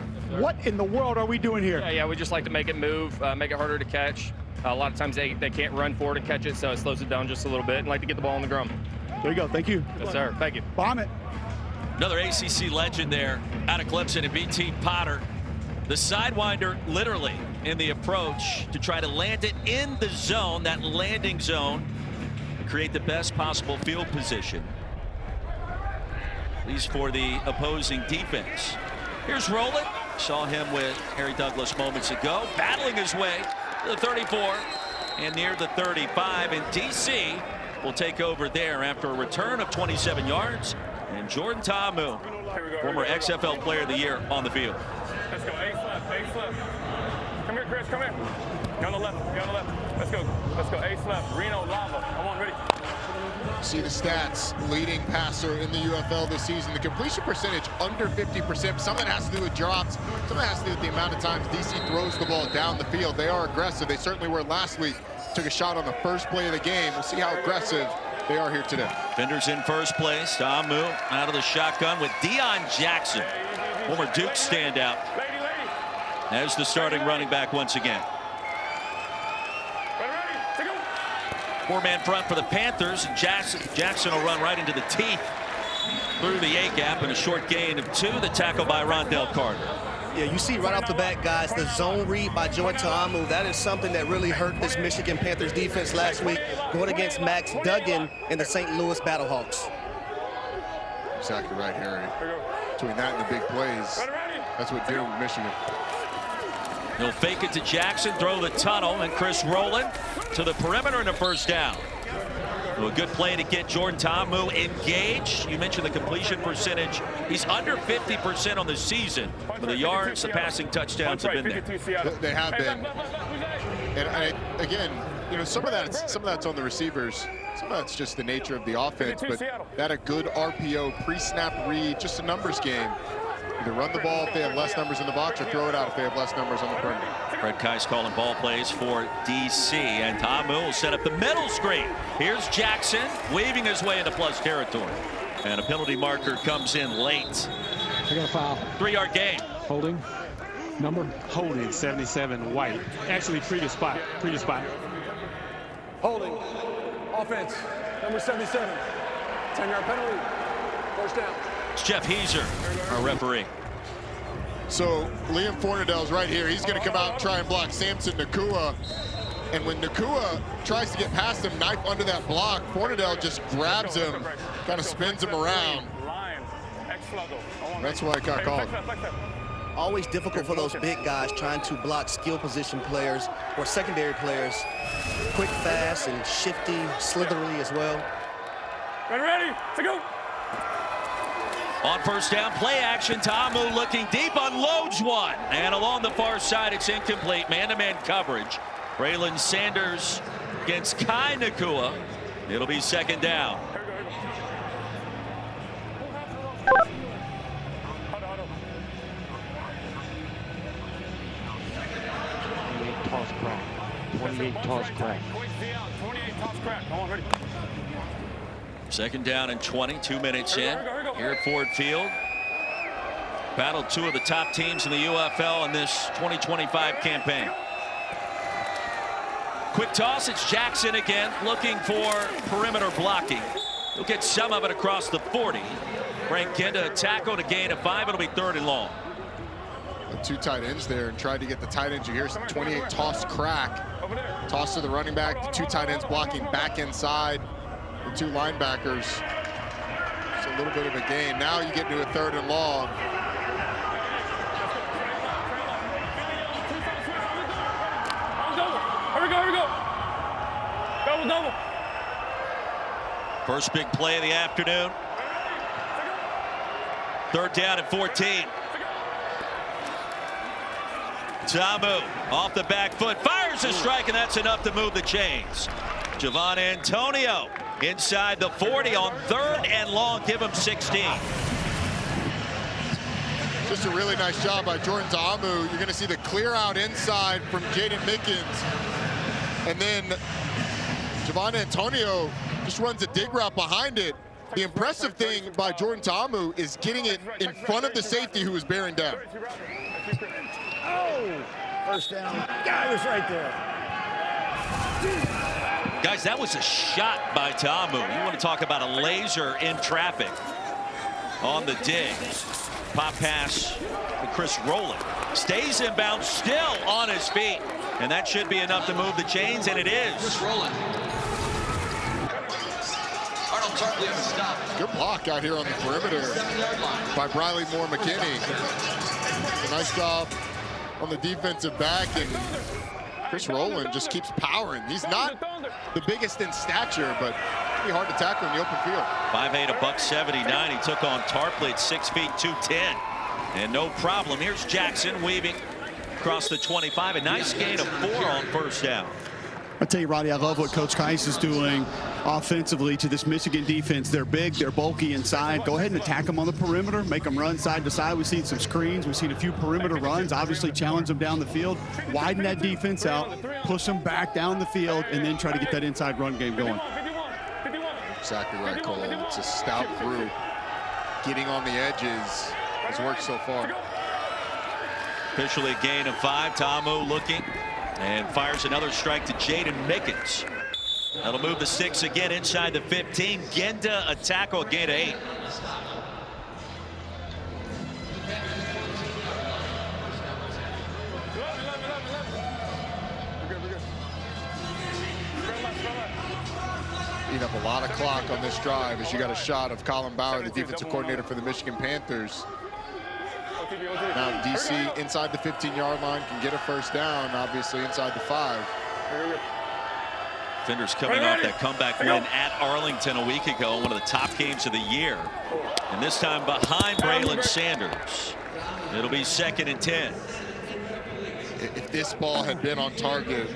defense. What in the world are we doing here? Yeah, we just like to make it move, make it harder to catch. A lot of times they can't run forward and catch it, so it slows it down just a little bit, and like to get the ball on the ground. There you go. Thank you. Yes, sir. Thank you. Bomb it. Another ACC legend there out of Clemson and BT Potter. The sidewinder literally in the approach to try to land it in the zone, that landing zone, to create the best possible field position. At least for the opposing defense. Here's Rowland. Saw him with Harry Douglas moments ago, battling his way to the 34 and near the 35. And DC will take over there after a return of 27 yards. And Jordan Ta'amu, former XFL Player of the Year, on the field. Let's go. Ace left. Ace left. Come here, Chris. Come here. You're on the left. You're on the left. Let's go. Let's go. Ace left. Reno Lava. Come on, ready. See the stats. Leading passer in the UFL this season. The completion percentage under 50%. Some of that has to do with drops. Some of that has to do with the amount of times DC throws the ball down the field. They are aggressive. They certainly were last week. Took a shot on the first play of the game. We'll see how aggressive they are here today. Defenders in first place. Ta'amu out of the shotgun with Deion Jackson, former Duke standout, as the starting running back once again. Four-man front for the Panthers, and Jackson will run right into the teeth through the A-gap, and a short gain of 2. The tackle by Rondell Carter. Yeah, you see right off the bat, guys, the zone read by Jordan Ta'amu. That is something that really hurt this Michigan Panthers defense last week, going against Max Duggan and the St. Louis Battlehawks. Exactly right, Harry. Between that and the big plays, that's what did with Michigan. He'll fake it to Jackson, throw the tunnel, and Chris Rowland to the perimeter and a first down. So a good play to get Jordan Ta'amu engaged. You mentioned the completion percentage. He's under 50% on the season. For the yards, the passing touchdowns have been there. They have been. And again, you know, some of that's on the receivers. Some of that's just the nature of the offense. But that a good RPO, pre-snap read, just a numbers game. Either run the ball if they have less numbers in the box, or throw it out if they have less numbers on the perimeter. Fred Keiss calling ball plays for DC, and Ta'amu will set up the middle screen. Here's Jackson waving his way into plus territory, and a penalty marker comes in late. They got a foul. 3-yard gain. Holding. Number? Holding 77 White. Actually, previous spot. Holding. Offense. Number 77. 10-yard penalty. First down. It's Jeff Heiser, our referee. So Liam Fornadell's right here. He's going to come out and try and block Samson Nakua. And when Nakua tries to get past him, knife under that block, Fornadell just grabs him, kind of spins him around. That's why it got called. Always difficult for those big guys trying to block skill position players or secondary players. Quick, fast, and shifty, slithery as well. Ready, to go. On first down, play action. Ta'amu looking deep, unloads one. And along the far side, it's incomplete. Man-to-man coverage. Braylon Sanders against Kai Nakua. It'll be second down. Toss crack. 28 toss crack. Come on, ready. Second down and 20, 2 minutes in. Here at Ford Field. Battled 2 of the top teams in the UFL in this 2025 campaign. Quick toss, it's Jackson again, looking for perimeter blocking. He'll get some of it across the 40. Frank Kinda a tackle to gain of 5. It'll be 3rd and long. The 2 tight ends there and tried to get the tight ends. You hear some 28 toss crack. Toss to the running back. The 2 tight ends blocking back inside. The 2 linebackers. It's a little bit of a gain. Now you get into a 3rd and long. Here we go. Double. First big play of the afternoon. 3rd down and 14. Ta'amu off the back foot, fires a strike, and that's enough to move the chains. Javon Antonio inside the 40 on 3rd and long. Give him 16. Just a really nice job by Jordan Ta'amu. You're going to see the clear out inside from Jaden Mickens. And then Javon Antonio just runs a dig route behind it. The impressive thing by Jordan Ta'amu is getting it in front of the safety who was bearing down. Oh, first down. Guy was right there. Guys, that was a shot by Ta'amu. You want to talk about a laser in traffic on the dig. Pop pass to Chris Rowland. Stays inbound, still on his feet. And that should be enough to move the chains, and it is. Chris Rowland. Arnold Tarpley on the stop. Good block out here on the perimeter by Briley Moore McKinney. A nice job on the defensive back, and Chris Rowland just keeps powering. He's not the biggest in stature, but pretty hard to tackle in the open field. 5'8", $179. He took on Tarpley at 6 feet, 210. And no problem. Here's Jackson weaving across the 25. A nice gain of 4 on first down. I tell you, Roddy, I love what Coach Kais is doing offensively to this Michigan defense. They're big, they're bulky inside. Go ahead and attack them on the perimeter, make them run side to side. We've seen some screens, we've seen a few perimeter runs, obviously challenge them down the field, widen that defense out, push them back down the field, and then try to get that inside run game going. Exactly right, Cole. It's a stout group. Getting on the edges has worked so far. Officially a gain of 5. Ta'amu looking and fires another strike to Jaden Mickens. That'll move the sticks again inside the 15. Genda a tackle, gain of 8. Eating up a lot of clock on this drive as you got a shot of Colin Bauer, the defensive coordinator for the Michigan Panthers. Now DC inside the 15-yard line can get a first down, obviously inside the 5. Defenders coming off that comeback win at Arlington a week ago, one of the top games of the year. And this time behind Braylon Sanders. It'll be 2nd and 10. If this ball had been on target,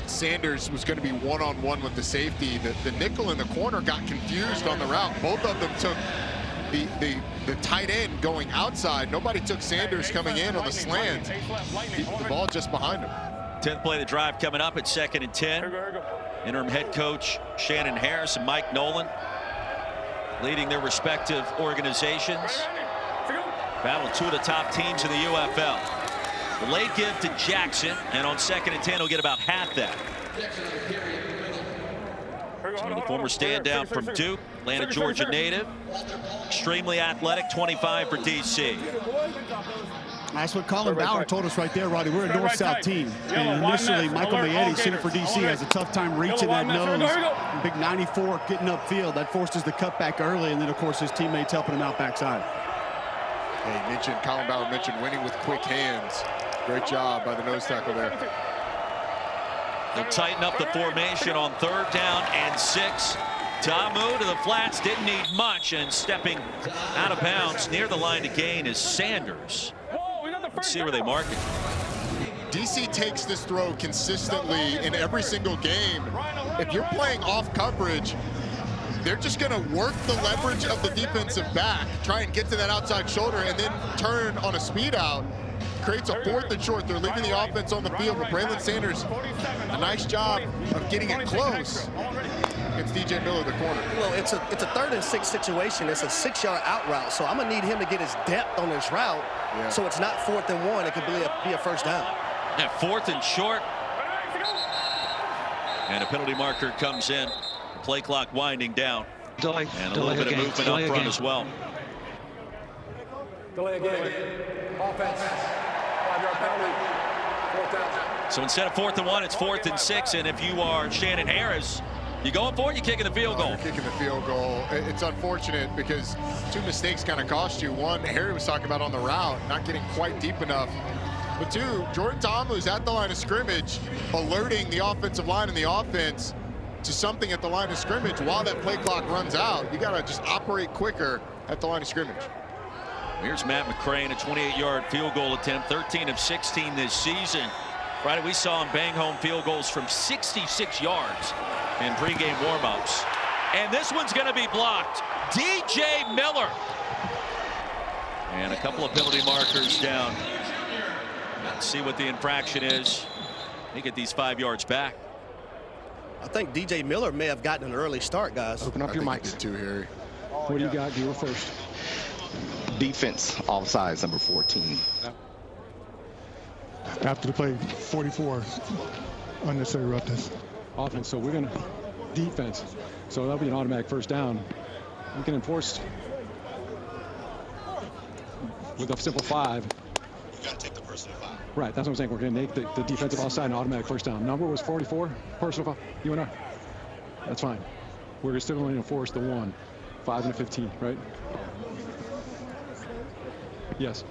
Sanders was going to be one-on-one with the safety. The nickel in the corner got confused on the route. Both of them took the tight end going outside. Nobody took Sanders coming in on the slant. The ball just behind him. 10th play of the drive coming up at 2nd and 10. Interim head coach Shannon Harris and Mike Nolan leading their respective organizations. Battle 2 of the top teams in the UFL. The late give to Jackson, and on 2nd and 10 he'll get about half that. So the former stand down from Duke, Atlanta, Georgia native. Extremely athletic, 25 for DC. That's what Colin Bauer told us right there, Roddy. We're a north-south team. And initially, Michael Mayetti, center for DC, has a tough time reaching that nose. Big 94 getting upfield. That forces the cutback early, and then, of course, his teammates helping him out backside. Hey, Colin Bauer mentioned winning with quick hands. Great job by the nose tackle there. They'll tighten up the formation on 3rd down and 6. Ta'amu to the flats, didn't need much, and stepping out of bounds near the line to gain is Sanders. Let's see where they mark it. DC takes this throw consistently in every single game. If you're playing off coverage, they're just going to work the leverage of the defensive back, try and get to that outside shoulder, and then turn on a speed out. Creates a 4th and short. They're leaving the offense on the field, but Braylon Sanders, a nice job of getting it close. It's DJ Miller, the corner. Well, it's a 3rd and 6 situation. It's a 6-yard out route, so I'm going to need him to get his depth on his route, so it's not 4th and 1. It could be a first down. Yeah, 4th and short. And a penalty marker comes in. Play clock winding down. Delay. And a little bit of movement up front as well. Delay again. Offense. 5-yard penalty. 4th down. So instead of 4th and 1, it's 4th and 6. And if you are Shannon Harris, you going for it? You kicking the field goal? You're kicking the field goal. It's unfortunate because 2 mistakes kind of cost you. One, Harry was talking about on the route, not getting quite deep enough. But 2, Jordan Ta'amu's at the line of scrimmage, alerting the offensive line and the offense to something at the line of scrimmage while that play clock runs out. You got to just operate quicker at the line of scrimmage. Here's Matt McCrane, a 28-yard field goal attempt, 13 of 16 this season. Right, we saw him bang home field goals from 66 yards in pregame warmups. And this one's going to be blocked. DJ Miller. And a couple of penalty markers down. Let's see what the infraction is. They get these 5 yards back. I think DJ Miller may have gotten an early start, guys. Open up your mics. Too, Harry. What do you got? You were first. Defense, offsides, number 14. After the play, 44 unnecessary roughness. Offense, so we're going to defense. So that'll be an automatic first down. We can enforce with a simple 5. You got to take the personal foul. Right, that's what I'm saying. We're going to make the defensive offside an automatic first down. Number was 44, personal foul, UNR. That's fine. We're still going to enforce the 1, 5 and a 15, right? Yes.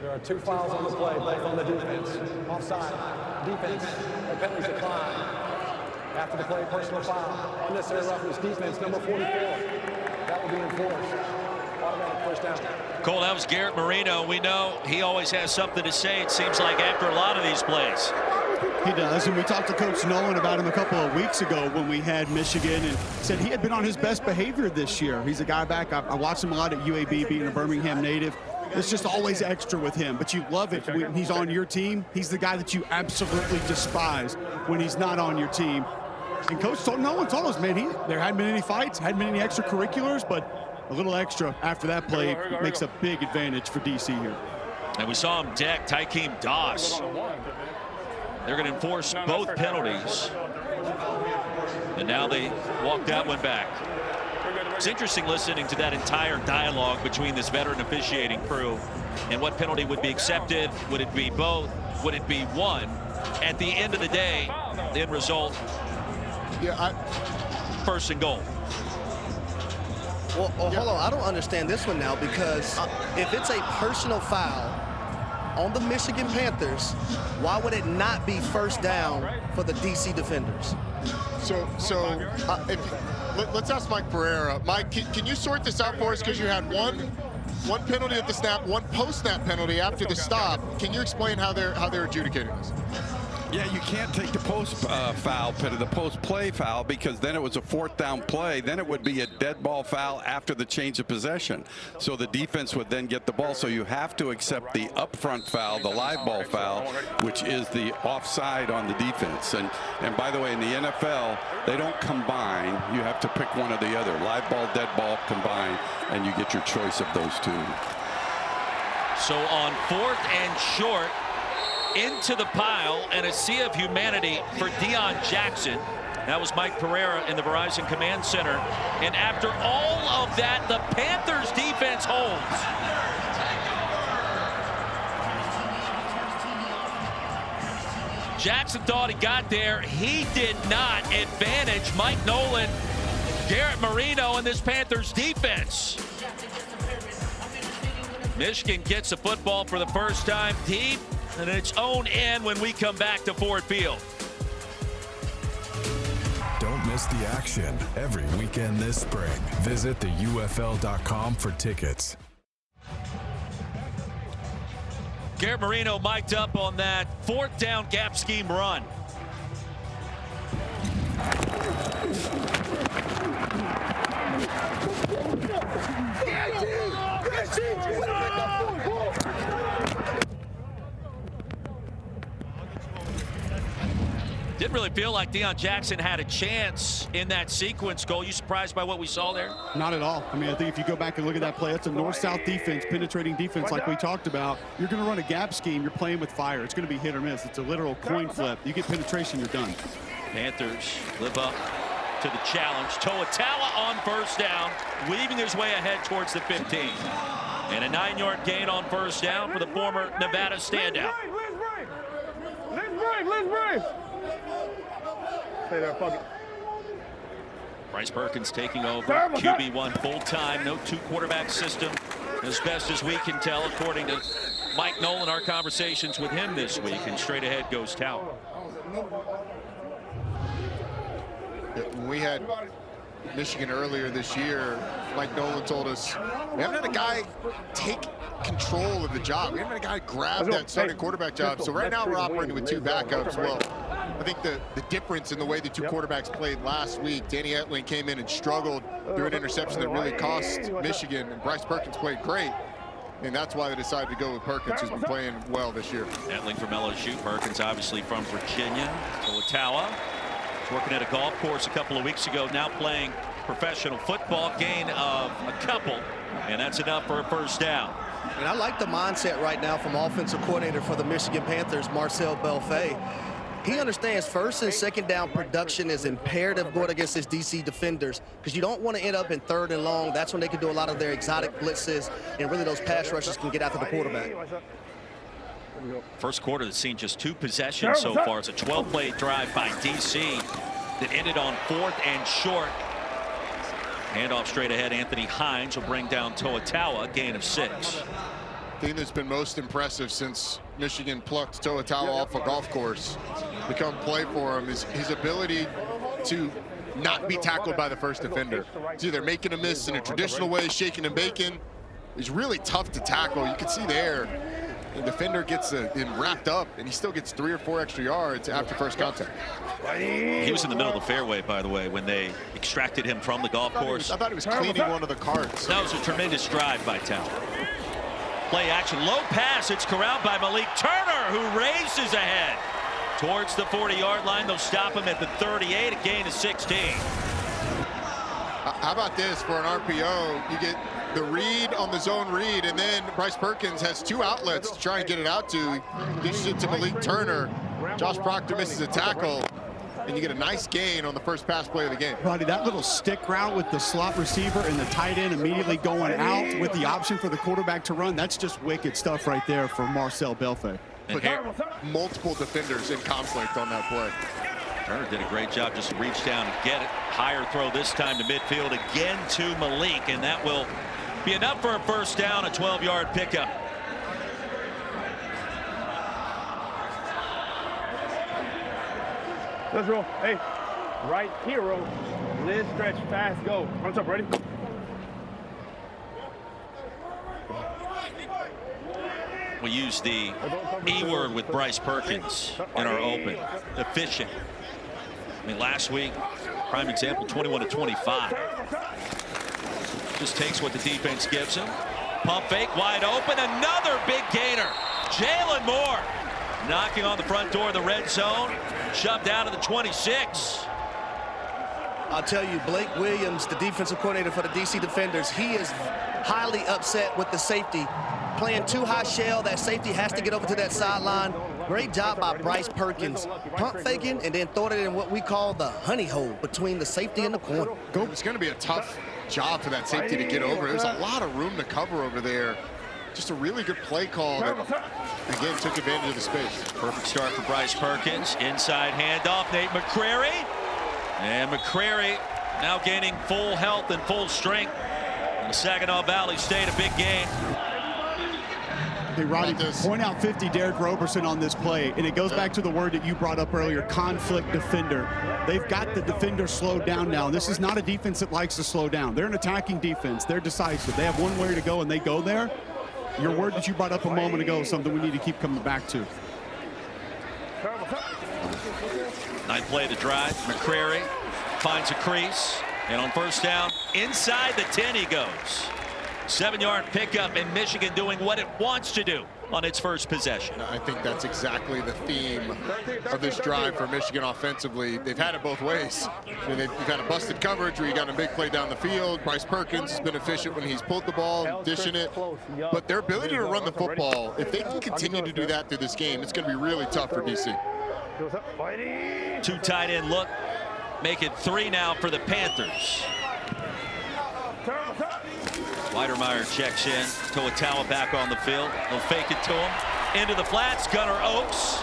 There are 2 fouls on the play, both on the defense. Offside, defense, and penalties decline. After the play, personal foul. Unnecessary roughness, defense, number 44. That will be enforced. Automatic first down. Cole, that was Garrett Marino. We know he always has something to say, it seems like, after a lot of these plays. He does, and we talked to Coach Nolan about him a couple of weeks ago when we had Michigan, and said he had been on his best behavior this year. He's a guy back. I watched him a lot at UAB, being a Birmingham native. It's just always extra with him, but you love it when he's on your team. He's the guy that you absolutely despise when he's not on your team. And Coach Nolan told us, man, there hadn't been any fights, hadn't been any extracurriculars, but a little extra after that play makes a big advantage for DC here. And we saw him deck Tykeem Doss. They're going to enforce both penalties. And now they walk that one back. It's interesting listening to that entire dialogue between this veteran officiating crew and what penalty would be accepted. Would it be both? Would it be one? At the end of the day, the end result, first and goal. Well, hold on. I don't understand this one now, because if it's a personal foul on the Michigan Panthers, why would it not be first down for the DC defenders? Let's ask Mike Pereira. Mike, can you sort this out for us? Because you had one penalty at the snap, one post-snap penalty after the stop. Can you explain how they're adjudicating this? Yeah, you can't take the post foul penalty, the post play foul, because then it was a 4th down play. Then it would be a dead ball foul after the change of possession. So the defense would then get the ball. So you have to accept the upfront foul, the live ball foul, which is the offside on the defense. And by the way, in the NFL, they don't combine. You have to pick one or the other. Live ball, dead ball, combine, and you get your choice of those 2. So on 4th and short, into the pile, and a sea of humanity for Deion Jackson. That was Mike Pereira in the Verizon Command Center. And after all of that, the Panthers defense holds. Jackson thought he got there. He did not. Advantage Mike Nolan, Garrett Marino, and this Panthers defense. Michigan gets the football for the first time deep in its own end when we come back to Ford Field. Don't miss the action every weekend this spring. Visit theufl.com for tickets. Garrett Marino mic'd up on that 4th down gap scheme run. Didn't really feel like Deion Jackson had a chance in that sequence. Cole, you surprised by what we saw there? Not at all. I mean, I think if you go back and look at that play, it's a north-south defense, penetrating defense like we talked about. You're going to run a gap scheme. You're playing with fire. It's going to be hit or miss. It's a literal coin flip. You get penetration, you're done. Panthers live up to the challenge. Toatawa on first down, weaving his way ahead towards the 15. And a 9-yard gain on first down for the former Nevada standout. Let's break. Stay there, fuck it. Bryce Perkins taking over QB1 full-time, no 2-quarterback system, as best as we can tell, according to Mike Nolan, our conversations with him this week, and straight ahead goes Tower. When we had Michigan earlier this year, Mike Nolan told us, we haven't had a guy take control of the job. We haven't had a guy grab that starting quarterback job. So right now we're operating with 2 backups. Well, I think the difference in the way the two quarterbacks played last week, Danny Etling came in and struggled through an interception that really cost Michigan, and Bryce Perkins played great. And that's why they decided to go with Perkins, who's been playing well this year. Etling from LSU, Perkins obviously from Virginia. Ottawa was working at a golf course a couple of weeks ago, now playing professional football. Gain of a couple, and that's enough for a first down. And I like the mindset right now from offensive coordinator for the Michigan Panthers, Marcel Belfay. He understands first and second down production is imperative going against his DC defenders, because you don't want to end up in 3rd and long. That's when they can do a lot of their exotic blitzes, and really those pass rushes can get after the quarterback. First quarter that's seen just 2 possessions so far. It's a 12-play drive by DC that ended on 4th and short. Handoff straight ahead. Anthony Hines will bring down Toa-Taua, gain of 6. The thing that's been most impressive since Michigan plucked Toa-Taua off a golf course to come play for him is his ability to not be tackled by the first defender. It's either making a miss in a traditional way, shaking and baking. It's really tough to tackle. You can see there, the defender gets him wrapped up, and he still gets 3 or 4 extra yards after first contact. He was in the middle of the fairway, by the way, when they extracted him from the golf course. I thought he was cleaning one of the carts. That was a tremendous drive by Taua. Play action, low pass. It's corralled by Malik Turner, who races ahead towards the 40-yard line. They'll stop him at the 38, a gain of 16. How about this for an RPO? You get the read on the zone read, and then Bryce Perkins has 2 outlets to try and get it out to. Dishes it to Malik Turner. Josh Proctor misses a tackle, and you get a nice gain on the first pass play of the game. Roddy, that little stick route with the slot receiver and the tight end immediately going out with the option for the quarterback to run, that's just wicked stuff right there for Marcel Belfay. But multiple defenders in conflict on that play. Turner did a great job, just reach down and get it. Higher throw this time to midfield again to Malik, and that will be enough for a first down, a 12-yard pickup. Let's roll. Hey, right hero. Liz stretch, fast, go. On top, ready? We use the E word with Bryce Perkins in our open. Efficient. I mean, last week, prime example, 21 to 25. Just takes what the defense gives him. Pump fake, wide open. Another big gainer. Jalen Moore knocking on the front door of the red zone. Shoved out of the 26. I'll tell you, Blake Williams, the defensive coordinator for the DC Defenders, he is highly upset with the safety. Playing too high shell, that safety has to get over to that sideline. Great job by Bryce Perkins. Pump faking and then throwing it in what we call the honey hole between the safety and the corner. It's going to be a tough job for that safety to get over. There's a lot of room to cover over there. Just a really good play call that, again, took advantage of the space. Perfect start for Bryce Perkins. Inside handoff, Nate McCrary. And McCrary now gaining full health and full strength. The Saginaw Valley State, a big game. Hey, Roddy, point out 50, Derek Roberson on this play, and it goes back to the word that you brought up earlier, conflict defender. They've got the defender slowed down now. This is not a defense that likes to slow down. They're an attacking defense. They're decisive. They have one way to go, and they go there. Your word that you brought up a moment ago is something we need to keep coming back to. Ninth play of the drive. McCrary finds a crease, and on first down, inside the 10 he goes. 7-yard pickup, and Michigan doing what it wants to do on its first possession. I think that's exactly the theme of this drive for Michigan offensively. They've had it both ways. I mean, you've had a busted coverage where you got a big play down the field. Bryce Perkins has been efficient when he's pulled the ball, dishing it. But their ability to run the football, if they can continue to do that through this game, it's going to be really tough for DC. 2 tight end look. Make it 3 now for the Panthers. Weidermeyer checks in. Toa-Taua back on the field. They'll fake it to him. Into the flats. Gunnar Oaks.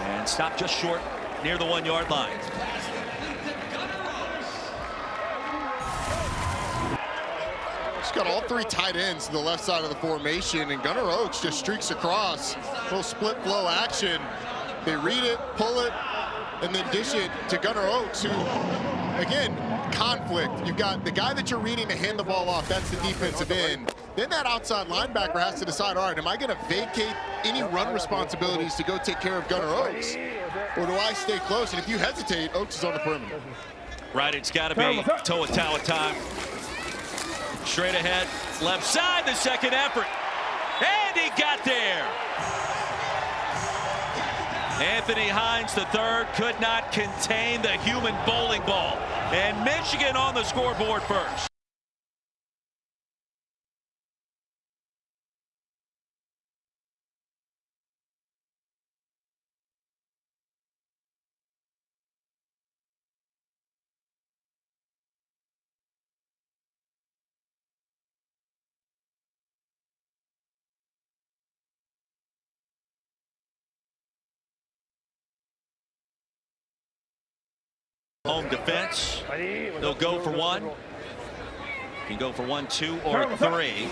And stop just short near the 1-yard line. He's got all 3 tight ends to the left side of the formation, and Gunnar Oaks just streaks across. Little split flow action. They read it, pull it, and then dish it to Gunnar Oaks, who, again, conflict. You've got the guy that you're reading to hand the ball off. That's the defensive end. Then that outside linebacker has to decide, all right, am I going to vacate any run responsibilities to go take care of Gunnar Oaks? or do I stay close? And if you hesitate, Oaks is on the perimeter. Right, it's got to be toe-a-toe time. Straight ahead, left side, the second effort. And he got there. Anthony Hines, the third, could not contain the human bowling ball. And Michigan on the scoreboard first. Home defense. They'll go for one. Can go for 1, 2, or 3.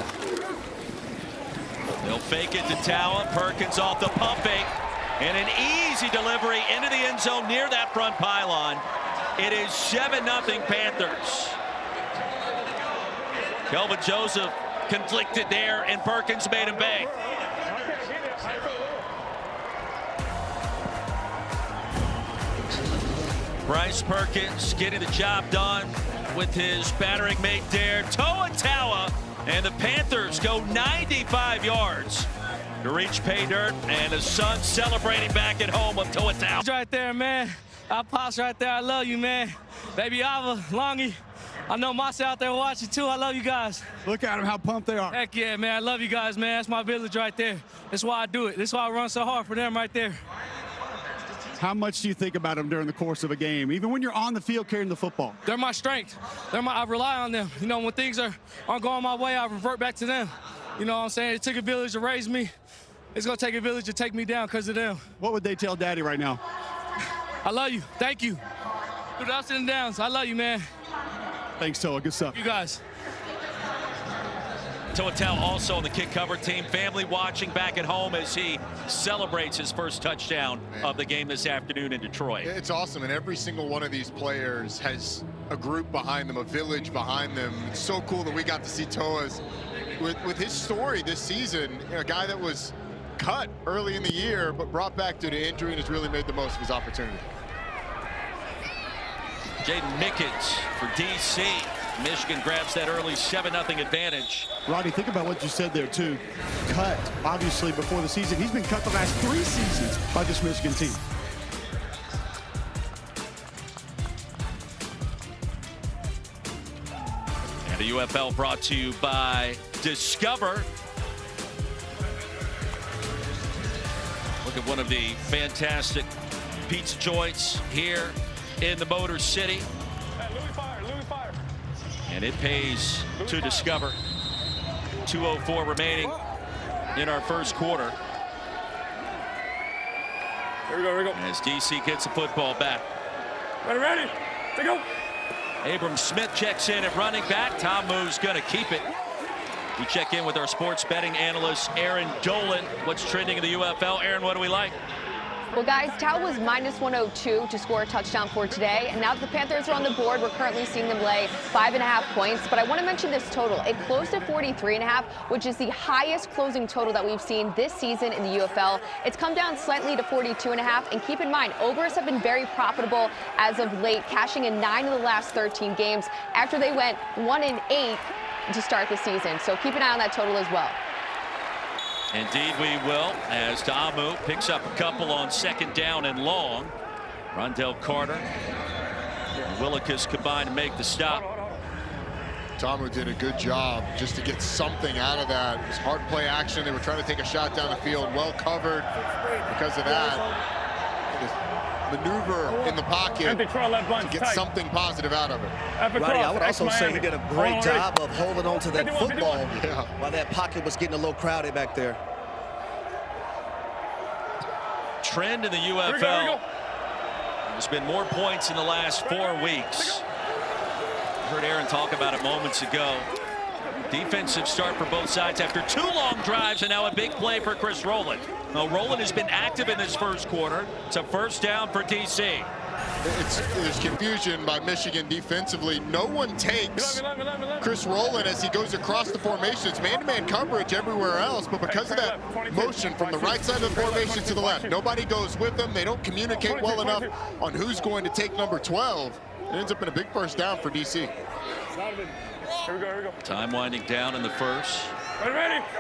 They'll fake it to Towa. Perkins off the pump fake. And an easy delivery into the end zone near that front pylon. It is 7-0 Panthers. Kelvin Joseph conflicted there, and Perkins made him pay. Bryce Perkins getting the job done with his battering mate there. Toa, and the Panthers go 95 yards to reach pay dirt, and the Suns celebrating back at home with Toa. Right there, man. Our pops right there. I love you, man. Baby Ava, Longy. I know Masa out there watching too. I love you guys. Look at them, how pumped they are. Heck yeah, man. I love you guys, man. That's my village right there. That's why I do it. That's why I run so hard for them right there. How much do you think about them during the course of a game, even when you're on the field carrying the football? They're my strength. I rely on them. You know, when things aren't going my way, I revert back to them. You know what I'm saying? It took a village to raise me. It's going to take a village to take me down because of them. What would they tell Daddy right now? I love you. Thank you. Through the ups and downs, I love you, man. Thanks, Toa. Good stuff. You guys. Toa also on the kick cover team. Family watching back at home as he celebrates his first touchdown of the game this afternoon in Detroit. It's awesome, and every single one of these players has a group behind them, a village behind them. It's so cool that we got to see Toa's with his story this season, a guy that was cut early in the year but brought back due to injury and has really made the most of his opportunity. Jaden Mickens for DC. Michigan grabs that early 7-0 advantage. Roddy, think about what you said there, too. Cut, obviously, before the season. He's been cut the last 3 seasons by this Michigan team. And the UFL brought to you by Discover. Look at one of the fantastic pizza joints here in the Motor City. And it pays to Discover. 2:04 remaining in our first quarter. Here we go, here we go. As DC gets the football back. Ready, to go. Abram Smith checks in at running back. Tom Moo's going to keep it. We check in with our sports betting analyst, Aaron Dolan. What's trending in the UFL? Aaron, what do we like? Well, guys, Tau was -102 to score a touchdown for today. And now that the Panthers are on the board, we're currently seeing them lay 5.5 points. But I want to mention this total. It closed at 43.5, which is the highest closing total that we've seen this season in the UFL. It's come down slightly to 42.5. And keep in mind, overs have been very profitable as of late, cashing in 9 of the last 13 games after they went 1-8 to start the season. So keep an eye on that total as well. Indeed we will, as Ta'amu picks up a couple on second down and long. Rondell Carter and Willikis combined to make the stop. Ta'amu did a good job just to get something out of that. It was hard play action. They were trying to take a shot down the field, well covered because of that. Maneuver in the pocket to get something positive out of it. Roddy, I would also say he did a great job of holding on to that football while that pocket was getting a little crowded back there. Trend in the UFL. There's been more points in the last 4 weeks. Heard Aaron talk about it moments ago. Defensive start for both sides after 2 long drives, and now a big play for Chris Rowland. Now, Rowland has been active in this first quarter. It's a first down for DC. There's confusion by Michigan defensively. No one takes Chris Rowland as he goes across the formation. It's man-to-man coverage everywhere else, but because of that motion from the right side of the formation to the left, nobody goes with them. They don't communicate well enough on who's going to take number 12. It ends up in a big first down for DC. Here we go. Time winding down in the first.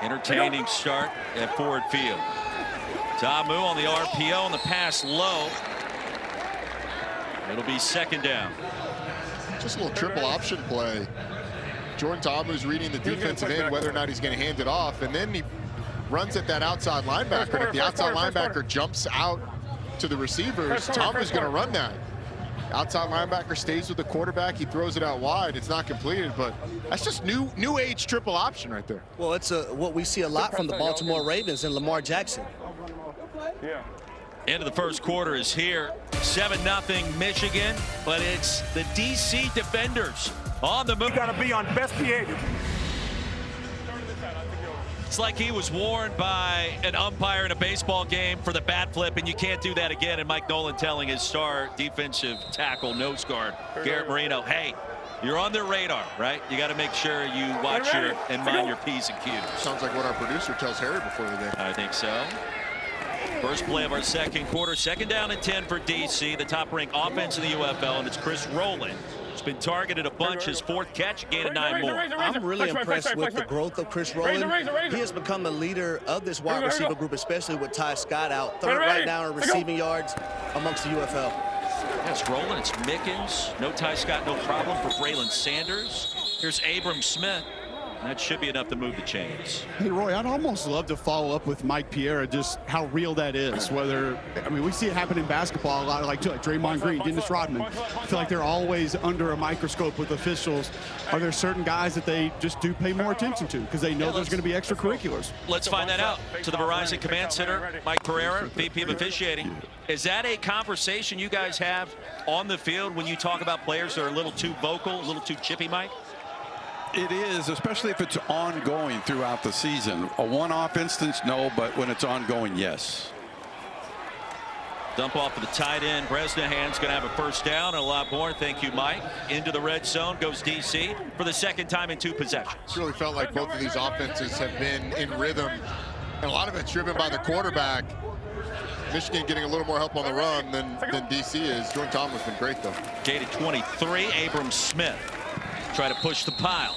Entertaining start at Ford Field. Ta'amu on the RPO and the pass low. It'll be second down. Just a little triple option play. Jordan Ta'amu's reading the defensive end, whether or not he's going to hand it off, and then he runs at that outside linebacker. And if the outside linebacker jumps out to the receivers, Ta'amu's going to run that. Outside linebacker stays with the quarterback. He throws it out wide. It's not completed, but that's just new age triple option right there. Well, it's what we see a lot from the Baltimore Ravens and Lamar Jackson. Yeah. End of the first quarter is here. 7-0 Michigan, but it's the DC Defenders on the move. You got to be on best behavior. It's like he was warned by an umpire in a baseball game for the bat flip, and you can't do that again. And Mike Nolan telling his star defensive tackle, nose guard, Garrett Marino, hey, you're on their radar, right? You got to make sure you watch and mind your P's and Q's. Sounds like what our producer tells Harry before the game. I think so. First play of our second quarter, second down and 10 for DC, the top-ranked offense in the UFL, and it's Chris Rowland. He's been targeted a bunch, his fourth catch, gain of 9 more. I'm really impressed with the growth of Chris Rowland. He has become a leader of this wide receiver group, especially with Ty Scott out. Third right now in receiving yards amongst the UFL. Yes, Rowland, it's Mickens. No Ty Scott, no problem for Braylon Sanders. Here's Abram Smith. That should be enough to move the chains. Hey, Roy, I'd almost love to follow up with Mike Pierre, just how real that is. Whether, I mean, we see it happen in basketball a lot, like Draymond Green, Dennis Rodman. I feel like they're always under a microscope with officials. Are there certain guys that they just do pay more attention to because they know there's going to be extracurriculars? Let's find that out. To the Verizon Command Center, Mike Pereira, VP of Officiating. Is that a conversation you guys have on the field when you talk about players that are a little too vocal, a little too chippy, Mike? It is, especially if it's ongoing throughout the season. A one-off instance, no, but when it's ongoing, yes. Dump off of the tight end. Bresnahan's going to have a first down and a lot more. Thank you, Mike. Into the red zone goes DC for the second time in 2 possessions. It's really felt like both of these offenses have been in rhythm, and a lot of it's driven by the quarterback. Michigan getting a little more help on the run than DC is. Jordan Thomas has been great, though. Gated 23, Abram Smith. Try to push the pile.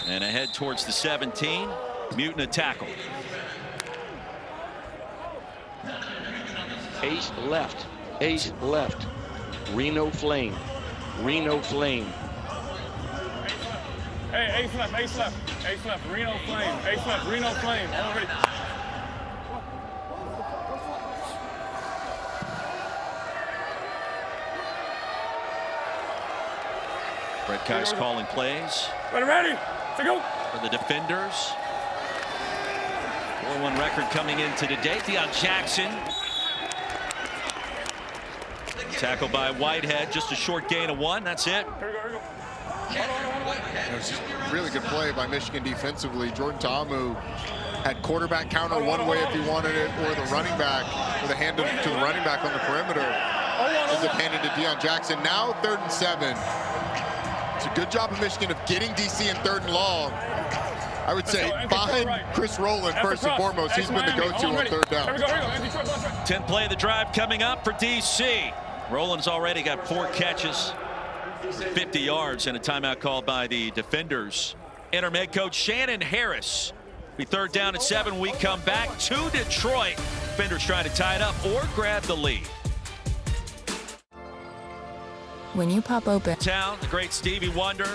And ahead towards the 17. Mutant a tackle. 8 left. 8 left. Reno Flame. Reno Flame. Hey, 8 left. 8 left. 8 left. Reno Flame. 8 left. Reno Flame. Already. Brett Kei's calling plays. Ready. Go. For the Defenders. 4-1 record coming into today. Deion Jackson. Tackled by Whitehead. Just a short gain of 1. That's it. It was just a really good play by Michigan defensively. Jordan Ta'amu had quarterback counter one way if he wanted it, or the running back with a hand to the running back on the perimeter. Ends up handed to Deion Jackson. Now 3rd and 7. It's a good job of Michigan of getting DC in 3rd and long. I would say behind Chris Rowland first and foremost. He's been the go-to on 3rd down. 10th play of the drive coming up for DC. Rowland's already got 4 catches, 50 yards, and a timeout called by the Defenders. Interim head coach Shannon Harris. Be 3rd down and 7. We come back to Detroit. Defenders trying to tie it up or grab the lead. When you pop open town, the great Stevie Wonder.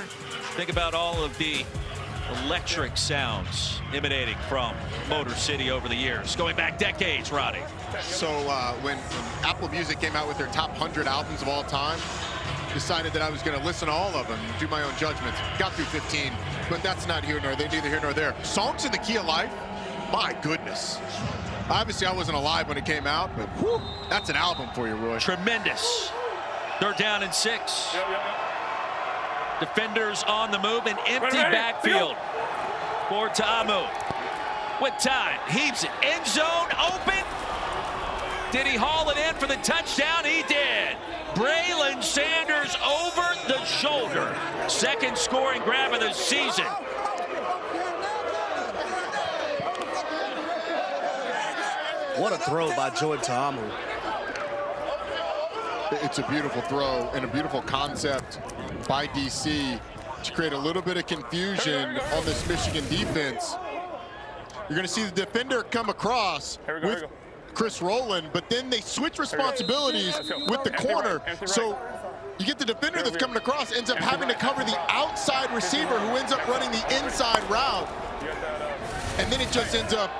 Think about all of the electric sounds emanating from Motor City over the years, going back decades, Roddy. So when Apple Music came out with their top 100 albums of all time, decided that I was going to listen to all of them, do my own judgments. Got through 15, but that's not here nor there, neither here nor there. Songs in the Key of Life, my goodness. Obviously, I wasn't alive when it came out, but whew, that's an album for you, Roy. Tremendous. 3rd down and 6. Defenders on the move, an empty backfield for Ta'amu. With time, heaves it, end zone open. Did he haul it in for the touchdown? He did. Braylon Sanders over the shoulder. Second scoring grab of the season. What a throw by Jordan Ta'amu. It's a beautiful throw and a beautiful concept by DC to create a little bit of confusion on this Michigan defense. You're going to see the defender come across with Chris Rowland, but then they switch responsibilities with the corner. So you get the defender that's coming across, ends up having to cover the outside receiver who ends up running the inside route. And then it just ends up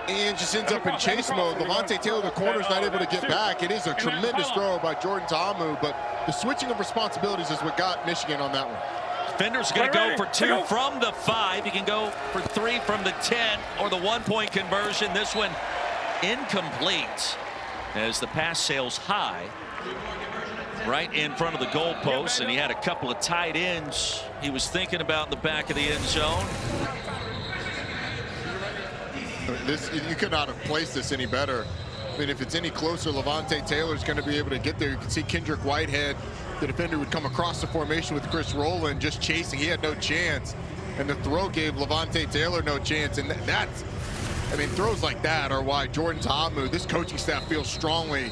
in chase mode. Levante Taylor, the corner's not able to get back. It is a tremendous throw by Jordan Ta'amu, but the switching of responsibilities is what got Michigan on that one. Defender's going to go for 2 from the 5. He can go for 3 from the 10 or the 1-point conversion. This one incomplete as the pass sails high right in front of the goalpost, and he had a couple of tight ends he was thinking about in the back of the end zone. You could not have placed this any better. I mean, if it's any closer, Levante Taylor's going to be able to get there. You can see Kendrick Whitehead, the defender, would come across the formation with Chris Rowland just chasing. He had no chance, and the throw gave Levante Taylor no chance. And that's, I mean, throws like that are why Jordan Ta'amu, this coaching staff feels strongly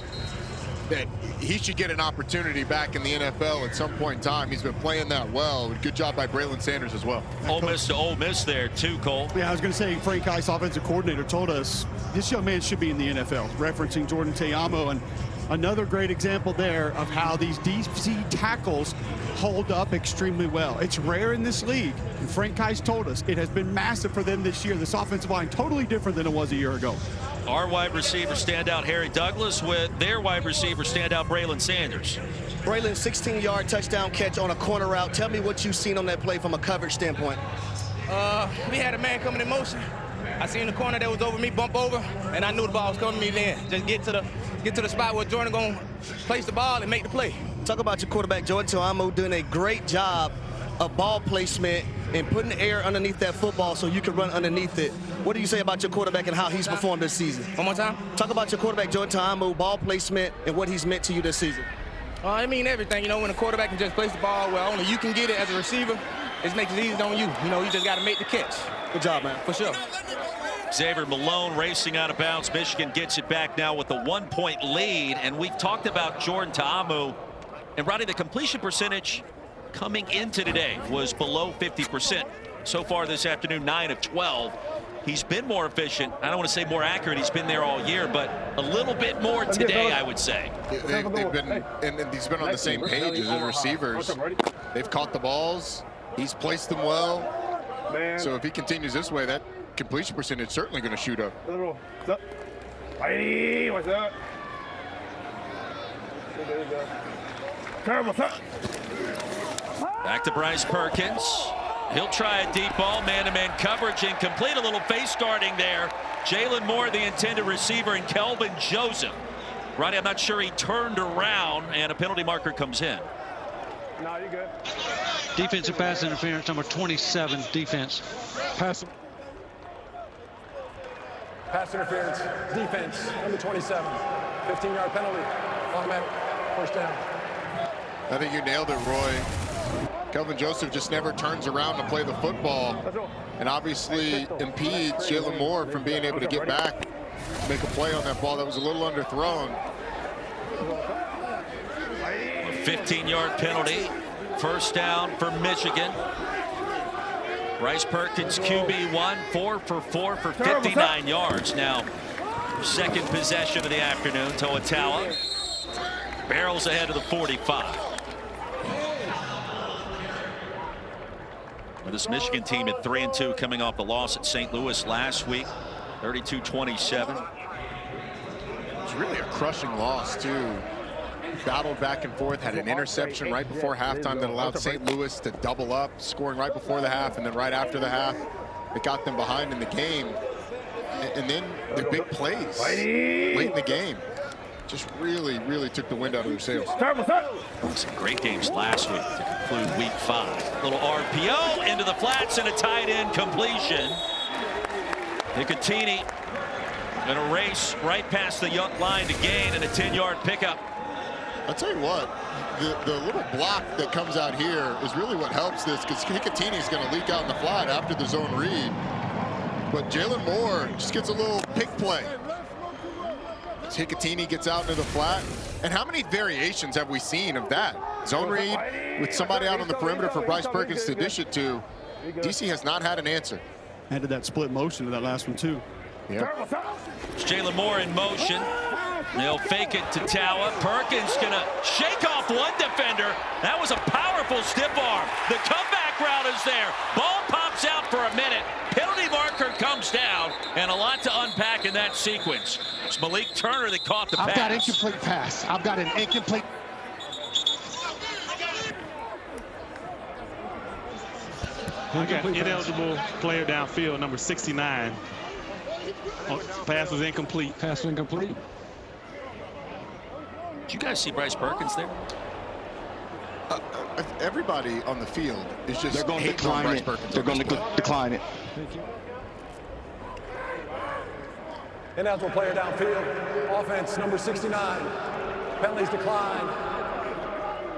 that he should get an opportunity back in the NFL at some point in time. He's been playing that well. Good job by Braylon Sanders as well. Ole Miss to Ole Miss there too, Cole. Yeah, I was going to say, Frank Ice, offensive coordinator, told us this young man should be in the NFL, referencing Jordan Ta'amu. And another great example there of how these DC tackles hold up extremely well. It's rare in this league, and Frank Ice told us it has been massive for them this year. This offensive line totally different than it was a year ago. Our wide receiver standout Harry Douglas with their wide receiver standout Braylon Sanders. Braylon, 16-yard touchdown catch on a corner route. Tell me what you've seen on that play from a coverage standpoint. We had a man coming in motion. I seen the corner that was over me bump over, and I knew the ball was coming to me then. Just get to the spot where Jordan gonna place the ball and make the play. Talk about your quarterback, Jordan Ta'amu, doing a great job of ball placement and putting air underneath that football so you can run underneath it. What do you say about your quarterback and how he's performed this season? One more time? Talk about your quarterback, Jordan Ta'amu, ball placement, and what he's meant to you this season. I mean everything. You know, when a quarterback can just place the ball where only you can get it as a receiver, it makes it easy on you. You know, you just got to make the catch. Good job, man. For sure. Xavier Malone racing out of bounds. Michigan gets it back now with a 1-point lead. And we've talked about Jordan Ta'amu. And Roddy, the completion percentage coming into today was below 50%. So far this afternoon, 9 of 12. He's been more efficient. I don't want to say more accurate. He's been there all year, but a little bit more today, I would say. They've been, and he's been on the same page as his receivers. They've caught the balls. He's placed them well. So if he continues this way, that completion percentage is certainly going to shoot up. What's up? Whitey, what's up? Terrible. Back to Bryce Perkins. He'll try a deep ball, man-to-man coverage, incomplete. A little face guarding there. Jalen Moore, the intended receiver, and Kelvin Joseph. Roddy, I'm not sure he turned around, and a penalty marker comes in. No, you're good. Defensive pass interference, number 27, defense. Pass interference, defense, number 27. 15-yard penalty, automatic, first down. I think you nailed it, Roy. Kelvin Joseph just never turns around to play the football, and obviously impedes Jalen Moore from being able to get back, make a play on that ball that was a little underthrown. A 15-yard penalty, first down for Michigan. Bryce Perkins, QB1, 4 for 4 for 59 yards. Now, second possession of the afternoon. Toatawa barrels ahead of the 45. Well, this Michigan team at 3-2, coming off the loss at St. Louis last week, 32-27. It was really a crushing loss, too. Battled back and forth, had an interception right before halftime that allowed St. Louis to double up, scoring right before the half, and then right after the half, it got them behind in the game. And then the big plays late in the game just really, really took the wind out of their sails. Some great games last week to conclude week 5. Little RPO into the flats and a tight end completion. Nicotini going to race right past the line to gain and a 10-yard pickup. I'll tell you what, the little block that comes out here is really what helps this, because Hicatini is going to leak out in the flat after the zone read. But Jalen Moore just gets a little pick play. As Hicatini gets out into the flat. And how many variations have we seen of that? Zone read with somebody out on the perimeter for Bryce Perkins to dish it to. DC has not had an answer. Added that split motion to that last one, too. Yeah. It's Jalen Moore in motion. They'll fake it to Tawa. Perkins gonna shake off one defender. That was a powerful stiff arm. The comeback route is there. Ball pops out for a minute. Penalty marker comes down, and a lot to unpack in that sequence. It's Malik Turner that caught the pass. I've got incomplete pass. I've got an incomplete. I got ineligible player downfield, number 69. Pass was incomplete. Pass was incomplete. Did you guys see Bryce Perkins there? Everybody on the field is just they're going to decline it. They're going to decline it. Thank you. Ineligible player downfield. Offense, number 69. Penalties decline.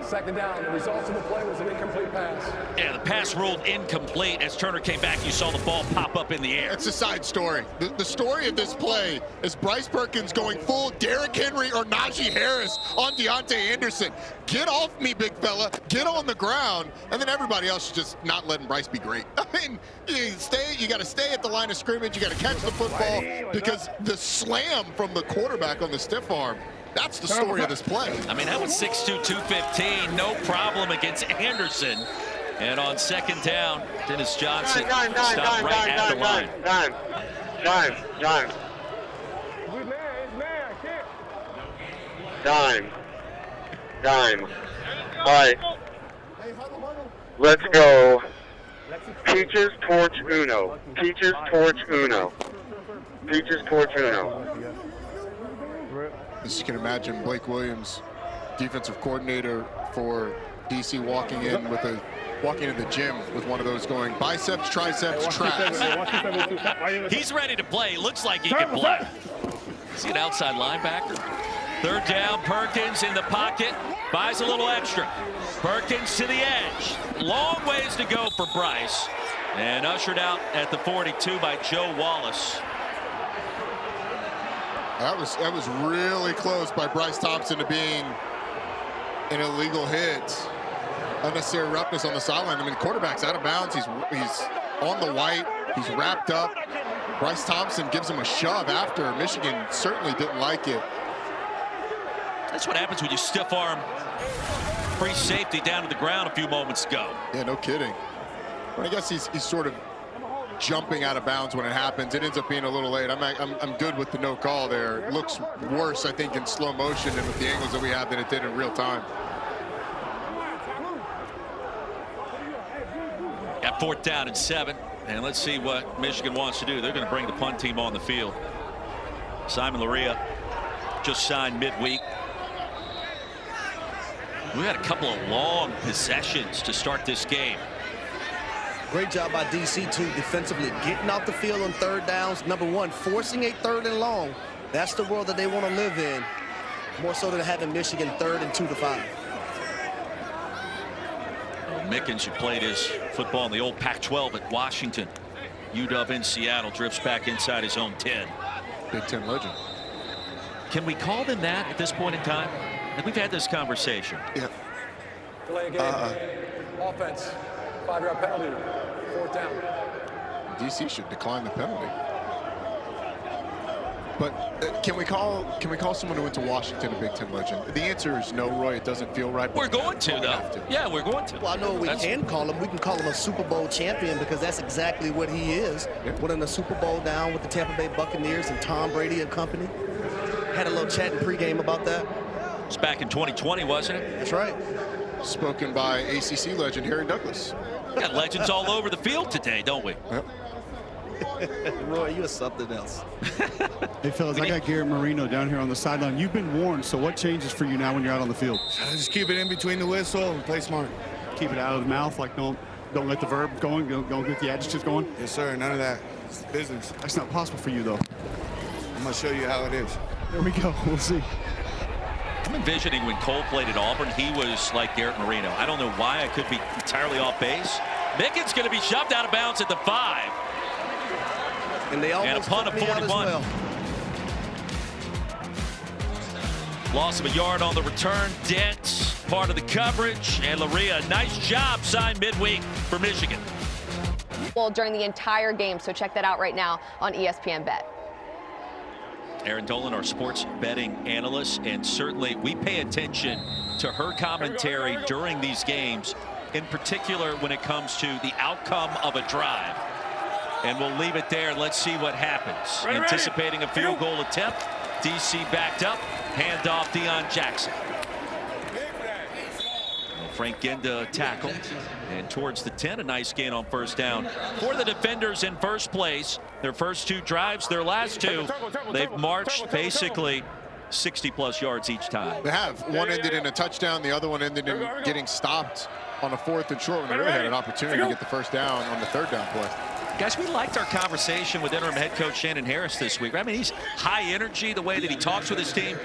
Second down. The results of the play was an incomplete pass. Yeah, the pass ruled incomplete. As Turner came back, you saw the ball pop up in the air. It's a side story. The story of this play is Bryce Perkins going full Derrick Henry or Najee Harris on Deontay Anderson. Get off me, big fella. Get on the ground. And then everybody else is just not letting Bryce be great. I mean, you got to stay at the line of scrimmage. You got to catch the football, because the slam from the quarterback on the stiff arm, that's the story of this play. I mean, that was 6'2", 215, no problem against Anderson. And on second down, Dennis Johnson stopped right at the line. Dime. All right. Let's go. Peaches, torch, uno. Peaches, torch, uno. Peaches, torch, uno. As you can imagine, Blake Williams, defensive coordinator for DC, walking in the gym with one of those going biceps, triceps, traps. He's ready to play. Looks like he can play. See an outside linebacker. Third down, Perkins in the pocket. Buys a little extra. Perkins to the edge. Long ways to go for Bryce. And ushered out at the 42 by Joe Wallace. That was really close by Bryce Thompson to being an illegal hit. Unnecessary roughness on the sideline. I mean, the quarterback's out of bounds. He's on the white. He's wrapped up. Bryce Thompson gives him a shove after. Michigan certainly didn't like it. That's what happens when you stiff arm free safety down to the ground a few moments ago. Yeah, no kidding. Well, I guess he's sort of jumping out of bounds when it happens. It ends up being a little late. I'm good with the no call there. It looks worse, I think, in slow motion and with the angles that we have than it did in real time. At 4th down and 7, and let's see what Michigan wants to do. They're going to bring the punt team on the field. Simon Laria just signed midweek. We had a couple of long possessions to start this game. Great job by DC, too, defensively, getting off the field on third downs. Number one, forcing a 3rd and long. That's the world that they want to live in, more so than having Michigan 3rd and 2 to 5. Mickens, who played his football in the old Pac-12 at Washington, UW in Seattle, drifts back inside his own 10. Big Ten legend. Can we call them that at this point in time? And we've had this conversation. Yeah. Delay game. Offense. 5-yard penalty. 4th down. DC should decline the penalty. But can we call someone who went to Washington a Big Ten legend? The answer is no, Roy. It doesn't feel right. We're going to, though. Yeah, we're going to. Well, I know what we can call him. We can call him a Super Bowl champion, because that's exactly what he is. Yeah. Winning the Super Bowl down with the Tampa Bay Buccaneers and Tom Brady and company. Had a little chat in pregame about that. It's back in 2020, wasn't it? That's right. Spoken by ACC legend Harry Douglas. We got legends all over the field today, don't we? Yep. Roy, you're something else. Hey, fellas, I got Garrett Marino down here on the sideline. You've been warned, so what changes for you now when you're out on the field? Just keep it in between the whistle and play smart. Keep it out of the mouth, like don't let the verb going, don't get the adjectives going? Yes, sir, none of that. It's business. That's not possible for you, though. I'm going to show you how it is. There we go. We'll see. I'm envisioning when Cole played at Auburn, he was like Garrett Marino. I don't know why. I could be entirely off base. Mickens going to be shoved out of bounds at the 5. And they almost and a punt of 41. Well. Loss of a yard on the return. Dent, part of the coverage. And Laria, nice job, signed midweek for Michigan. Well, during the entire game, so check that out right now on ESPN Bet. Erin Dolan, our sports betting analyst, and certainly we pay attention to her commentary during these games, in particular when it comes to the outcome of a drive. And we'll leave it there. Let's see what happens. Anticipating a field goal attempt. DC backed up. Handoff Deion Jackson. Frank Ginda tackle. And towards the 10, a nice gain on first down for the defenders in first place. Their first 2 drives, their last 2, they've marched basically 60-plus yards each time. They have. One ended in a touchdown. The other one ended in getting stopped on a 4th and short when they really had an opportunity to get the first down on the 3rd down play. Guys, we liked our conversation with interim head coach Shannon Harris this week. I mean, he's high energy, the way that he talks with his team,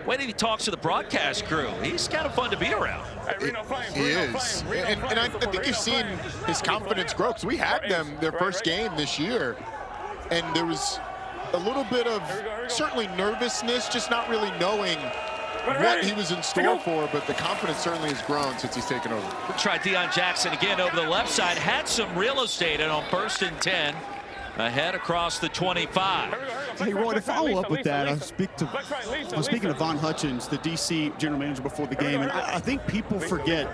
the way that he talks to the broadcast crew. He's kind of fun to be around. He is. And I think you've seen his confidence grow, because we had them their first game this year, and there was a little bit of certainly nervousness, just not really knowing what he was in store for, but the confidence certainly has grown since he's taken over. We'll try Deion Jackson again over the left side. Had some real estate, and on 1st and 10, ahead across the 25. Hey, Roy, to follow up with that, I was speaking to Von Hutchins, the DC general manager, before the game, and I think people forget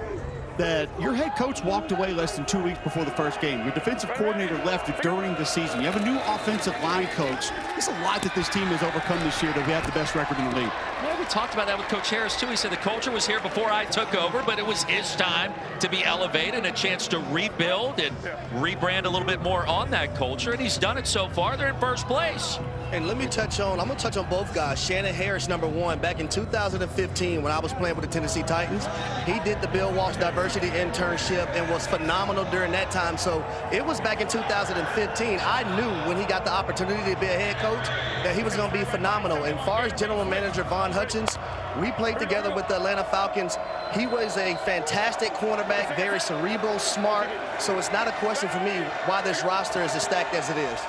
that your head coach walked away less than 2 weeks before the first game. Your defensive coordinator left during the season. You have a new offensive line coach. There's a lot that this team has overcome this year that we have the best record in the league. Well, we talked about that with Coach Harris, too. He said the culture was here before I took over, but it was his time to be elevated and a chance to rebuild and rebrand a little bit more on that culture, and he's done it so far. They're in first place. And let me touch on, I'm going to touch on both guys. Shannon Harris, number 1, back in 2015 when I was playing with the Tennessee Titans, he did the Bill Walsh Diversity Internship and was phenomenal during that time. So it was back in 2015. I knew when he got the opportunity to be a head coach that he was going to be phenomenal. And as far as general manager Von Hutchins, we played together with the Atlanta Falcons. He was a fantastic cornerback, very cerebral, smart. So it's not a question for me why this roster is as stacked as it is.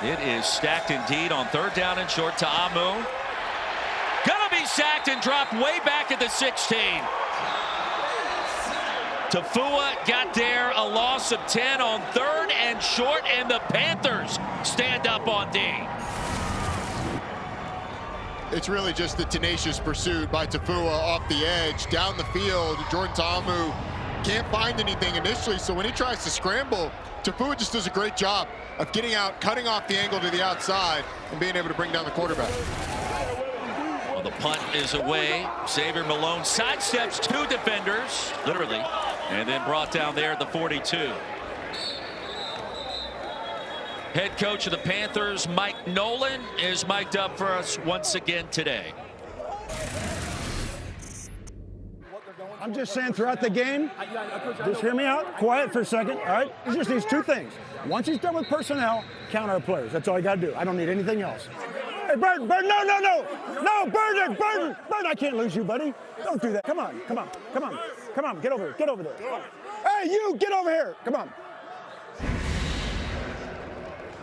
It is stacked indeed on 3rd down and short to Amu. Gonna be sacked and dropped way back at the 16. Tafua got there, a loss of 10 on 3rd and short, and the Panthers stand up on D. It's really just the tenacious pursuit by Tafua off the edge, down the field. Jordan Ta'amu can't find anything initially, so when he tries to scramble, Tafua just does a great job of getting out, cutting off the angle to the outside, and being able to bring down the quarterback. Well, the punt is away. Xavier Malone sidesteps 2 defenders, literally, and then brought down there at the 42. Head coach of the Panthers, Mike Nolan, is mic'd up for us once again today. I'm just saying throughout the game, just hear me out, quiet for a second, all right? It's just these 2 things. Once he's done with personnel, count our players. That's all you got to do. I don't need anything else. Hey, Burton, no, Burton, I can't lose you, buddy. Don't do that. Come on, get over there. Hey, you, get over here, come on.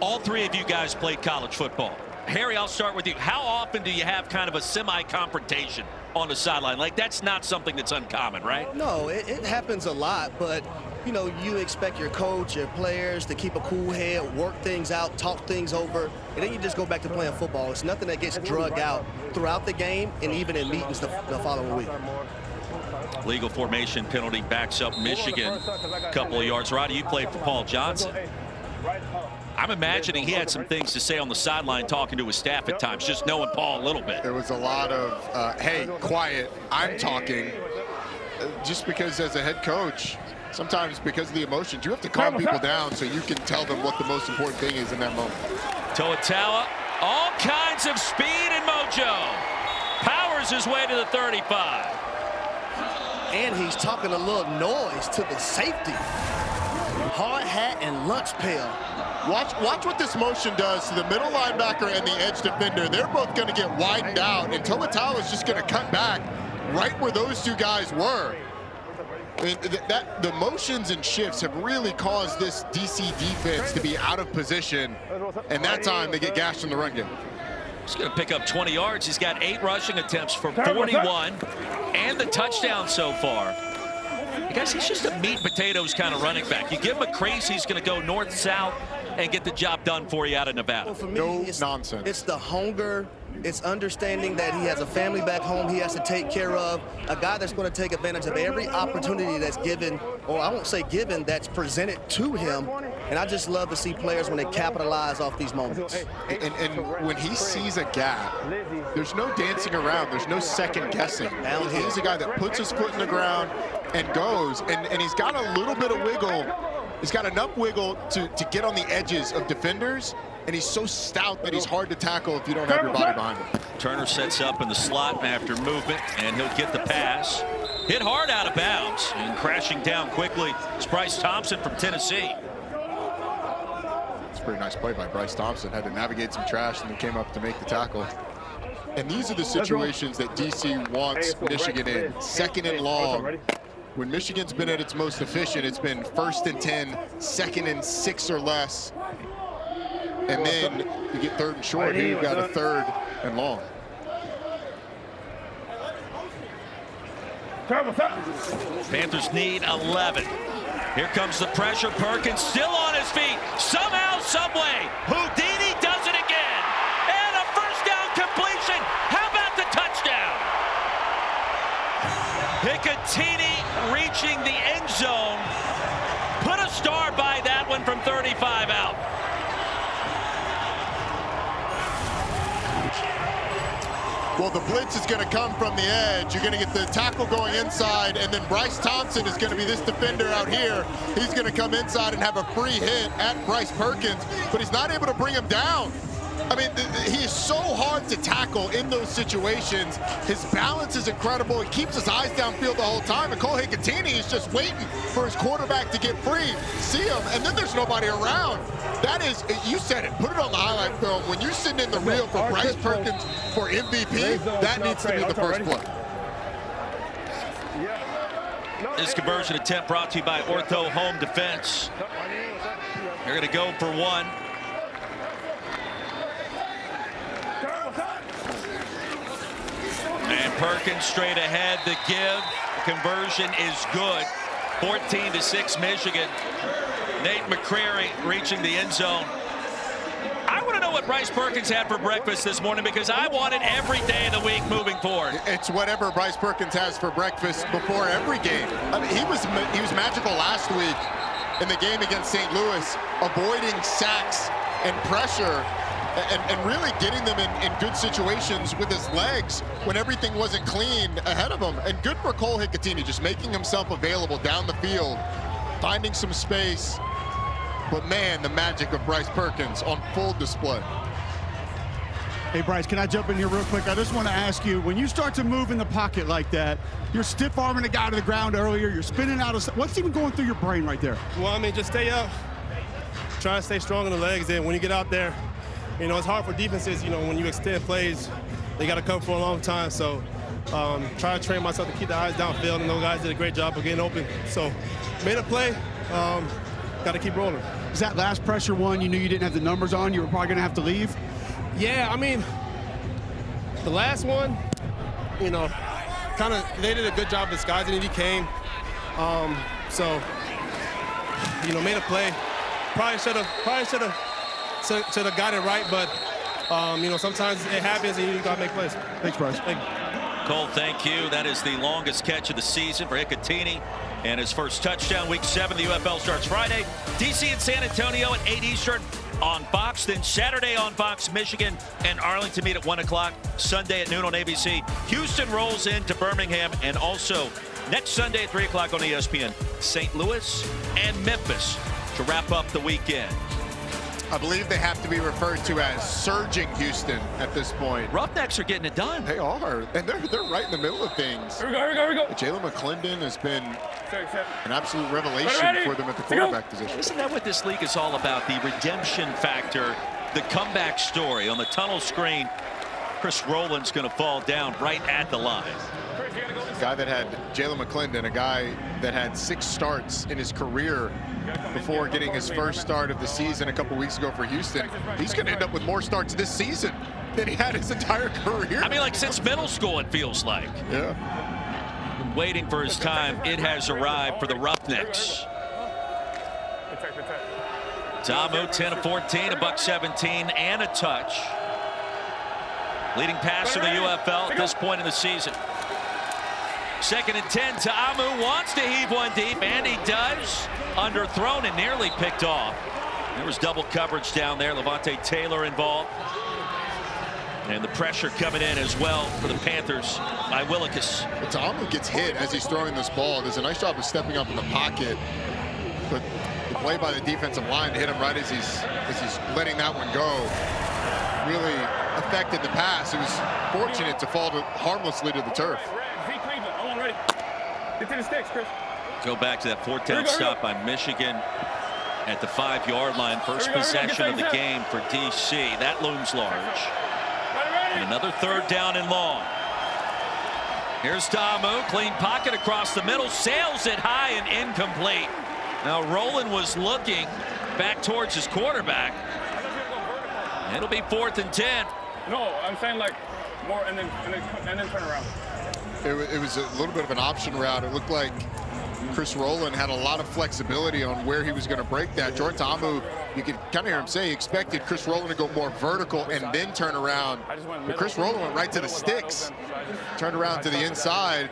All 3 of you guys played college football. Harry, I'll start with you. How often do you have kind of a semi-confrontation on the sideline? Like, that's not something that's uncommon, right? No, it happens a lot, but you know, you expect your coach, your players to keep a cool head, work things out, talk things over, and then you just go back to playing football. It's nothing that gets drug out throughout the game and even in meetings the following week. Legal formation penalty backs up Michigan a couple of yards. Roddy, you played for Paul Johnson. I'm imagining he had some things to say on the sideline talking to his staff at times, just knowing Paul a little bit. There was a lot of, hey, quiet, I'm talking. Just because as a head coach, sometimes because of the emotions, you have to calm people down so you can tell them what the most important thing is in that moment. Toatawa, all kinds of speed and mojo. Powers his way to the 35. And he's talking a little noise to the safety. Hard hat and lunch pail. Watch what this motion does to the middle linebacker and the edge defender. They're both going to get widened out, and Toatawa is just going to cut back right where those two guys were. I mean, the motions and shifts have really caused this DC defense to be out of position, and that time they get gashed in the run game. He's going to pick up 20 yards. He's got 8 rushing attempts for 41 and the touchdown so far. I guess he's just a meat and potatoes kind of running back. You give him a crease, he's going to go north-south and get the job done for you out of Nevada. Well, for me, no nonsense. It's the hunger. It's understanding that he has a family back home he has to take care of. A guy that's going to take advantage of every opportunity that's given, or I won't say given, that's presented to him. And I just love to see players when they capitalize off these moments. And when he sees a gap, there's no dancing around. There's no second guessing. He's a guy that puts his foot in the ground and goes. And he's got a little bit of wiggle. He's got enough wiggle to get on the edges of defenders. And he's so stout that he's hard to tackle if you don't have your body behind him. Turner sets up in the slot after movement, and he'll get the pass. Hit hard out of bounds, and crashing down quickly is Bryce Thompson from Tennessee. It's a pretty nice play by Bryce Thompson. Had to navigate some trash and then came up to make the tackle. And these are the situations that DC wants Michigan in. 2nd and long. When Michigan's been at its most efficient, it's been 1st and 10, 2nd and 6 or less. And then you get 3rd and short. Here you've got a 3rd and long. Panthers need 11. Here comes the pressure. Perkins still on his feet. Somehow, someway, Houdini does it again. And a first down completion. How about the touchdown? Picatinny reaching the end zone. Put a star by that one from 35 out. Well, the blitz is going to come from the edge. You're going to get the tackle going inside, and then Bryce Thompson is going to be this defender out here. He's going to come inside and have a free hit at Bryce Perkins, but he's not able to bring him down. I mean, he is so hard to tackle in those situations. His balance is incredible. He keeps his eyes downfield the whole time, and Cole Hicatini is just waiting for his quarterback to get free, see him, and then there's nobody around. That is, you said it, put it on the highlight film. When you're sitting in the reel for Bryce Perkins for MVP, that needs to be the first play. This conversion attempt brought to you by Ortho Home Defense. They're going to go for 1. And Perkins straight ahead. The give. Conversion is good. 14-6 Michigan. Nate McCreary reaching the end zone. I want to know what Bryce Perkins had for breakfast this morning, because I want it every day of the week moving forward. It's whatever Bryce Perkins has for breakfast before every game. I mean, he was magical last week in the game against St. Louis, avoiding sacks and pressure and really getting them in good situations with his legs when everything wasn't clean ahead of him. And good for Cole Hicatini, just making himself available down the field, finding some space. But man, the magic of Bryce Perkins on full display. Hey, Bryce, can I jump in here real quick? I just want to ask you, when you start to move in the pocket like that, you're stiff-arming a guy to the ground earlier, you're spinning out of... What's even going through your brain right there? Well, I mean, just stay up, try to stay strong in the legs, and when you get out there, you know, it's hard for defenses, you know, when you extend plays, they got to come for a long time. So try to train myself to keep the eyes downfield, and those guys did a great job of getting open. So made a play, got to keep rolling. Is that last pressure one, you knew you didn't have the numbers on, you were probably going to have to leave? Yeah, I mean, the last one, you know, kind of, they did a good job disguising it. He came. So, you know, made a play. Probably should have got it right, but, you know, sometimes it happens and you got to make plays. Thanks, Bryce. Thank you. Cole, thank you. That is the longest catch of the season for Hicatini, and his first touchdown. Week 7, the UFL starts Friday. DC and San Antonio at 8 Eastern on Fox. Then Saturday on Fox, Michigan and Arlington meet at 1 o'clock. Sunday at noon on ABC. Houston rolls into Birmingham, and also next Sunday at 3 o'clock on ESPN, St. Louis and Memphis to wrap up the weekend. I believe they have to be referred to as surging Houston at this point. Roughnecks are getting it done. They are, and they're right in the middle of things. Here we go. Jalen McClendon has been an absolute revelation for them at the quarterback position. Isn't that what this league is all about? The redemption factor, the comeback story. On the tunnel screen, Chris Rowland's going to fall down right at the line. guy that had Jalen McClendon, a guy that had 6 starts in his career before getting his first start of the season a couple weeks ago for Houston. He's going to end up with more starts this season than he had his entire career. I mean, like since middle school, it feels like. Yeah. Waiting for his time. It has arrived for the Roughnecks. Ta'amu, 10 of 14, $117 and a touch. Leading passer of the UFL at this point in the season. 2nd and 10. Ta'amu wants to heave one deep, and he does. Underthrown and nearly picked off. There was double coverage down there. Levante Taylor involved. And the pressure coming in as well for the Panthers by Willikis. Ta'amu gets hit as he's throwing this ball. Does a nice job of stepping up in the pocket. But the play by the defensive line to hit him right as he's letting that one go really affected the pass. He was fortunate to fall harmlessly to the turf. Get to the sticks, Chris. Go back to that 4th down stop by Michigan at the 5-yard line. First possession of the game for DC. That looms large. And another 3rd down and long. Here's Ta'amu, clean pocket across the middle, sails it high and incomplete. Now Roland was looking back towards his quarterback. It'll be 4th and 10. No, I'm saying like more and then turn around. It was a little bit of an option route. It looked like Chris Rowland had a lot of flexibility on where he was going to break that. Jordan Ta'amu, you could kind of hear him say he expected Chris Rowland to go more vertical and then turn around. But Chris Rowland went right to the sticks, turned around to the inside.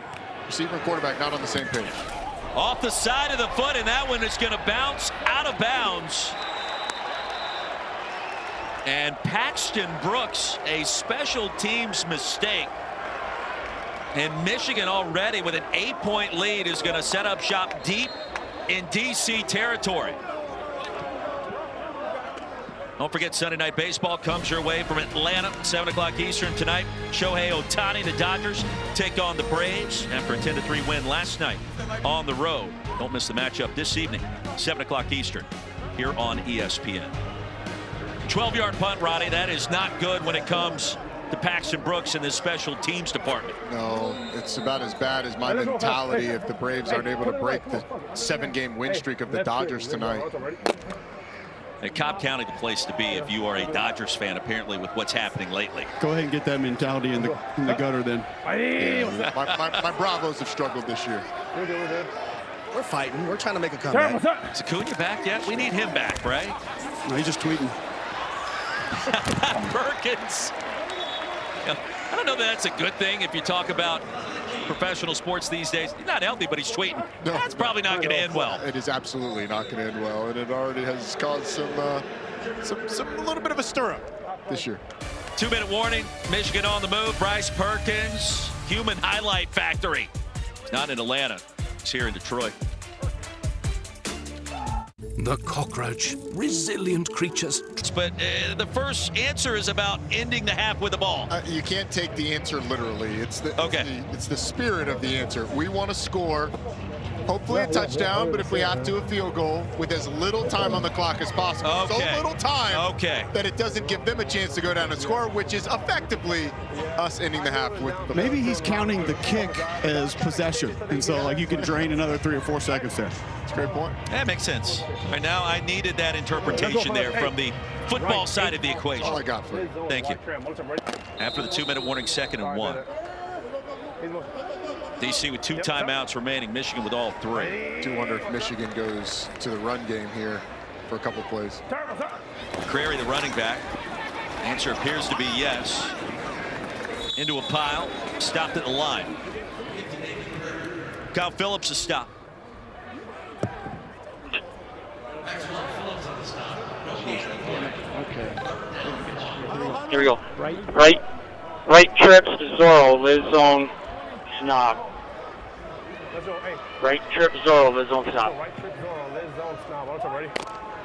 Receiver and quarterback not on the same page. Off the side of the foot, and that one is going to bounce out of bounds. And Paxton Brooks, a special teams mistake. And Michigan already with an 8-point lead is going to set up shop deep in DC territory. Don't forget Sunday Night Baseball comes your way from Atlanta, 7 o'clock Eastern tonight. Shohei Ohtani, the Dodgers, take on the Braves after a 10-3 win last night on the road. Don't miss the matchup this evening, 7 o'clock Eastern, here on ESPN. 12-yard punt, Roddy. That is not good when it comes to Paxton Brooks in this special teams department. No, it's about as bad as my mentality if the Braves aren't able to break the 7-game win streak of the Dodgers tonight. And Cobb County, the place to be if you are a Dodgers fan, apparently, with what's happening lately. Go ahead and get that mentality in the gutter then. Yeah, my Bravos have struggled this year. We're fighting. We're trying to make a comeback. Is Acuna back yet? We need him back, right? No, he's just tweeting. Perkins. I don't know that that's a good thing if you talk about professional sports these days. He's not healthy, but he's tweeting. No, that's probably not going to end well. It is absolutely not going to end well, and it already has caused some a little bit of a stir-up this year. 2-minute warning. Michigan on the move. Bryce Perkins, human highlight factory. He's not in Atlanta. He's here in Detroit. The cockroach, resilient creatures. But the first answer is about ending the half with the ball. You can't take the answer literally. It's the spirit of the answer. We want to score, hopefully a touchdown, but if we have to, a field goal with as little time on the clock as possible. So little time that it doesn't give them a chance to go down and score, which is effectively us ending the half with the Maybe he's counting the kick as possession, and so like you can drain another 3 or 4 seconds there. That's a great point. That makes sense. Right now, I needed that interpretation there from the football side of the equation. All I got for you. Thank you. After the 2-minute warning, 2nd and 1. DC with 2 timeouts remaining. Michigan with all 3. I do wonder if Michigan goes to the run game here for a couple plays. McCrary, the running back. Answer appears to be yes. Into a pile. Stopped at the line. Kyle Phillips is stopped. Here we go. Right trips to Zorro, lives on Snob. Right trip Zorro, lives on Snob.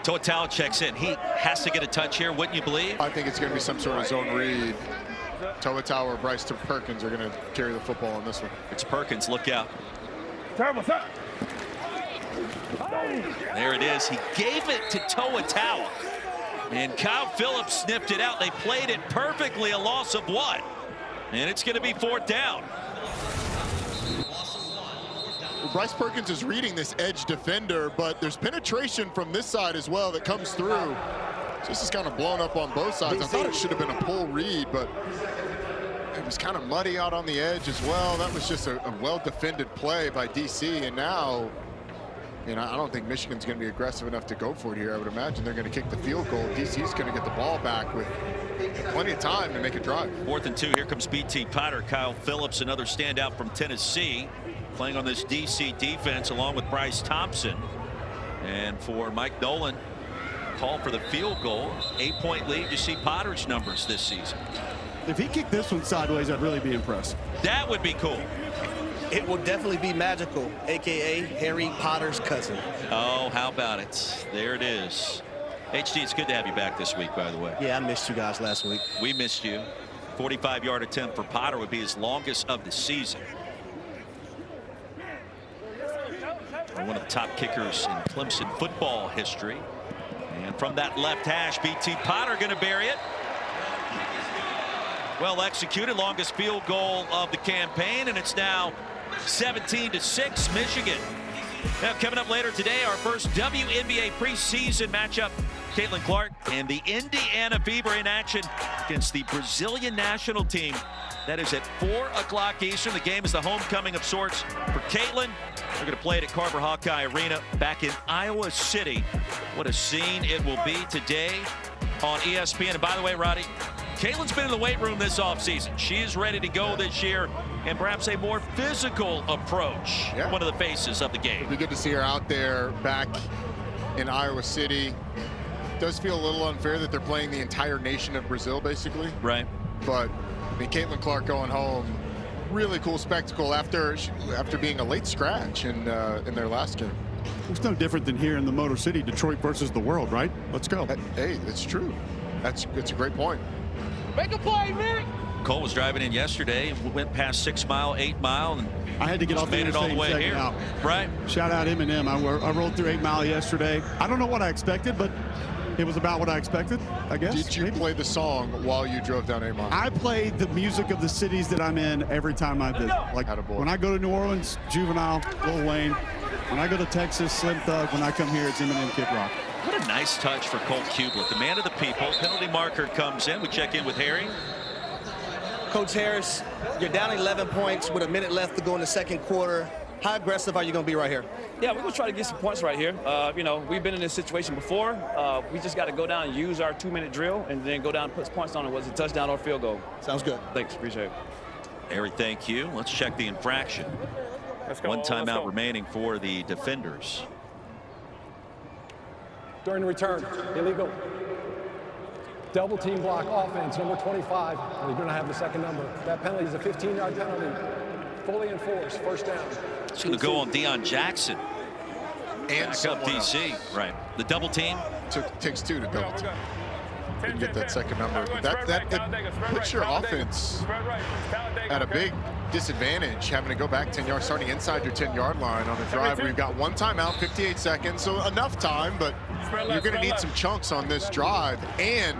Total checks in. He has to get a touch here, wouldn't you believe? I think it's going to be some sort of zone read. Toa or Bryce Perkins are going to carry the football on this one. It's Perkins. Look out. There it is. He gave it to Toa. And Kyle Phillips sniffed it out. They played it perfectly, a loss of 1. And it's going to be 4th down. Bryce Perkins is reading this edge defender, but there's penetration from this side as well that comes through. So this is kind of blown up on both sides. I thought it should have been a pull read, but it was kind of muddy out on the edge as well. That was just a well-defended play by DC, and now, you know, I don't think Michigan's going to be aggressive enough to go for it here. I would imagine they're going to kick the field goal. DC's going to get the ball back with plenty of time to make a drive. 4th and 2. Here comes BT Potter. Kyle Phillips, another standout from Tennessee, playing on this DC defense along with Bryce Thompson. And for Mike Nolan, call for the field goal. 8-point lead. You see Potter's numbers this season. If he kicked this one sideways, I'd really be impressed. That would be cool. It will definitely be magical, a.k.a. Harry Potter's cousin. Oh, how about it? There it is. HD, it's good to have you back this week, by the way. Yeah, I missed you guys last week. We missed you. 45-yard attempt for Potter would be his longest of the season. One of the top kickers in Clemson football history. And from that left hash, BT Potter going to bury it. Well executed, longest field goal of the campaign, and it's now 17-6 Michigan. Now coming up later today, our first WNBA preseason matchup. Caitlin Clark and the Indiana Fever in action against the Brazilian national team. That is at 4 o'clock Eastern. The game is the homecoming of sorts for Caitlin. They're going to play it at Carver Hawkeye Arena back in Iowa City. What a scene it will be today on ESPN. And by the way, Roddy, Caitlin's been in the weight room this offseason. She is ready to go this year, and perhaps a more physical approach. Yeah. One of the faces of the game. It'd be good to see her out there back in Iowa City. Does feel a little unfair that they're playing the entire nation of Brazil, basically. Right. But I mean, Caitlin Clark going home, really cool spectacle after being a late scratch in their last game. It's no different than here in the Motor City, Detroit versus the world, right? Let's go. Hey, that's true. That's a great point. Make a play, Nick. Cole was driving in yesterday, went past 6 Mile, 8 Mile, and I had to get off made it all the way here. Out. Right. Shout out Eminem. I rolled through 8 Mile yesterday. I don't know what I expected, but it was about what I expected, I guess. Did you play the song while you drove down 8 Mile? I played the music of the cities that I'm in every time I visit. Like when I go to New Orleans, Juvenile, Lil Wayne. When I go to Texas, Slim Thug. When I come here, it's Eminem, Kid Rock. What a nice touch for Colt Kublik, the man of the people. Penalty marker comes in. We check in with Harry. Coach Harris, you're down 11 points with a minute left to go in the second quarter. How aggressive are you going to be right here? Yeah, we're going to try to get some points right here. You know, we've been in this situation before. We just got to go down and use our 2-minute drill and then go down and put points on it, whether it's a touchdown or field goal. Sounds good. Thanks. Appreciate it. Harry, thank you. Let's check the infraction. One timeout remaining for the defenders. During the return, illegal. Double team block offense, number 25. They're going to have the second number. That penalty is a 15-yard penalty. Fully enforced, first down. It's going to go on Deion Jackson. And back up DC. Right. The double team. Takes two to double team. Didn't get that second number. That puts your offense at a big disadvantage, having to go back 10 yards, starting inside your 10-yard line on a drive where you've got one timeout, 58 seconds, so enough time, but you're going to need some chunks on this drive and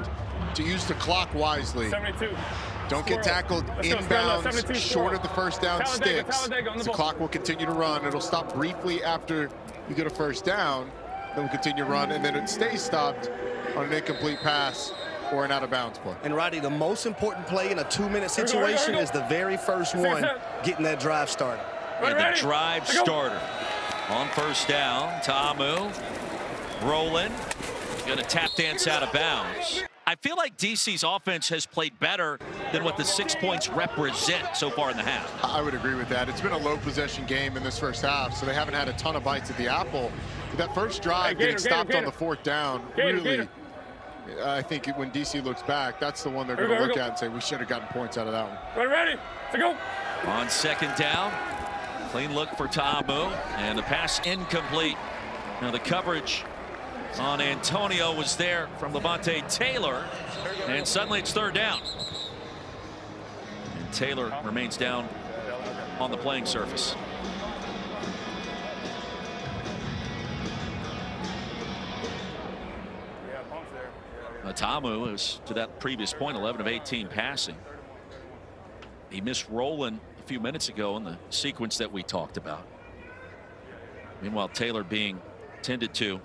to use the clock wisely. Don't get tackled inbounds, short of the first down sticks. The clock will continue to run. It'll stop briefly after you get a first down, then will continue to run, and then it stays stopped on an incomplete pass or an out-of-bounds play. And, Roddy, the most important play in a 2-minute situation is the very first one, getting that drive started. And the drive starter on first down. Ta'amu rolling. Going to tap dance out of bounds. I feel like DC's offense has played better than what the 6 points represent so far in the half. I would agree with that. It's been a low possession game in this first half, so they haven't had a ton of bites at the apple. But that first drive, getting stopped on the fourth down, really, I think when DC looks back, that's the one they're going to look at and say, we should have gotten points out of that one. Ready, to go. On second down, clean look for Ta'amu, and the pass incomplete. Now the coverage on Antonio was there from Levante Taylor, and suddenly it's third down. And Taylor remains down on the playing surface. Ta'amu is, to that previous point, 11 of 18 passing. He missed Roland a few minutes ago in the sequence that we talked about. Meanwhile, Taylor being tended to.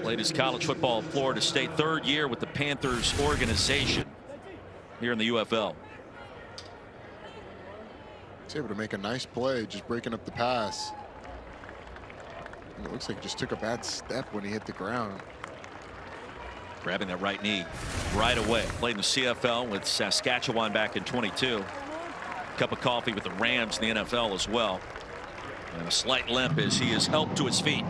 Played his college football at Florida State, 3rd year with the Panthers organization here in the UFL. He's able to make a nice play, just breaking up the pass. And it looks like he just took a bad step when he hit the ground. Grabbing that right knee right away. Played in the CFL with Saskatchewan back in 22. Cup of coffee with the Rams in the NFL as well. And a slight limp as he is helped to his feet.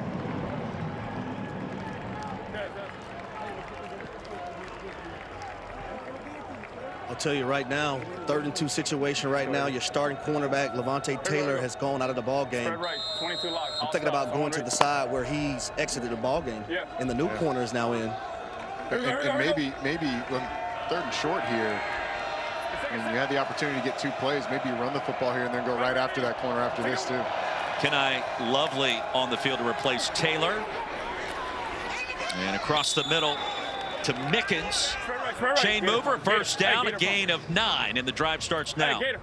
I'll tell you right now, 3rd and 2 situation right now. Your starting cornerback, Levante Taylor, has gone out of the ball game. I'm thinking about going to the side where he's exited the ball game, and the new corner is now in. And maybe when 3rd and short here, and you had the opportunity to get 2 plays, maybe you run the football here and then go right after that corner after this too. Kenai Lovely on the field to replace Taylor. And across the middle to Mickens. Chain mover, first down, a gain of 9, and the drive starts now. Here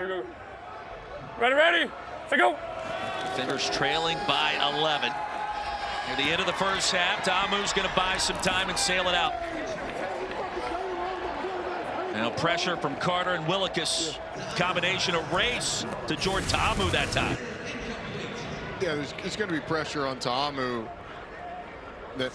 we go. Ready, to go. Defenders trailing by 11. Near the end of the first half, Ta'amu's going to buy some time and sail it out. Now pressure from Carter and Willikis. Combination of race to Jordan Ta'amu that time. Yeah, there's going to be pressure on Ta'amu that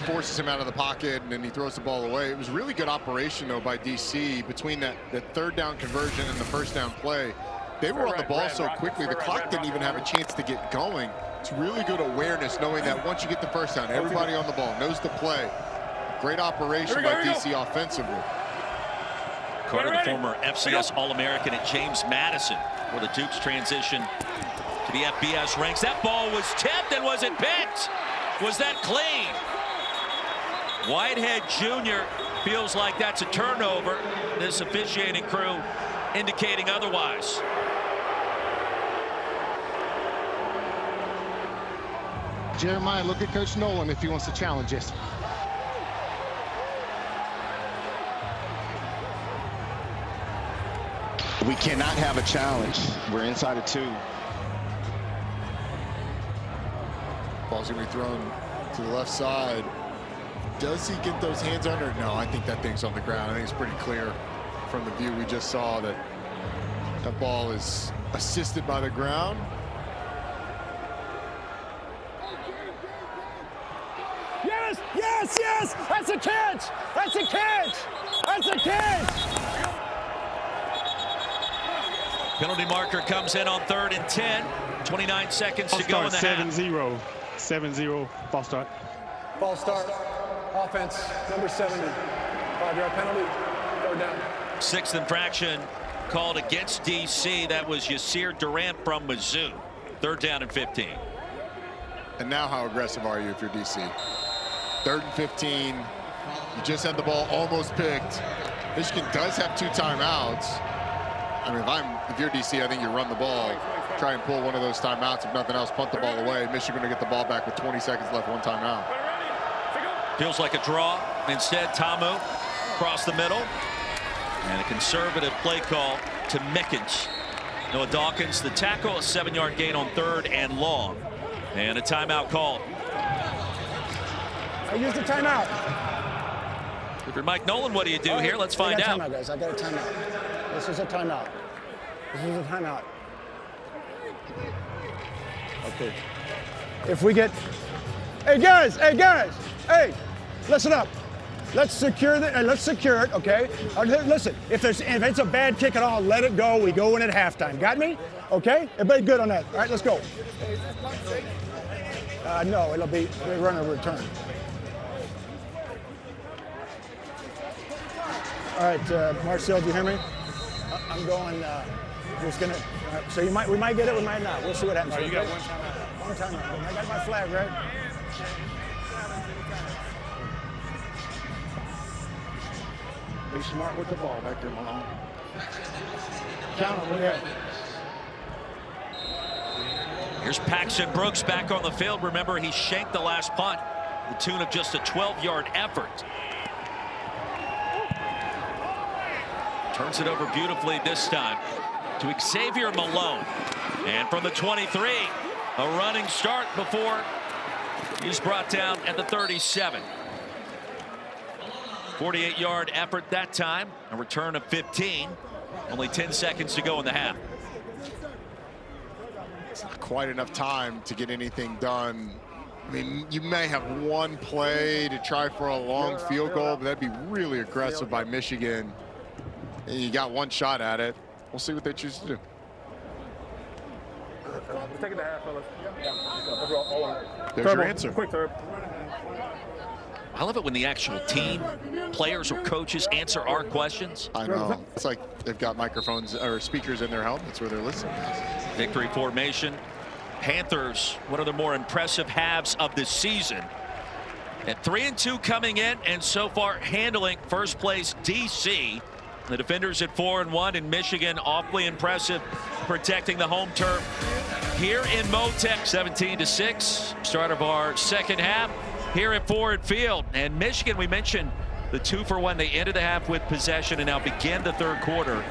forces him out of the pocket, and then he throws the ball away. It was really good operation, though, by DC between that 3rd down conversion and the 1st down play. They were on the ball so quickly, the clock didn't even have a chance to get going. It's really good awareness, knowing that once you get the 1st down, everybody on the ball knows the play. Great operation by DC offensively. Carter, the former FCS All-American at James Madison, where the Dukes transition to the FBS ranks. That ball was tipped, and was it picked? Was that clean? Whitehead Jr. feels like that's a turnover. This officiating crew indicating otherwise. Jeremiah, look at Coach Nolan if he wants to challenge us. We cannot have a challenge. We're inside of 2. Ball's going to be thrown to the left side. Does he get those hands under? No, I think that thing's on the ground. I think it's pretty clear from the view we just saw that that ball is assisted by the ground. Yes, yes, yes! That's a catch! That's a catch! That's a catch! Penalty marker comes in on 3rd and 10. 29 seconds to go in the half. 7-0. 7-0. False start. False start. Offense, number 70. 5-yard penalty. 3rd down. 6th infraction called against DC. That was Yasir Durant from Mizzou. 3rd down and 15. And now how aggressive are you if you're DC? 3rd and 15. You just had the ball almost picked. Michigan does have 2 timeouts. I mean, if you're DC, I think you run the ball. Try and pull one of those timeouts. If nothing else, punt the ball away. Michigan going to get the ball back with 20 seconds left, 1 timeout. Feels like a draw. Instead, Ta'amu across the middle. And a conservative play call to Mickens. Noah Dawkins, the tackle, a 7-yard gain on 3rd and long. And a timeout called. I used a timeout. If you're Mike Nolan, what do you do here? Let's find out. Timeout, guys. I got a timeout. This is a timeout. This is a timeout. Okay. If we get, hey guys, hey, listen up. Let's secure it, okay? Listen, if it's a bad kick at all, let it go. We go in at halftime. Got me? Okay? Everybody good on that? All right, let's go. No, it'll be we run a return. All right, Marcel, do you hear me? I'm going. Just gonna. So we might get it, we might not. We'll see what happens. You got 1 timeout. 1 timeout. I got my flag, right? Be smart with the ball back there, Malone. Count it, yeah. Here's Paxton Brooks back on the field. Remember, he shanked the last punt, the tune of just a 12-yard effort. Turns it over beautifully this time to Xavier Malone. And from the 23, a running start before he's brought down at the 37. 48-yard effort that time. A return of 15. Only 10 seconds to go in the half. It's not quite enough time to get anything done. I mean, you may have one play to try for a long field goal, but that'd be really aggressive by Michigan. And you got one shot at it. We'll see what they choose to do. Take it to half, fellas. There's your answer. Quick third. I love it when the actual team, players or coaches answer our questions. I know. It's like they've got microphones or speakers in their helmets where they're listening. Victory formation. Panthers, one of the more impressive halves of the season. At 3-2 coming in, and so far handling first place DC. The defenders at 4-1 in Michigan, awfully impressive, protecting the home turf here in Motec. 17-6, start of our second half here at Ford Field. And Michigan, we mentioned the 2-for-1. They ended the half with possession and now begin the third quarter.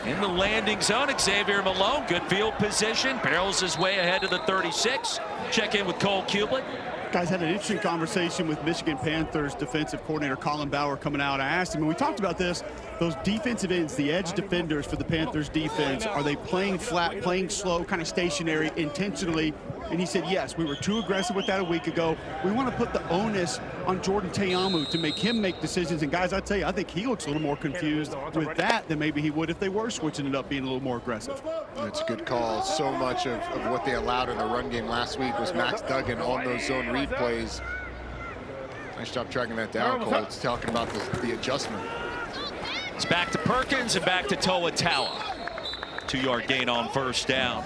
In the landing zone, Xavier Malone, good field position, barrels his way ahead to the 36. Check in with Cole Kublik. Guys, had an interesting conversation with Michigan Panthers defensive coordinator Colin Bauer coming out. I asked him, and we talked about this, those defensive ends, the edge defenders for the Panthers defense, are they playing flat, playing slow, kind of stationary, intentionally? And he said, yes, we were too aggressive with that a week ago. We want to put the onus on Jordan Teamu to make him make decisions. And guys, I tell you, I think he looks a little more confused with that than maybe he would if they were switching it up, being a little more aggressive. It's a good call. So much of what they allowed in the run game last week was Max Duggan on those zone read plays. Nice job tracking that down, Cole. It's talking about the adjustment. It's back to Perkins and back to Toa Taua. 2-yard gain on first down.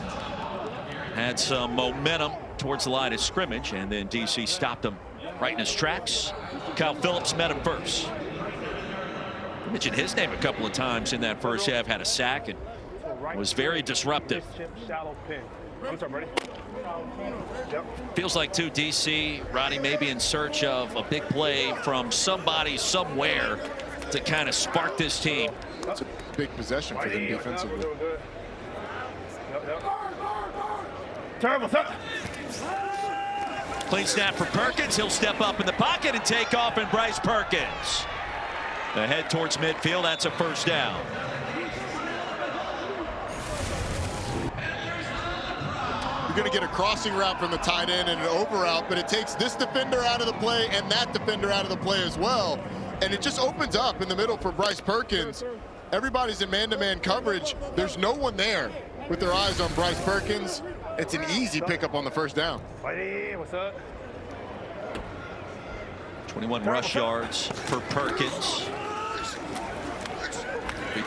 Had some momentum towards the line of scrimmage, and then DC stopped him right in his tracks. Kyle Phillips met him first. I mentioned his name a couple of times in that first half, had a sack and was very disruptive. Feels like, too, DC, Rodney may be in search of a big play from somebody somewhere to kind of spark this team. That's a big possession for them defensively. Terrible. Clean snap for Perkins. He'll step up in the pocket and take off, and Bryce Perkins ahead towards midfield. That's a first down. You're going to get a crossing route from the tight end and an over route, but it takes this defender out of the play and that defender out of the play as well. And it just opens up in the middle for Bryce Perkins. Everybody's in man-to-man coverage. There's no one there with their eyes on Bryce Perkins. It's an easy pickup on the first down. What's up? 21 rush yards for Perkins.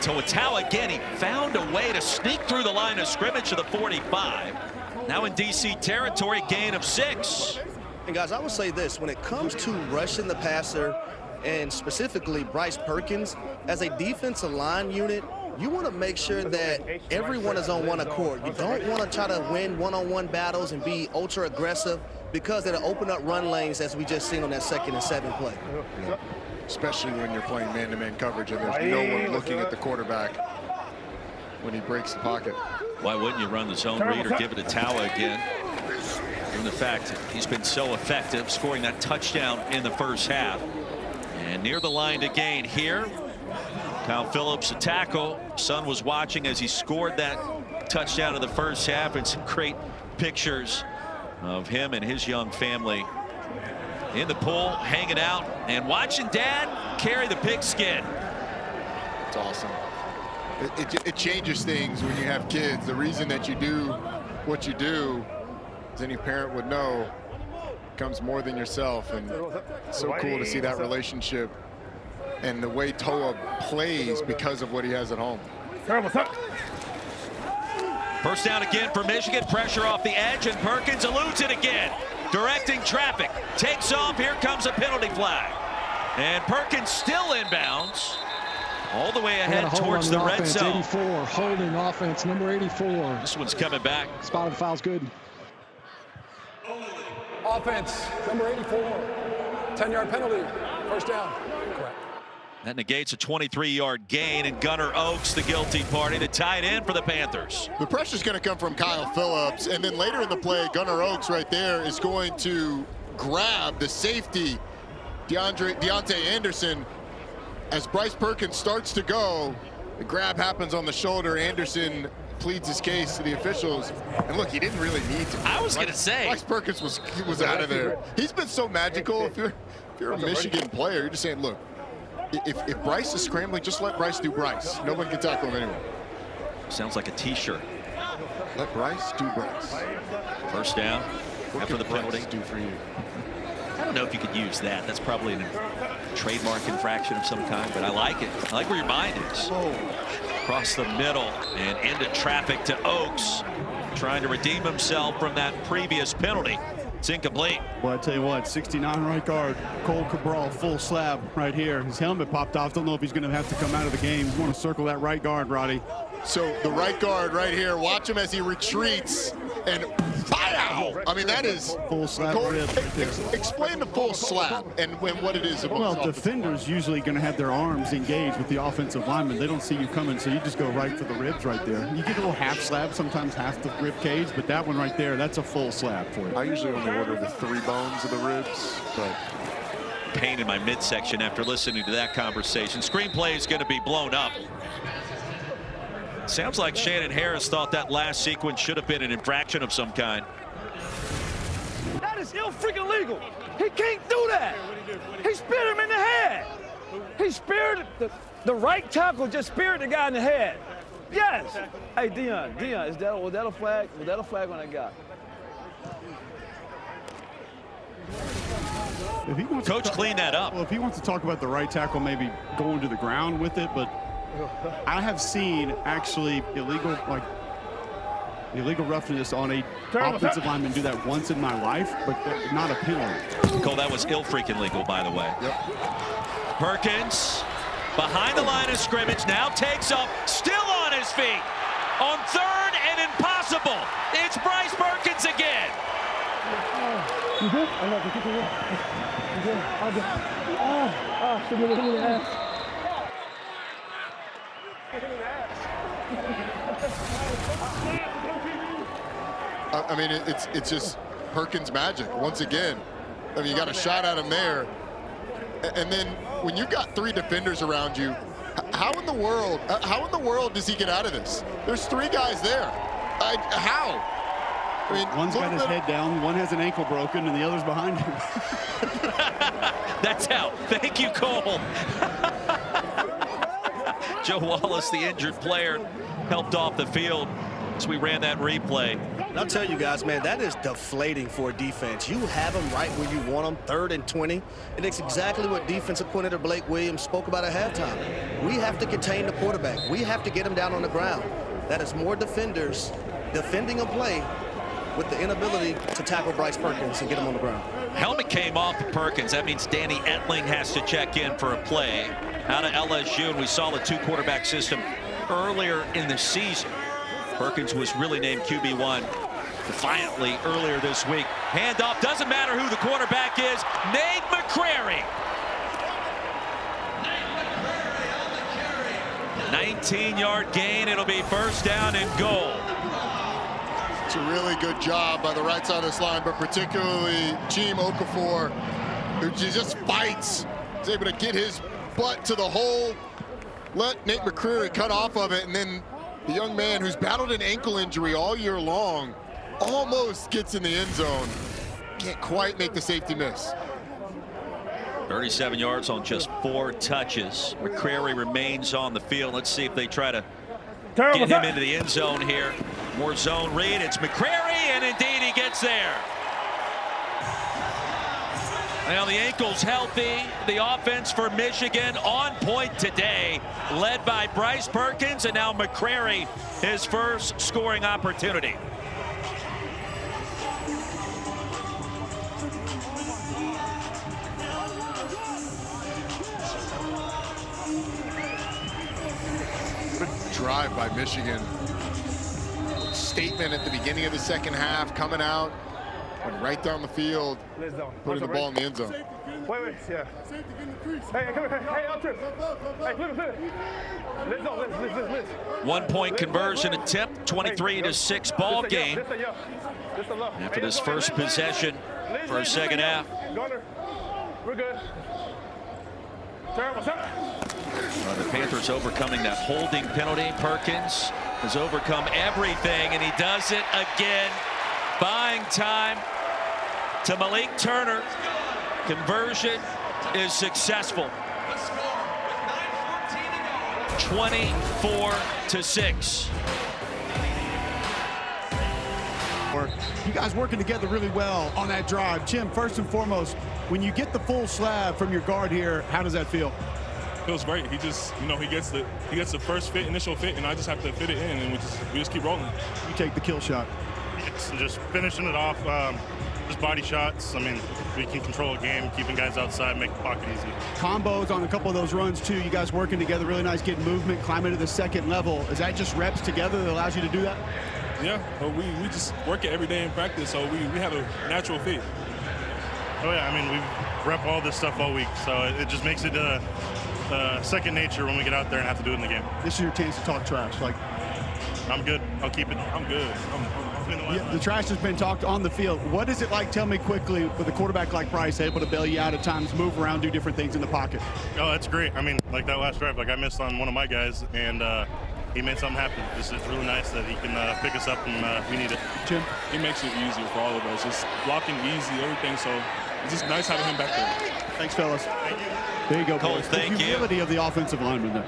Toa Taua again, he found a way to sneak through the line of scrimmage to the 45. Now in DC territory, gain of 6. And guys, I would say this, when it comes to rushing the passer, and specifically Bryce Perkins, as a defensive line unit, you want to make sure that everyone is on one accord. You don't want to try to win one-on-one battles and be ultra aggressive, because it'll open up run lanes, as we just seen on that 2nd and 7 play. Yeah. Especially when you're playing man-to-man coverage and there's no one looking at the quarterback when he breaks the pocket. Why wouldn't you run the zone read or give it to Taua again? Given the fact that he's been so effective scoring that touchdown in the first half. And near the line to gain here. Kyle Phillips, a tackle. Son was watching as he scored that touchdown in the first half, and some great pictures of him and his young family in the pool, hanging out and watching Dad carry the pigskin. It's awesome. It changes things when you have kids. The reason that you do what you do, as any parent would know, comes more than yourself. And it's so cool to see that relationship and the way Toa plays because of what he has at home. First down again for Michigan. Pressure off the edge, and Perkins eludes it again. Directing traffic. Takes off. Here comes a penalty flag. And Perkins still inbounds. All the way ahead towards the red zone. 84, holding offense, number 84. This one's coming back. Spot of the foul's good. Offense, number 84. 10-yard penalty. First down. Correct. That negates a 23-yard gain, and Gunnar Oaks, the guilty party, to tie it in for the Panthers. The pressure's going to come from Kyle Phillips, and then later in the play, Gunnar Oaks right there is going to grab the safety, Deontay Anderson. As Bryce Perkins starts to go, the grab happens on the shoulder. Anderson pleads his case to the officials, and look, he didn't really need to. I was going to say. Bryce Perkins was out of there. He's been so magical. If you're a Michigan player, you're just saying, look, if Bryce is scrambling, just let Bryce do Bryce. No one can tackle him anyway. Sounds like a T-shirt. Let Bryce do Bryce. First down after the penalty. Bryce do for you? I don't know if you could use that. That's probably a trademark infraction of some kind, but I like it. I like where your mind is. Across the middle and into traffic to Oaks, trying to redeem himself from that previous penalty. It's incomplete. Well, I tell you what, 69 right guard, Cole Cabral, full slab right here. His helmet popped off. Don't know if he's going to have to come out of the game. You want to circle that right guard, Roddy. So the right guard right here, watch him as he retreats and fire! I mean, that is full slap rib right there. Explain the full slap and what it is. Well, defenders usually going to have their arms engaged with the offensive lineman. They don't see you coming, so you just go right for the ribs right there. You get a little half slab, sometimes half the rib cage, but that one right there, that's a full slab for you. I usually only order the 3 bones of the ribs, but pain in my midsection after listening to that conversation. Screenplay is going to be blown up. Sounds like Shannon Harris thought that last sequence should have been an infraction of some kind. That is freaking legal. He can't do that. He speared him in the head. He speared the right tackle, just speared the guy in the head. Yes. Hey, Dion, was that a flag? Was that a flag on that guy? If he wants Coach clean that up. Well, if he wants to talk about the right tackle maybe going to the ground with it, but I have seen actually illegal roughness on a offensive lineman do that once in my life, but not a penalty. Cole, that was freaking legal, by the way. Yep. Perkins behind the line of scrimmage, now takes up, still on his feet. On third and impossible, it's Bryce Perkins again. You good? I know. You good? I'm good. Should be hitting the ass. I mean, it's just Perkins magic once again. I mean, you got a shot at him there, and then when you've got 3 defenders around you, how in the world does he get out of this? There's 3 guys there. How? I mean, one's got his head down, one has an ankle broken, and the other's behind him. That's how. Thank you, Cole. Joe Wallace, the injured player, helped off the field as we ran that replay. And I'll tell you guys, man, that is deflating for a defense. You have them right where you want them, 3rd and 20. And it's exactly what defensive coordinator Blake Williams spoke about at halftime. We have to contain the quarterback. We have to get him down on the ground. That is more defenders defending a play with the inability to tackle Bryce Perkins and get him on the ground. Helmet came off Perkins. That means Danny Etling has to check in for a play out of LSU, and we saw the 2-quarterback system earlier in the season. Perkins was really named QB1 defiantly earlier this week. Handoff, doesn't matter who the quarterback is, Nate McCrary. 19-yard gain, it'll be first down and goal. It's a really good job by the right side of this line, but particularly Jim Okafor, who just fights. He's able to get his butt to the hole, let Nate McCreary cut off of it, and then the young man who's battled an ankle injury all year long almost gets in the end zone. Can't quite make the safety miss. 37 yards on just 4 touches. McCrary remains on the field. Let's see if they try to get him into the end zone here. More zone read. It's McCrary, and indeed he gets there. Now the ankle's healthy. The offense for Michigan on point today, led by Bryce Perkins, and now McCrary, his first scoring opportunity. Drive by Michigan. Statement at the beginning of the second half, coming out, Went right down the field, putting the ball in the end zone. Wait, yeah. Hey, come here. Hey, up here. Hey, flip. Let's go. Let's. 1-point conversion attempt, 23-6 ball game. After this first possession for a second half. We're good. The Panthers overcoming that holding penalty. Perkins has overcome everything, and he does it again. Buying time to Malik Turner. Conversion is successful. 24-6. You guys working together really well on that drive. Jim, first and foremost, when you get the full slab from your guard here, how does that feel? Feels great. He just, he gets the first initial fit, and I just have to fit it in, and we just keep rolling. You take the kill shot. It's just finishing it off, just body shots. I mean, we can control a game, keeping guys outside, make the pocket easy. Combos on a couple of those runs too. You guys working together, really nice, getting movement, climbing to the second level. Is that just reps together that allows you to do that? Yeah, but we just work it every day in practice, so we have a natural fit. Oh yeah, I mean, we rep all this stuff all week, so it just makes it second nature when we get out there and have to do it in the game. This is your chance to talk trash. Like, I'm good. I'll keep it. I'm good. Yeah, the trash has been talked on the field. What is it like? Tell me quickly, with a quarterback like Bryce, able to bail you out at times, move around, do different things in the pocket. Oh, that's great. I mean, like that last drive, like I missed on one of my guys, and he made something happen. It's really nice that he can pick us up when we need it. Jim? It makes it easier for all of us. Just blocking easy, everything. So it's just nice having him back there. Thanks, fellas. Thank you. There you go, Cole, boys. thank the humility of the offensive lineman there.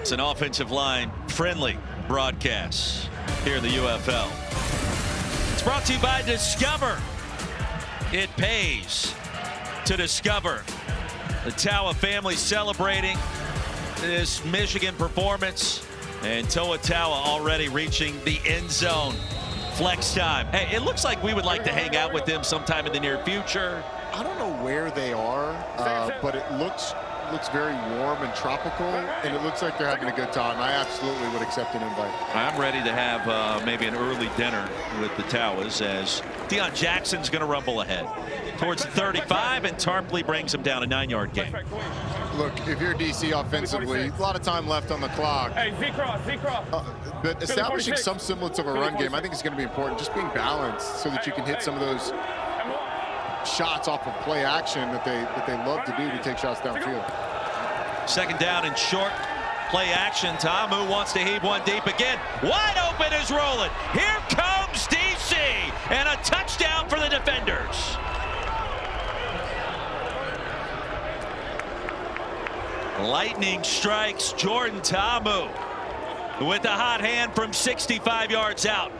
It's an offensive line friendly broadcast here in the UFL. It's brought to you by Discover. It pays to discover. The Tawa family celebrating this Michigan performance, and Toa Tawa already reaching the end zone. Flex time. Hey, it looks like we would like to hang out with them sometime in the near future. I don't know where they are, but it looks very warm and tropical, and it looks like they're having a good time. I absolutely would accept an invite. I'm ready to have maybe an early dinner with the Tawas, as Deion Jackson's going to rumble ahead towards 35, and Tarpley brings him down a 9-yard gain. Look, if you're DC offensively, a lot of time left on the clock. Hey, Z-Cross. But establishing some semblance of a run game, I think is going to be important. Just being balanced so that you can hit some of those shots off of play action that they love to do to take shots downfield. Second down and short. Play action. Tamu wants to heave one deep again. Wide open is Roland. Here comes DC, and a touchdown for the defenders. Lightning strikes Jordan Tamu with a hot hand from 65 yards out.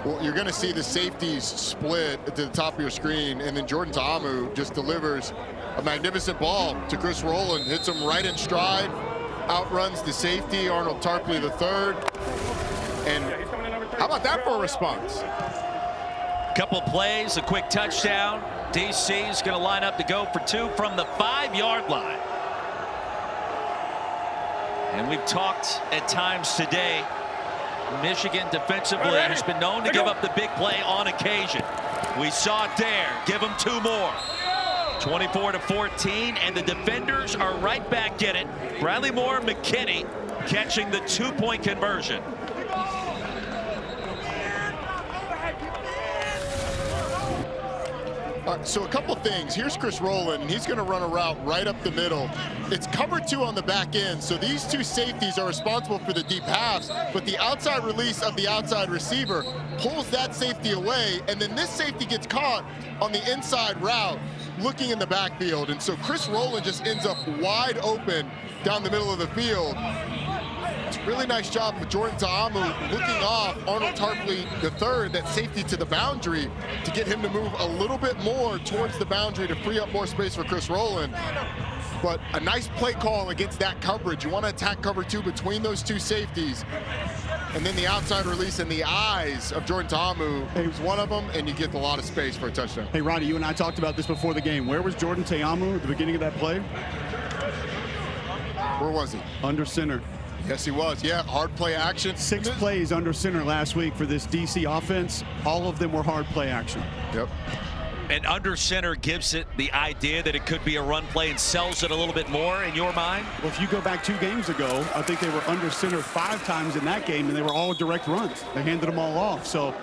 Well, you're going to see the safeties split to the top of your screen, and then Jordan Ta'amu just delivers a magnificent ball to Chris Rowland, hits him right in stride, outruns the safety, Arnold Tarpley III. And how about that for a response? Couple plays, a quick touchdown. DC is going to line up to go for 2 from the 5-yard line. And we've talked at times today, Michigan defensively has been known to give up the big play on occasion. We saw it there. Give them 2 more. 24-14, and the defenders are right back in it. Bradley Moore, McKinney catching the 2-point conversion. So a couple things. Here's Chris Rowland, and he's going to run a route right up the middle. It's cover 2 on the back end, so these 2 safeties are responsible for the deep halves, but the outside release of the outside receiver pulls that safety away, and then this safety gets caught on the inside route looking in the backfield. And so Chris Rowland just ends up wide open down the middle of the field. It's a really nice job with Jordan Ta'amu looking off Arnold Tarpley III, that safety to the boundary, to get him to move a little bit more towards the boundary to free up more space for Chris Rowland. But a nice play call against that coverage. You want to attack cover 2 between those 2 safeties. And then the outside release in the eyes of Jordan Ta'amu, who's one of them, and you get a lot of space for a touchdown. Hey, Roddy, you and I talked about this before the game. Where was Jordan Ta'amu at the beginning of that play? Where was he? Under center. Yes, he was. Yeah, hard play action. 6 plays under center last week for this DC offense. All of them were hard play action. Yep. And under center gives it the idea that it could be a run play and sells it a little bit more in your mind? Well, if you go back 2 games ago, I think they were under center 5 times in that game, and they were all direct runs. They handed them all off. So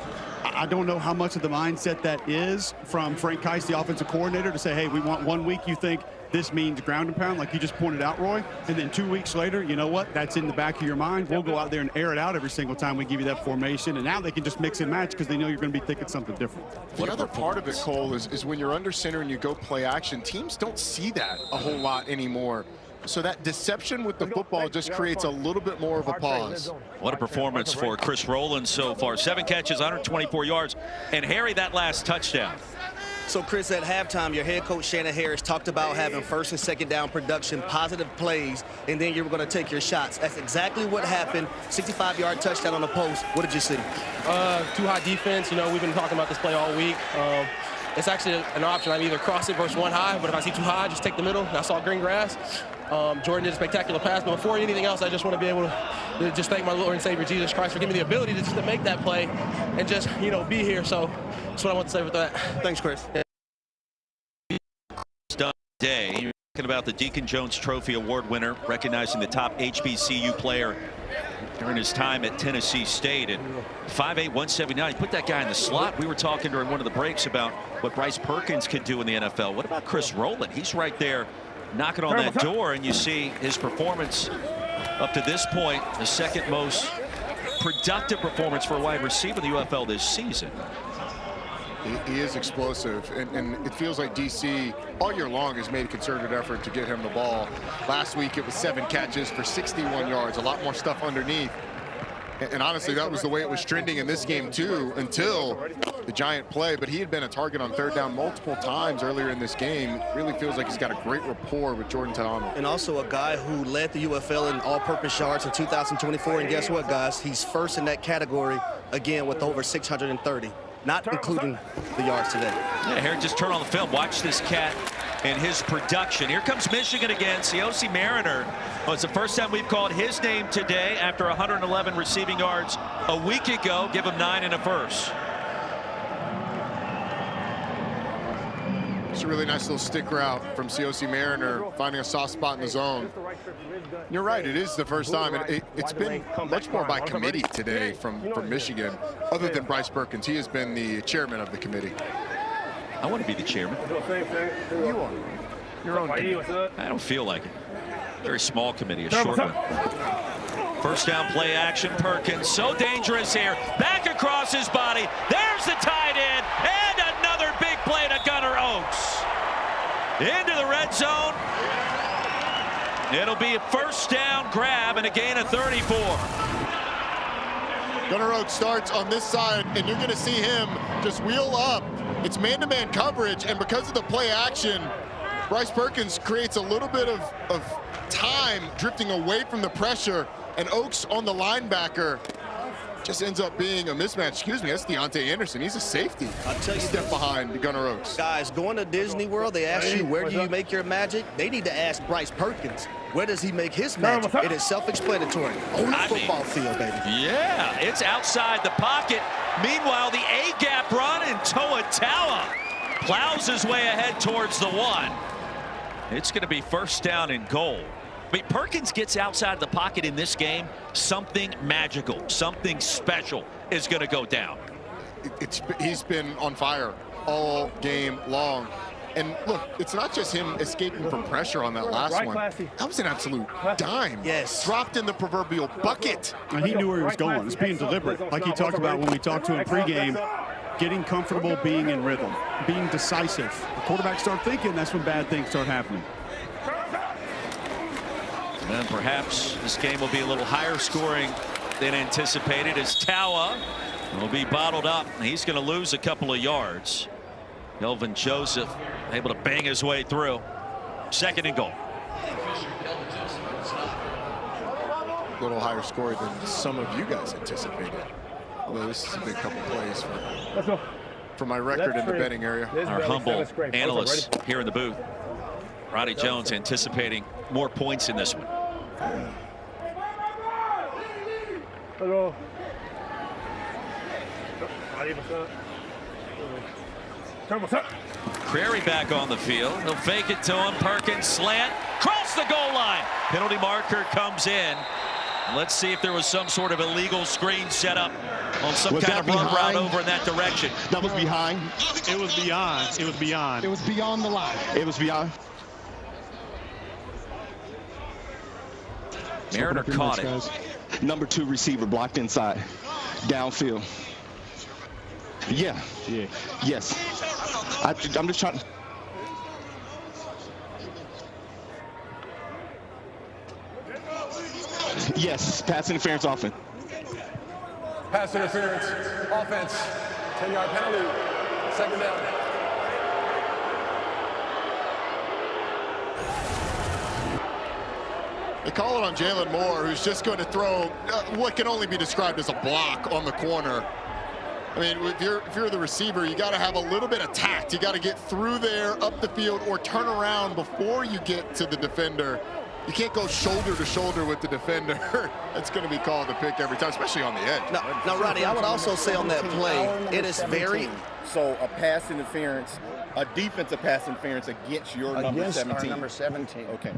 I don't know how much of the mindset that is from Frank Keiss, the offensive coordinator, to say, hey, we want 1 week you think this means ground and pound, like you just pointed out, Roy. And then 2 weeks later, you know what? That's in the back of your mind. We'll go out there and air it out every single time we give you that formation. And now they can just mix and match because they know you're going to be thinking something different. The other part of it, Cole, is when you're under center and you go play action, teams don't see that a whole lot anymore. So that deception with the football just creates a little bit more of a pause. What a performance for Chris Rowland so far. 7 catches, 124 yards. And Harry, that last touchdown. So, Chris, at halftime, your head coach, Shannon Harris, talked about having first and second down production, positive plays, and then you were going to take your shots. That's exactly what happened. 65-yard touchdown on the post. What did you see? Too high defense. You know, we've been talking about this play all week. It's actually an option. I either cross it versus 1 high, but if I see 2 high, just take the middle. I saw green grass. Jordan did a spectacular pass, but before anything else, I just want to be able to just thank my Lord and Savior Jesus Christ for giving me the ability to just to make that play and just, you know, be here. So that's what I want to say with that. Thanks, Chris. Day. You're talking about the Deacon Jones Trophy Award winner, recognizing the top HBCU player during his time at Tennessee State. And 5'8", 179. He put that guy in the slot. We were talking during one of the breaks about what Bryce Perkins could do in the NFL. What about Chris Rowland? He's right there knocking on that door, and you see his performance up to this point, the second most productive performance for a wide receiver in the UFL this season. He is explosive, and it feels like DC all year long has made a concerted effort to get him the ball. Last week it was 7 catches for 61 yards, a lot more stuff underneath. And honestly, that was the way it was trending in this game too, until the giant play. But he had been a target on 3rd down multiple times earlier in this game. It really feels like he's got a great rapport with Jordan Ta'amu. And also a guy who led the UFL in all-purpose yards in 2024. And guess what, guys? He's first in that category again with over 630. Not including the yards today. Yeah, Harry, just turn on the film. Watch this cat and his production. Here comes Michigan again. Siaosi Mariner. Well, it's the first time we've called his name today after 111 receiving yards a week ago. Give him 9 and a first. It's a really nice little stick route from Siaosi Mariner, finding a soft spot in the zone. You're right, it is the first time. It's been much more by committee today from Michigan, other than Bryce Perkins. He has been the chairman of the committee. I want to be the chairman. You are. Your own committee. I don't feel like it. Very small committee, a short one. First down play action, Perkins. So dangerous here. Back across his body. There's the tight end. And another big play to Gunnar Oaks. Into the red zone. It'll be a first down grab and a gain of 34. Gunnar Oaks starts on this side, and you're going to see him just wheel up. It's man-to-man coverage, and because of the play action, Bryce Perkins creates a little bit of time drifting away from the pressure, and Oaks on the linebacker just ends up being a mismatch. Excuse me, that's Deontay Anderson. He's a safety. I'll tell you, step behind Gunnar Oaks. Guys, going to Disney World, they ask you, where do you make your magic? They need to ask Bryce Perkins, where does he make his magic? It is self-explanatory. On the football field, baby. Yeah, it's outside the pocket. Meanwhile, the A-gap run, and Toa Taua plows his way ahead towards the 1. It's going to be first down and goal. I mean, Perkins gets outside the pocket in this game. Something magical, something special is going to go down. He's been on fire all game long. And look, it's not just him escaping from pressure on that last one. That was an absolute dime. Yes. Dropped in the proverbial bucket. And he knew where he was going. It's being deliberate. Like he talked about when we talked to him pregame, getting comfortable, being in rhythm, being decisive. The quarterbacks start thinking, that's when bad things start happening. And perhaps this game will be a little higher scoring than anticipated as Taua will be bottled up. He's going to lose a couple of yards. Elvin Joseph able to bang his way through. Second and goal. a little higher score than some of you guys anticipated. Although this is a big couple plays for my record in the betting area. Our humble analysts here in the booth. Roddy Jones anticipating more points in this one. Hello. Crary back on the field. They'll fake it to him. Perkins slant. Cross the goal line. Penalty marker comes in. Let's see if there was some sort of illegal screen set up on some kind of run route over in that direction. That was behind. It was beyond. It was beyond. It was beyond the line. It was beyond. Mariner caught it. Number 2 receiver blocked inside. Downfield. Yeah. Yes. I'm just trying. Yes. Pass interference offense. Pass interference, offense, 10-yard penalty, second down. They call it on Jalen Moore, who's just going to throw what can only be described as a block on the corner. I mean, if you're the receiver, you got to have a little bit of tact. You got to get through there, up the field, or turn around before you get to the defender. You can't go shoulder to shoulder with the defender. That's going to be called a pick every time, especially on the edge. Now, Roddy, I would also say on that play, it is very... So a pass interference, a defensive pass interference against your number 17. Against our number 17. Okay.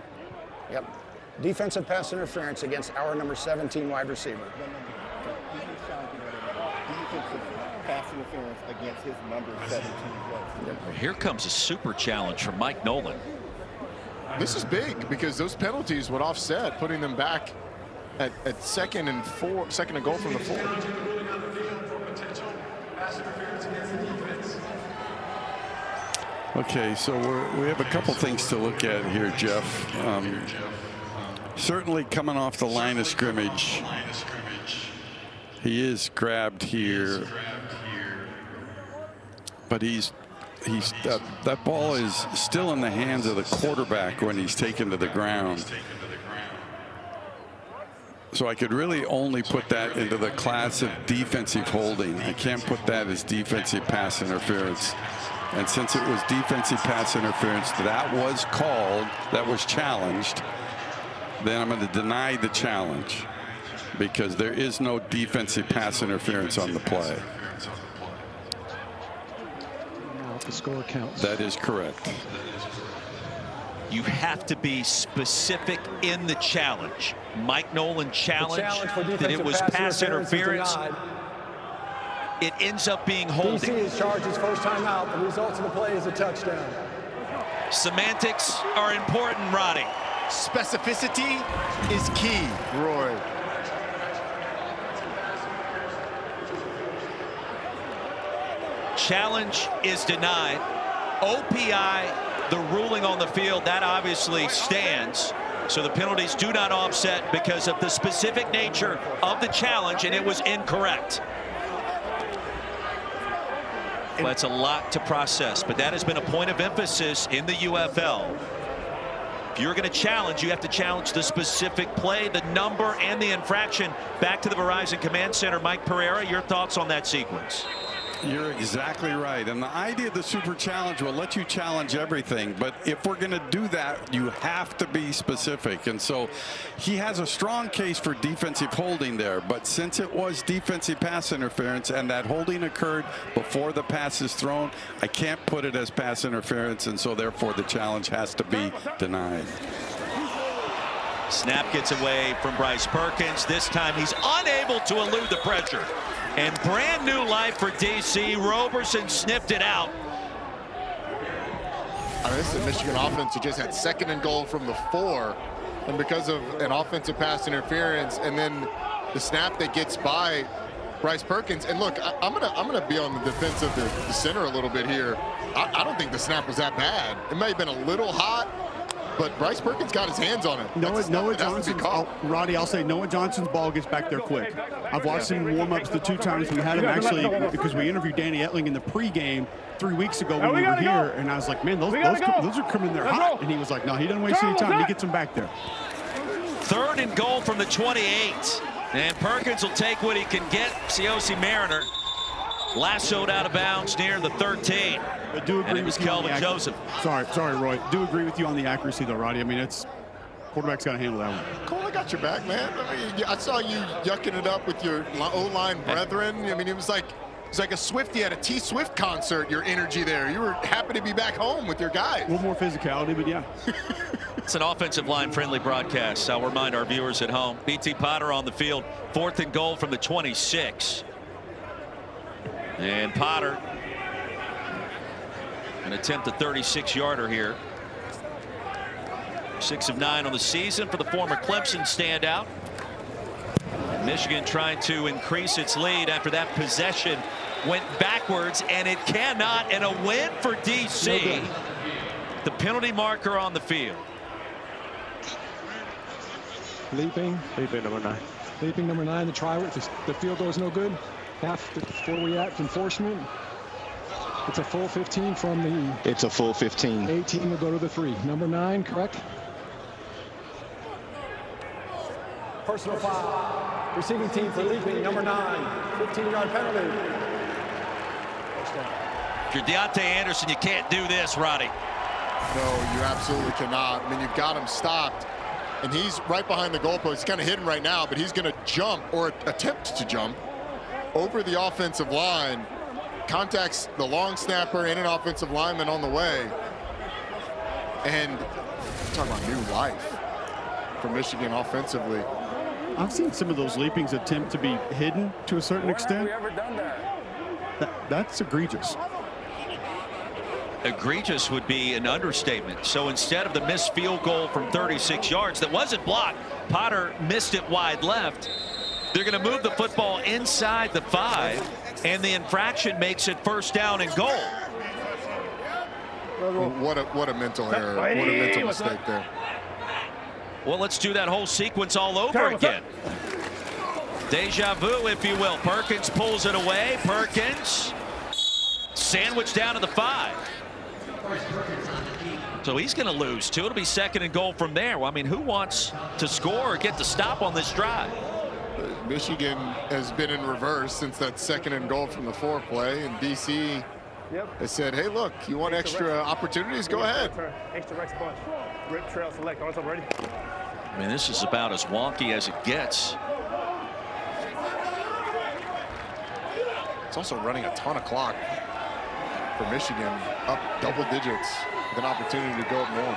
Yep. Defensive pass interference against our number 17 wide receiver. Defensive pass interference against his number 17. Here comes a super challenge from Mike Nolan. This is big because those penalties would offset, putting them back at second and goal from the 4. Okay, so we have a couple things to look at here, Jeff. Certainly coming off the line of scrimmage, he is grabbed here, but that ball is still in the hands of the quarterback when he's taken to the ground. So I could really only put that into the class of defensive holding. I can't put that as defensive pass interference. And since it was defensive pass interference that was called, that was challenged, then I'm going to deny the challenge because there is no defensive pass interference on the play. The score counts. That is correct. You have to be specific in the challenge. Mike Nolan challenged that it was pass interference. It ends up being holding. DC is charged his first time out. The results of the play is a touchdown. Semantics are important, Roddy. Specificity is key, Roy. Challenge is denied. OPI, the ruling on the field, that obviously stands. So the penalties do not offset because of the specific nature of the challenge, and it was incorrect. Well, that's a lot to process, but that has been a point of emphasis in the UFL. If you're going to challenge, you have to challenge the specific play, the number, and the infraction. Back to the Verizon Command Center. Mike Pereira, your thoughts on that sequence? You're exactly right. And the idea of the super challenge will let you challenge everything. But if we're going to do that, you have to be specific. And so he has a strong case for defensive holding there. But since it was defensive pass interference and that holding occurred before the pass is thrown, I can't put it as pass interference. And so therefore the challenge has to be denied. Snap gets away from Bryce Perkins. This time he's unable to elude the pressure. And brand new life for DC. Roberson sniffed it out. I mean, this is a Michigan offense who just had second and goal from the 4. And because of an offensive pass interference and then the snap that gets by Bryce Perkins. And look, I'm gonna be on the defense of the center a little bit here. I don't think the snap was that bad. It may have been a little hot, but Bryce Perkins got his hands on it. Noah Johnson, Roddy, I'll say Noah Johnson's ball gets back there quick. I've watched him warm ups the 2 times we had him actually, because we interviewed Danny Etling in the pregame 3 weeks ago when we were here, and I was like, man, those are coming there hot. And he was like, no, he doesn't waste any time. He gets them back there. 3rd and goal from the 28. And Perkins will take what he can get. Ciosi Mariner lassoed out of bounds near the 13. I do agree and it was with you on Kelvin Joseph. Sorry, Roy. Do agree with you on the accuracy, though, Roddy. I mean, quarterback's got to handle that one. Cole, I got your back, man. I mean, I saw you yucking it up with your O-line brethren. I mean, it was like a Swiftie at a T Swift concert, your energy there. You were happy to be back home with your guys. A little more physicality, but yeah. It's an offensive line friendly broadcast. I'll remind our viewers at home. BT Potter on the field. 4th and goal from the 26. And Potter an attempt a 36-yarder here. 6 of 9 on the season for the former Clemson standout. Michigan trying to increase its lead after that possession went backwards, and it cannot. And a win for DC. The penalty marker on the field. Leaping number 9. Leaping number 9. The try with the field goal is no good. Half before we act enforcement. It's a full 15 from the. It's a full 15. 18 will go to the 3. Number 9, correct? Personal foul. Receiving team for leaping, number 9. 15-yard penalty. If you're Deontay Anderson, you can't do this, Roddy. No, you absolutely cannot. I mean, you've got him stopped, and he's right behind the goalpost. He's kind of hidden right now, but he's going to jump or attempt to jump over the offensive line, contacts the long snapper and an offensive lineman on the way. And talking about new life for Michigan offensively. I've seen some of those leapings attempt to be hidden to a certain extent. Have we ever done that? That's egregious. Egregious would be an understatement. So instead of the missed field goal from 36 yards that wasn't blocked, Potter missed it wide left. They're going to move the football inside the 5, and the infraction makes it 1st down and goal. What a mental error. What a mental mistake there. Well, let's do that whole sequence all over again. Deja vu, if you will. Perkins pulls it away. Perkins sandwiched down to the 5. So he's going to lose, too. It'll be 2nd and goal from there. Well, I mean, who wants to score or get the stop on this drive? Michigan has been in reverse since that 2nd and goal from the 4 play, and DC has said, hey, look, you want extra opportunities? Go ahead. Extra Rex bunch. Rip trail select. On top ready. I mean, this is about as wonky as it gets. It's also running a ton of clock for Michigan, up double digits with an opportunity to go up more.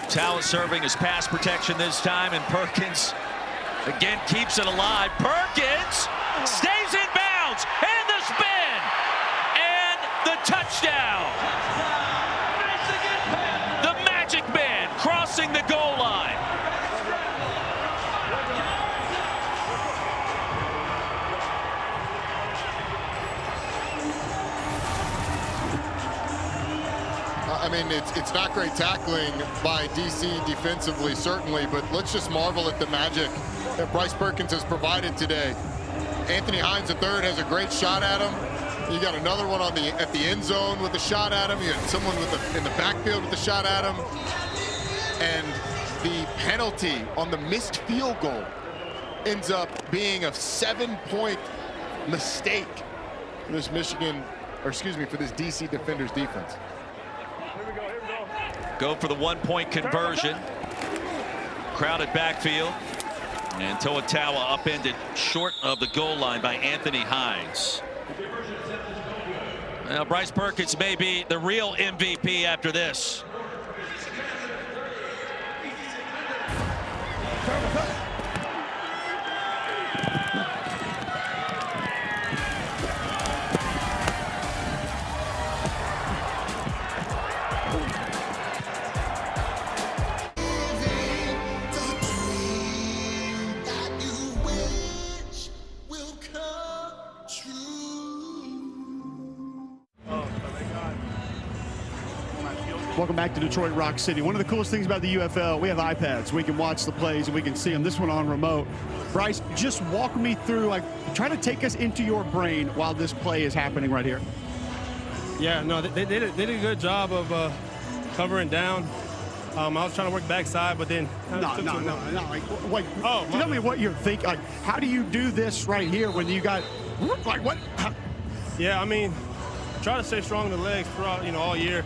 Talent serving as pass protection this time, and Perkins again keeps it alive. Perkins stays in bounds, and the spin, and the touchdown. The Magic Man crossing the goal line. I mean, it's not great tackling by DC defensively, certainly, but let's just marvel at the magic that Bryce Perkins has provided today. Anthony Hines III has a great shot at him. You got another one at the end zone with a shot at him. You had someone in the backfield with a shot at him. And the penalty on the missed field goal ends up being a 7-point mistake for this for this DC defender's defense. Go for the 1-point conversion. Crowded backfield. And Toatawa upended short of the goal line by Anthony Hines. Now, Bryce Perkins may be the real MVP after this. Welcome back to Detroit Rock City. One of the coolest things about the UFL, we have iPads. We can watch the plays and we can see them. This one on remote. Bryce, just walk me through, try to take us into your brain while this play is happening right here. Yeah, no, they did a good job of covering down. I was trying to work backside, but then No. Like, tell me what you're thinking. Like, how do you do this right here when you got, like, what? Yeah, I mean, try to stay strong in the legs throughout, all year.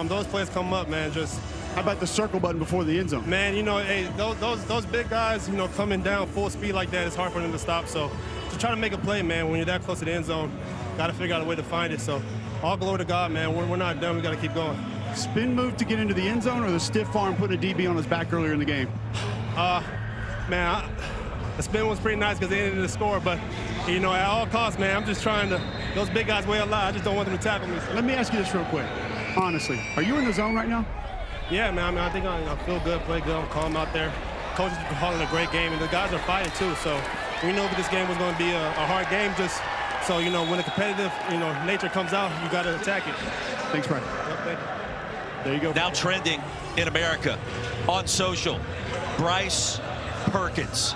Those plays come up, man. Just how about the circle button before the end zone? Man, hey, those big guys, coming down full speed like that, it's hard for them to stop. So to try to make a play, man, when you're that close to the end zone, got to figure out a way to find it. So all glory to God, man. We're not done. We got to keep going. Spin move to get into the end zone, or the stiff arm putting a DB on his back earlier in the game? Man, the spin was pretty nice because they ended the score, but at all costs, man, I'm just trying to. Those big guys weigh a lot. I just don't want them to tackle me. Let me ask you this real quick. Honestly, are you in the zone right now? Yeah, man. I mean, I think I feel good, play good, I'm calm out there. Coach is calling a great game, and the guys are fighting too. So we know that this game was going to be a hard game. Just so when the competitive nature comes out, you got to attack it. Thanks, Brian. Thank you. There you go. Now trending in America on social, Bryce Perkins.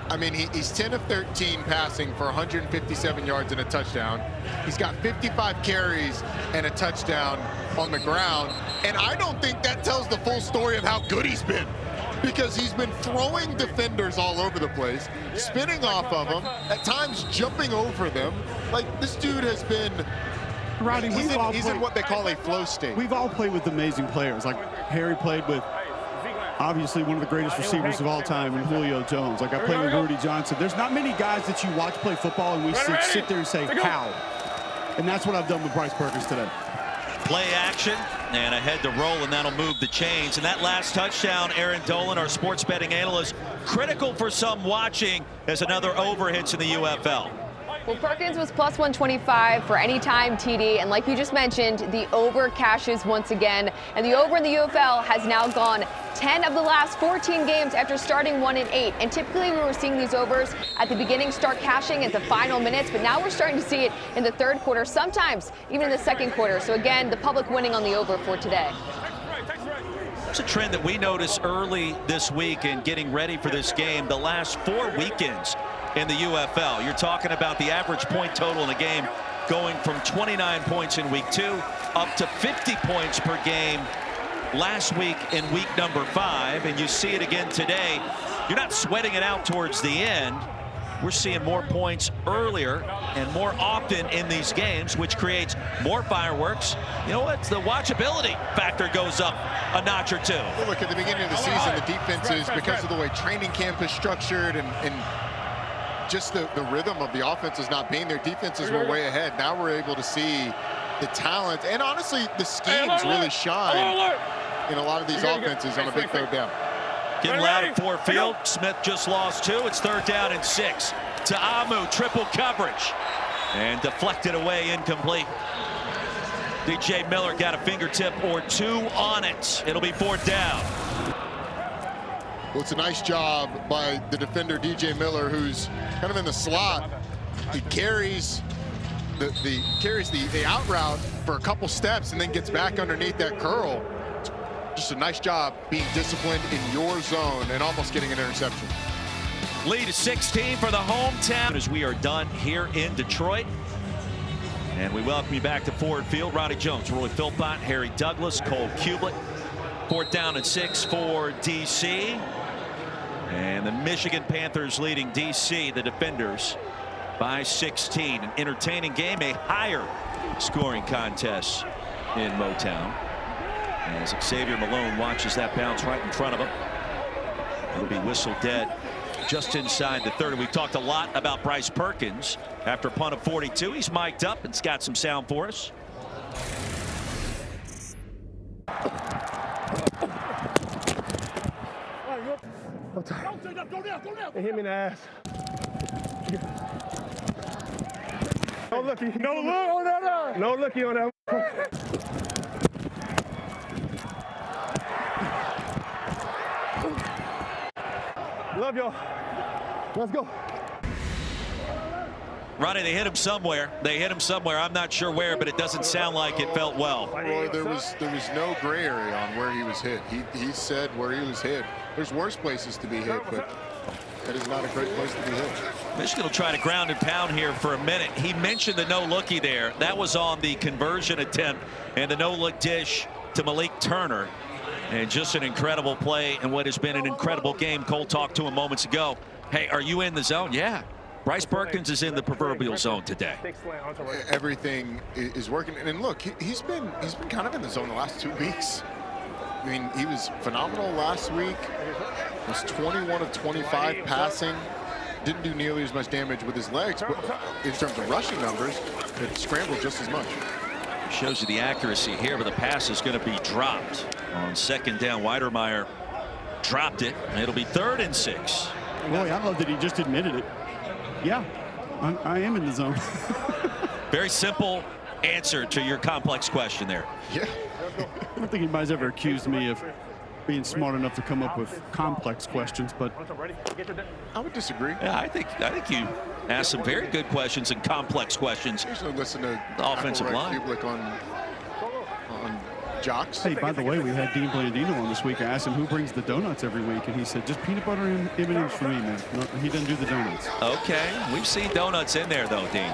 I mean, he's 10 of 13 passing for 157 yards and a touchdown. He's got 55 carries and a touchdown on the ground. And I don't think that tells the full story of how good he's been, because he's been throwing defenders all over the place, spinning off of them, at times jumping over them. Like, this dude has been, he's in what they call a flow state. We've all played with amazing players. Like, Harry played with obviously one of the greatest receivers of all time in Julio Jones. Like, I played with Rudy Johnson. There's not many guys that you watch play football and we sit there and say, how? And that's what I've done with Bryce Perkins today. Play action and ahead to roll, and that'll move the chains. And that last touchdown, Aaron Dolan, our sports betting analyst, critical for some watching as another over hits in the UFL. Well, Perkins was plus 125 for any time TD, and like you just mentioned, the over cashes once again, and the over in the UFL has now gone 10 of the last 14 games after starting 1-8. And typically we were seeing these overs at the beginning start cashing at the final minutes, but now we're starting to see it in the third quarter, sometimes even in the second quarter. So again, the public winning on the over for today. It's a trend that we noticed early this week in getting ready for this game. The last 4 weekends in the UFL, you're talking about the average point total in the game going from 29 points in week 2 up to 50 points per game last week in week number 5, and you see it again today. You're not sweating it out towards the end. We're seeing more points earlier and more often in these games, which creates more fireworks. You know what? The watchability factor goes up a notch or two. Well, look, at the beginning of the season, the defenses, because of the way training camp is structured and just the rhythm of the offense is not being there, defenses were way ahead. Now we're able to see the talent, and honestly, the schemes really shine in a lot of these offenses on a big third down. Getting loud at Ford Field. Smith just lost 2. It's 3rd down and 6. To Amu, triple coverage. And deflected away, incomplete. DJ Miller got a fingertip or 2 on it. It'll be 4th down. Well, it's a nice job by the defender, DJ Miller, who's kind of in the slot. He carries the out route for a couple steps and then gets back underneath that curl. Just a nice job being disciplined in your zone and almost getting an interception. Lead is 16 for the hometown as we are done here in Detroit. And we welcome you back to Ford Field. Ronnie Jones, Roy Philpott, Harry Douglas, Cole Kublik. 4th down and 6 for DC. And the Michigan Panthers leading DC, the defenders, by 16. An entertaining game, a higher scoring contest in Motown. As Xavier Malone watches that bounce right in front of him. It'll be whistled dead just inside the 30. We've talked a lot about Bryce Perkins. After a punt of 42, he's mic'd up and's got some sound for us. It hit me in the ass. No looky. No look on that eye. No looky on that. Love y'all. Let's go. Ronnie, they hit him somewhere. They hit him somewhere. I'm not sure where, but it doesn't sound like it felt well. Roy, there was no gray area on where he was hit. He said where he was hit. There's worse places to be hit, but that is not a great place to be hit. Michigan will try to ground and pound here for a minute. He mentioned the no-looky there. That was on the conversion attempt and the no-look dish to Malik Turner. And just an incredible play and what has been an incredible game. Cole talked to him moments ago. Hey, are you in the zone? Yeah. Bryce Perkins is in the proverbial zone today. Everything is working. And look, he's been kind of in the zone the last 2 weeks. I mean, he was phenomenal last week. Was 21 of 25 passing. Didn't do nearly as much damage with his legs, but in terms of rushing numbers, it scrambled just as much. Shows you the accuracy here, but the pass is going to be dropped on second down. Weidermeyer dropped it. It'll be 3rd and 6. Boy, I love that he just admitted it. Yeah, I am in the zone. Very simple answer to your complex question there. Yeah. I don't think anybody's ever accused me of being smart enough to come up with complex questions, but I would disagree. Yeah, I think you asked some very good questions and complex questions. Usually listen to the offensive line. On Jocks. Hey, by the way, we had Dean Blandino on this week. I asked him who brings the donuts every week, and he said, just peanut butter and M&M's for me, man. No, he doesn't do the donuts. Okay, we've seen donuts in there, though, Dean.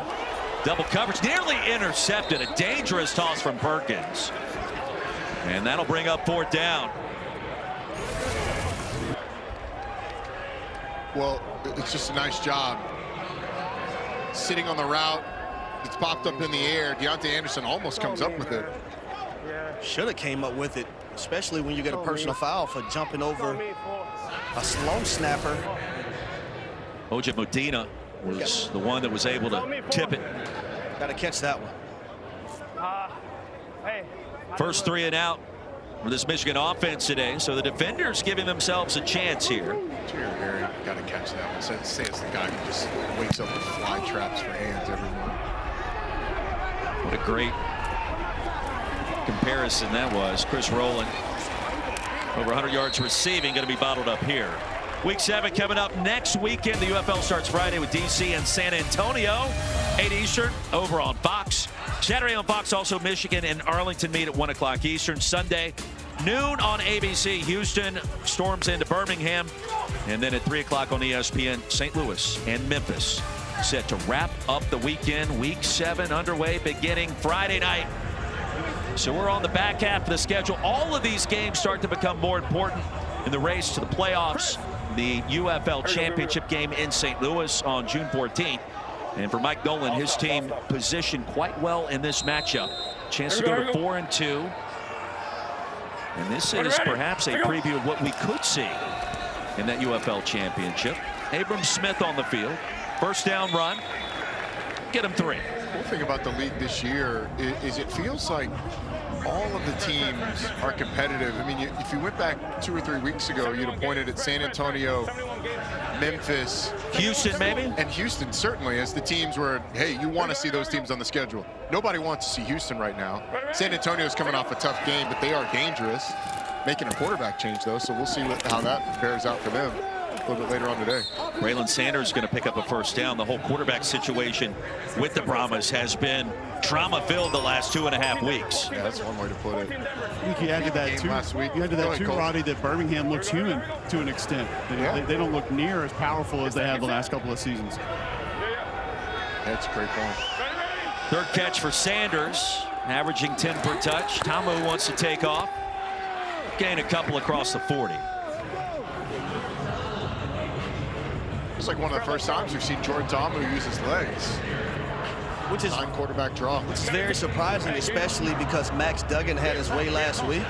Double coverage, nearly intercepted. A dangerous toss from Perkins. And that'll bring up 4th down. Well, it's just a nice job. Sitting on the route, it's popped up in the air. Deontay Anderson almost comes up with it. Should have came up with it, especially when you get a personal foul for jumping over a slow snapper. Oja Modena was the one that was able to tip it. Got to catch that one. First 3 and out for this Michigan offense today, so the defenders giving themselves a chance here. Harry, got to catch that one. Say it's the guy who just wakes up with fly traps for hands every morning. What a great comparison that was. Chris Rowland, over 100 yards receiving, going to be bottled up here. Week 7 coming up next weekend. The UFL starts Friday with DC and San Antonio, 8 Eastern, over on Fox. Saturday on Fox, also Michigan and Arlington meet at 1 o'clock Eastern. Sunday, noon on ABC. Houston storms into Birmingham. And then at 3 o'clock on ESPN, St. Louis and Memphis. Set to wrap up the weekend. Week 7 underway beginning Friday night. So we're on the back half of the schedule. All of these games start to become more important in the race to the playoffs. The UFL championship game in St. Louis on June 14th. And for Mike Nolan, his team positioned quite well in this matchup. Chance to go to 4-2. And this is perhaps a preview of what we could see in that UFL championship. Abram Smith on the field. First down run. Get him 3. The thing about the league this year is it feels like all of the teams are competitive. I mean, if you went back 2 or 3 weeks ago, you'd have pointed at San Antonio, Memphis, Houston, maybe, and Houston certainly as the teams where, hey, you want to see those teams on the schedule. Nobody wants to see Houston right now. San Antonio's coming off a tough game, but they are dangerous. Making a quarterback change though, so we'll see how that bears out for them a little bit later on today. Braylon Sanders is going to pick up a first down. The whole quarterback situation with the Brahmas has been trauma-filled the last 2.5 weeks. Yeah, that's one way to put it. I think you added that too. Last week. You added that too, Cole. Roddy, that Birmingham looks human to an extent. They don't look near as powerful as they have the last couple of seasons. That's a great point. 3rd catch for Sanders, averaging 10 per touch. Tamu wants to take off. Gain a couple across the 40. It's like one of the first times we've seen Jordan Tamu use his legs. Which is quarterback draw. Which is very surprising, especially because Max Duggan had his way last week.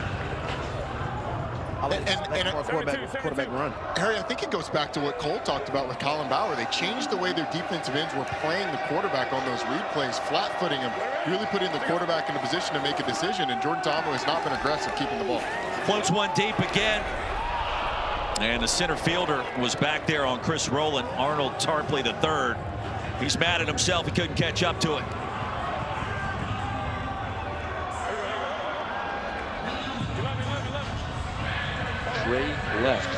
I would expect more quarterback run. Harry, I think it goes back to what Cole talked about with Colin Bauer. They changed the way their defensive ends were playing the quarterback on those read plays, flat-footing him, really putting the quarterback in a position to make a decision, and Jordan Tamu has not been aggressive keeping the ball. Floats one deep again. And the center fielder was back there on Chris Rowland. Arnold Tarpley III. He's mad at himself. He couldn't catch up to it. Trey left.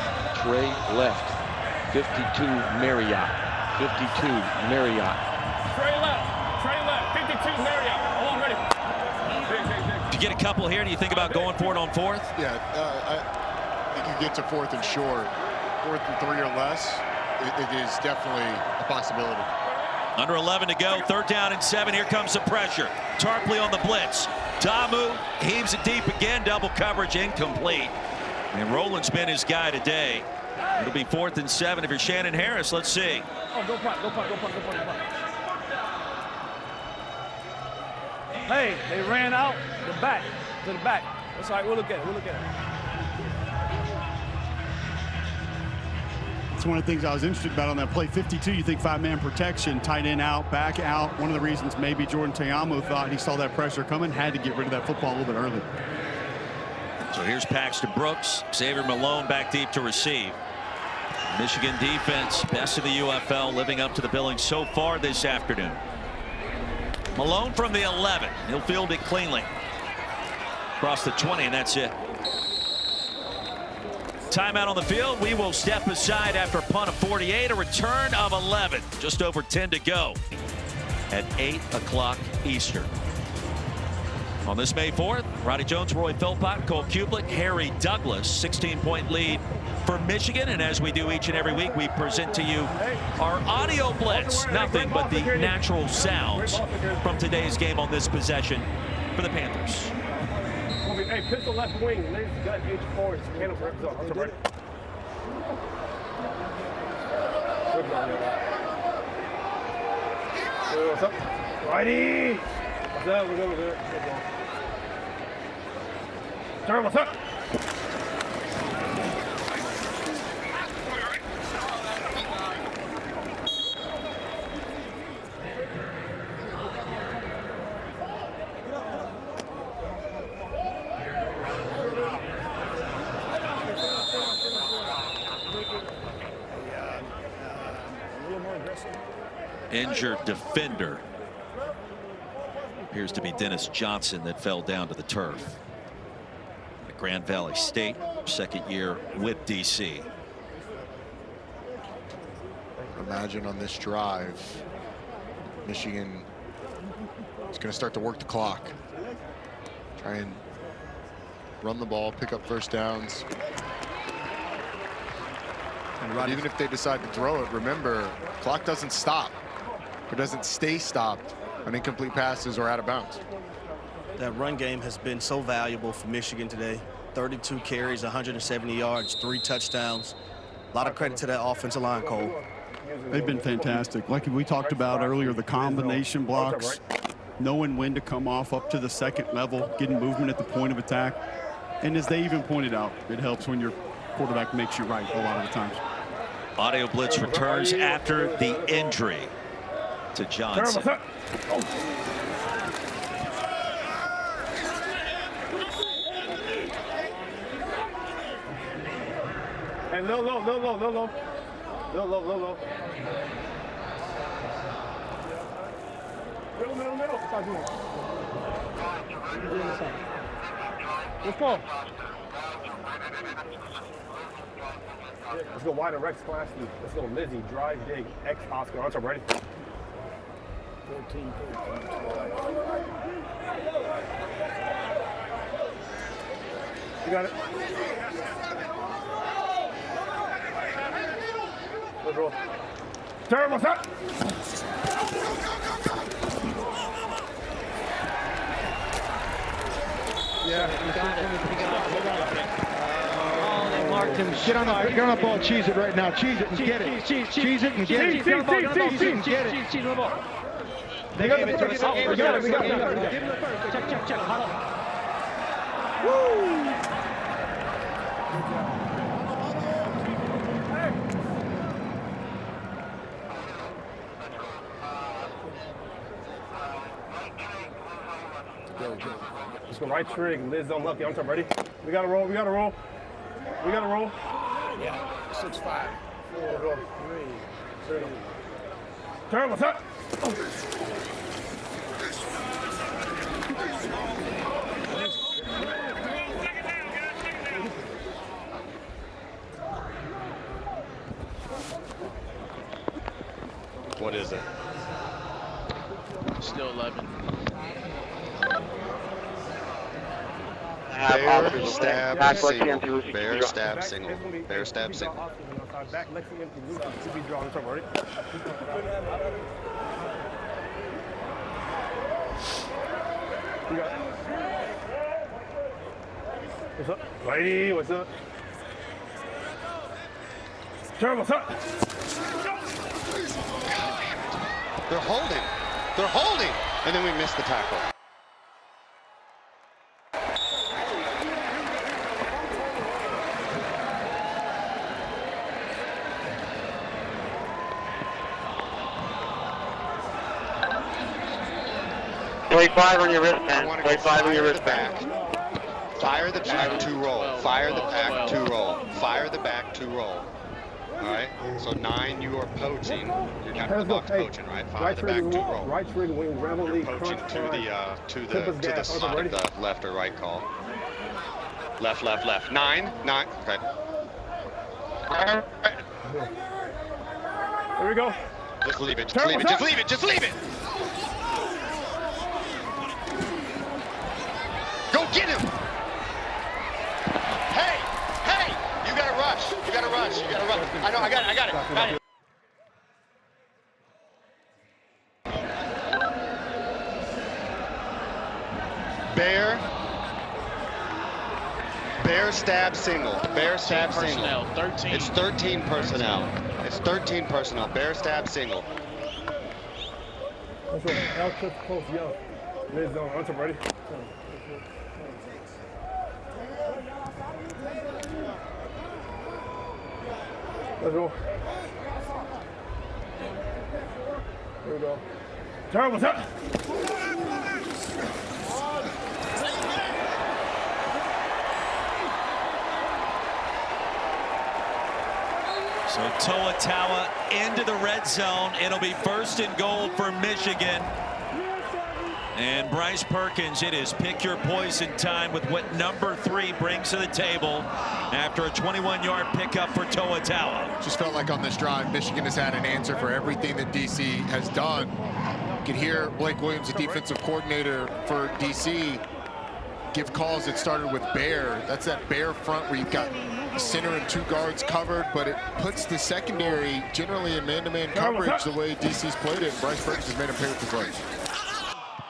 52 Marriott. 52 Marriott. Trey left. 52 Marriott. Oh, I'm ready. If you get a couple here, do you think about going for it on 4th? Yeah, I think you get to 4th and short. 4th and 3 or less, it is definitely a possibility. Under 11 to go, 3rd down and 7. Here comes the pressure. Tarpley on the blitz. Tamu heaves it deep again. Double coverage incomplete. And Rowland's been his guy today. It'll be 4th and 7 if you're Shannon Harris. Let's see. Oh, go punt, go punt, go punt, go punt, go punt. Hey, they ran out the back, to the back. That's all right, we'll look at it, we'll look at it. It's one of the things I was interested about on that play. 52, you think 5-man protection, tight end out, back out. One of the reasons maybe Jordan Ta'amu thought he saw that pressure coming, had to get rid of that football a little bit early. So here's Paxton Brooks, Xavier Malone back deep to receive. Michigan defense, best of the UFL, living up to the billing so far this afternoon. Malone from the 11. He'll field it cleanly. Across the 20, and that's it. Timeout on the field. We will step aside after a punt of 48, a return of 11. Just over 10 to go at 8 o'clock Eastern. On this May 4th, Roddy Jones, Roy Philpott, Cole Kublik, Harry Douglas, 16-point lead for Michigan. And as we do each and every week, we present to you our audio blitz. Nothing but the natural sounds from today's game on this possession for the Panthers. Hey, pistol left wing, Liz gut H4, candle for up. I'm ready. What's up? Righty! What's up? We're good, we're good. Turn, what's up? Injured defender. Appears to be Dennis Johnson that fell down to the turf. At Grand Valley State, second year with DC. Imagine on this drive, Michigan is going to start to work the clock. Try and run the ball, pick up first downs. And even if they decide to throw it, remember, clock doesn't stop. It doesn't stay stopped on incomplete passes or out of bounds. That run game has been so valuable for Michigan today. 32 carries, 170 yards, 3 touchdowns. A lot of credit to that offensive line, Cole. They've been fantastic. Like we talked about earlier, the combination blocks, knowing when to come off up to the second level, getting movement at the point of attack. And as they even pointed out, it helps when your quarterback makes you right a lot of the times. Audio blitz returns after the injury to Johnson. And low. Middle. Let's go. Let's go wide and Rex class. Let's go Lizzie, drive, dig, X, Oscar. I'm ready. 14, 12. You got it. Let's roll. Turn, what's up? Yeah, you got it. Marked him. Get on the ball, cheese it right now. Cheese it and get it. Cheese it and get it. Cheese it and get it. Cheese the ball. They gave it to us. We got it. Give him the first. Check. Huddle. Woo! Let's go right trig, Liz unlucky. I'm ready. We gotta roll. Yeah, 6-5. 4, 3, 2. Turn, what's up? What is it? Still 11. Bear stab single. Bear stab single. Bear stab single. Back, Lexi empty, Lucy, to be drawn. I'm ready. What's up? Righty, what's up? Terrible. They're holding. They're holding. And then we missed the tackle. Play 5 on your wristband. Play 5 on your wristband. Fire the back to roll. Fire the back to roll. Fire the back to roll. All right. So 9, you are poaching. You're kind of the box poaching, right? Fire the back to roll. Right swing wing, You're poaching to the slot of the left or right call. Left, left, left. 9. Okay. Here we go. Just leave it. Just leave it. Just leave it. Just leave it. Go get him. Hey, you gotta rush. You gotta rush. You gotta rush. I know, I got it. Got it. Bear stab single. Bear stab single. 13. It's 13 personnel. It's 13 personnel. Bear stab single. That's right. L clip close, yo. Mid zone. What's up, ready? Let's go. Here we go. Terrible. So Toa into the red zone. It'll be 1st and goal for Michigan. And Bryce Perkins, it is pick your poison time with what number 3 brings to the table after a 21-yard pickup for Toa. Just felt like on this drive, Michigan has had an answer for everything that DC has done. You can hear Blake Williams, the defensive coordinator for DC, give calls that started with Bear. That's that Bear front where you've got center and 2 guards covered, but it puts the secondary generally in man-to-man coverage the way DC's played it. Bryce Perkins has made him pay with his legs.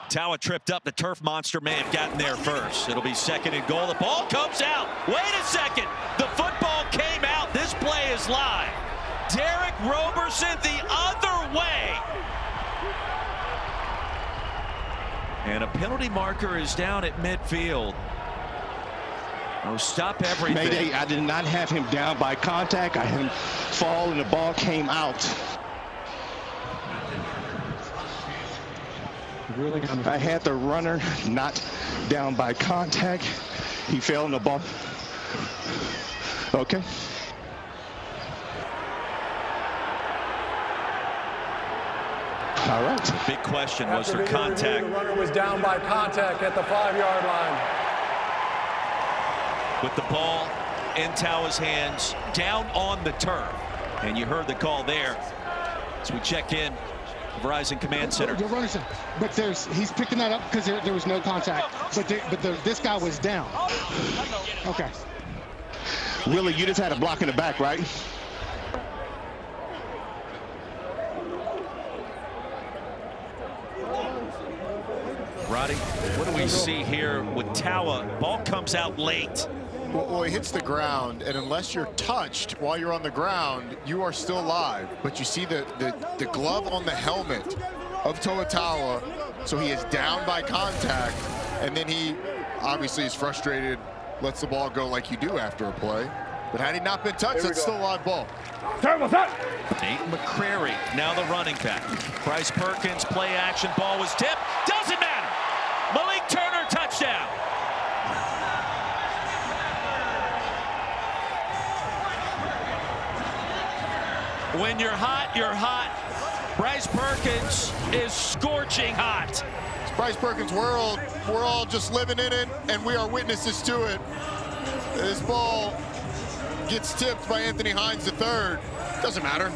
Toa tripped up. The turf monster may have gotten there first. It'll be 2nd and goal. The ball comes out. Wait a second. The football came out. This play is live. Derek Roberson the other way. And a penalty marker is down at midfield. Oh, stop everything. Mayday, I did not have him down by contact. I had him fall and the ball came out. I had the runner not down by contact. He fell in the ball. Okay. All right. The big question was for contact. The runner was down by contact at the 5-yard line. With the ball in Toa's hands, down on the turf. And you heard the call there as we check in. Verizon Command Center. But he's picking that up because there was no contact. But this guy was down. Okay. Willie, you just had a block in the back, right? Roddy, what do we see here with Toa? Ball comes out late. Well, he hits the ground, and unless you're touched while you're on the ground, you are still live. But you see the glove on the helmet of Toa, so he is down by contact, and then he obviously is frustrated, lets the ball go like you do after a play. But had he not been touched, that's still a live ball. Terrible. Nate McCrary, now the running back. Bryce Perkins, play action, ball was tipped. Doesn't matter. Malik Turner, touchdown. When you're hot, you're hot. Bryce Perkins is scorching hot. It's Bryce Perkins' world. We're all just living in it, and we are witnesses to it. This ball gets tipped by Anthony Hines III. Doesn't matter.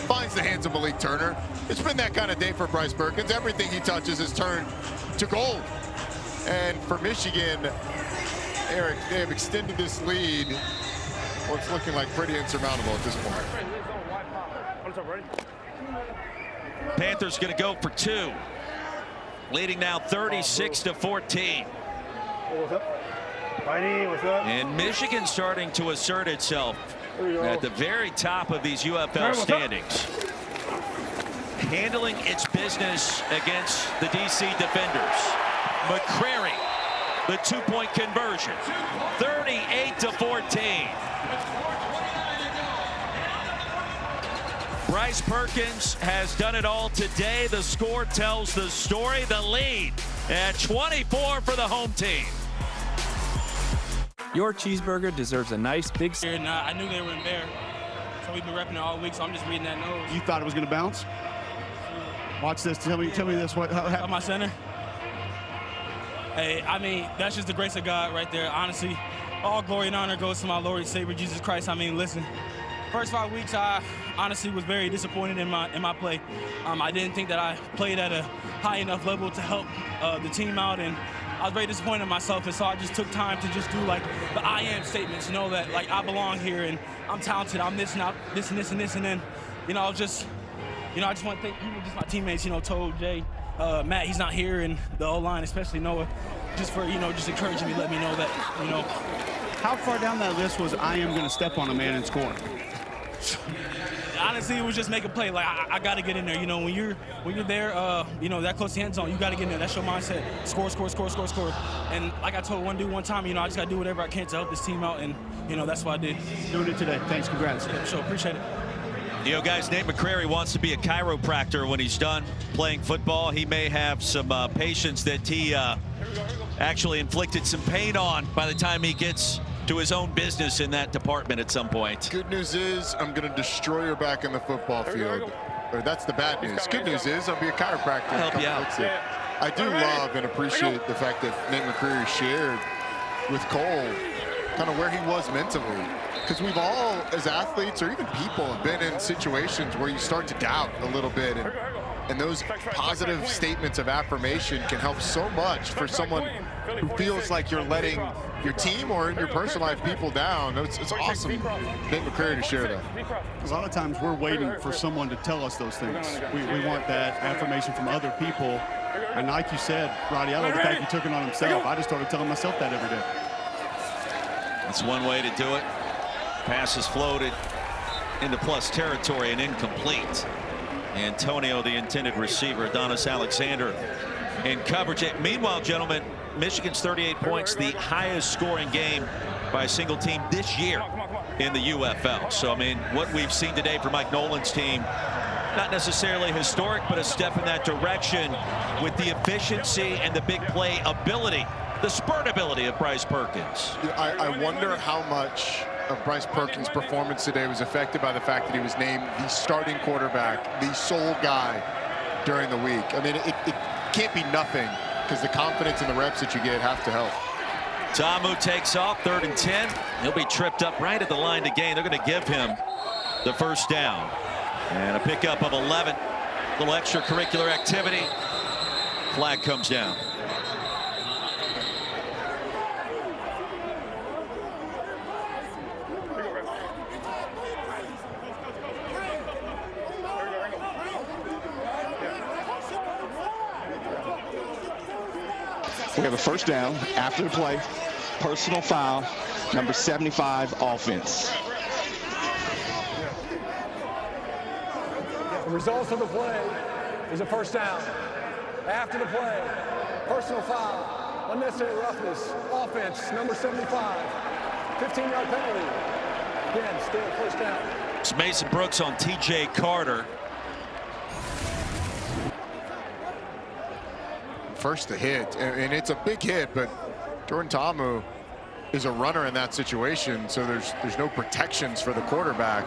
Finds the hands of Malik Turner. It's been that kind of day for Bryce Perkins. Everything he touches is turned to gold. And for Michigan, Eric, they have extended this lead. What's looking like pretty insurmountable at this point. Panthers going to go for 2. Leading now 36-14. What's up? What's up? And Michigan starting to assert itself. at the very top of these UFL standings. Handling its business against the DC defenders. McCrary, the two-point conversion, 38-14. Bryce Perkins has done it all today. The score tells the story. The lead at 24 for the home team. Your cheeseburger deserves a nice big... I knew they were in there, so we've been repping it all week, so I'm just reading that nose. You thought it was going to bounce? Watch this. Tell me this. What happened? My center? Hey, I mean, that's just the grace of God right there. Honestly, all glory and honor goes to my Lord and Savior, Jesus Christ. I mean, listen, first 5 weeks, I honestly was very disappointed in my play. I didn't think that I played at a high enough level to help the team out, and I was very disappointed in myself, and so I just took time to just do like the I am statements, you know, that like I belong here and I'm talented, I'm this and this and this and this, and then, you know, I just want to thank just my teammates, you know, told Jay, Matt, he's not here, and the O-line, especially Noah, just for, you know, just encouraging me, let me know that, you know. How far down that list was I am going to step on a man and score? Honestly, it was just make a play. Like I got to get in there. You know, when you're there, you know, that close to the end zone, you got to get in there. That's your mindset. Score, score, score, score, score. And like I told one dude one time, you know, I just got to do whatever I can to help this team out, and you know, that's what I did. Doing it today. Thanks. Congrats. Yeah, sure. Appreciate it. You know, guys, Nate McCrary wants to be a chiropractor when he's done playing football. He may have some patients that he actually inflicted some pain on by the time he gets to his own business in that department at some point. Good news is I'm going to destroy your back in the football field. Or that's the bad news. Good news is I'll be a chiropractor. I'll help you out. I do love and appreciate the fact that Nate McCrary shared with Cole kind of where he was mentally. Because we've all, as athletes or even people, have been in situations where you start to doubt a little bit. And those positive statements of affirmation can help so much for someone who feels like you're letting your team or in your personal life people down. It's awesome, Nate McCrary, to share that. A lot of times we're waiting for someone to tell us those things. We want that affirmation from other people. And like you said, Roddy, I love the fact he took it on himself. I just started telling myself that every day. That's one way to do it. Pass is floated into plus territory and incomplete. Antonio, the intended receiver, Adonis Alexander in coverage. Meanwhile, gentlemen, Michigan's 38 points, the highest scoring game by a single team this year in the UFL. So, I mean, what we've seen today from Mike Nolan's team, not necessarily historic, but a step in that direction with the efficiency and the big play ability, the spurt ability of Bryce Perkins. I wonder how much of Bryce Perkins' performance today was affected by the fact that he was named the starting quarterback, the sole guy during the week. I mean, it can't be nothing, because the confidence and the reps that you get have to help. Tamu takes off, 3rd and 10. He'll be tripped up right at the line to gain. They're going to give him the first down. And a pickup of 11. A little extracurricular activity. Flag comes down. We have a first down after the play. Personal foul, number 75, offense. The results of the play is a first down. After the play, personal foul, unnecessary roughness, offense, number 75, 15-yard penalty. Again, still first down. It's Mason Brooks on T.J. Carter. First to hit, and it's a big hit, but Jordan Tamu is a runner in that situation, so there's no protections for the quarterback.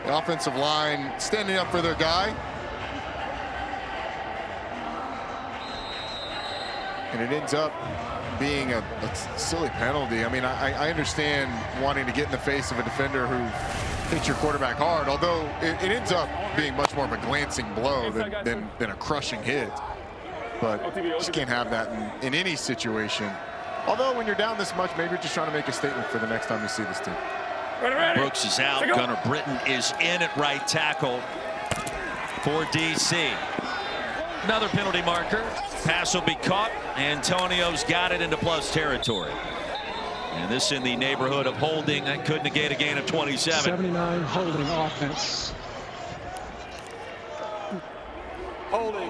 The offensive line standing up for their guy. And it ends up being a silly penalty. I mean, I understand wanting to get in the face of a defender who hits your quarterback hard, although it ends up being much more of a glancing blow than a crushing hit. But you just can't have that in any situation. Although when you're down this much, maybe you're just trying to make a statement for the next time you see this team. Brooks is out. Gunnar Britton is in at right tackle for DC. Another penalty marker. Pass will be caught. Antonio's got it into plus territory. And this in the neighborhood of holding. That could negate a gain of 27. 79 holding offense. Holding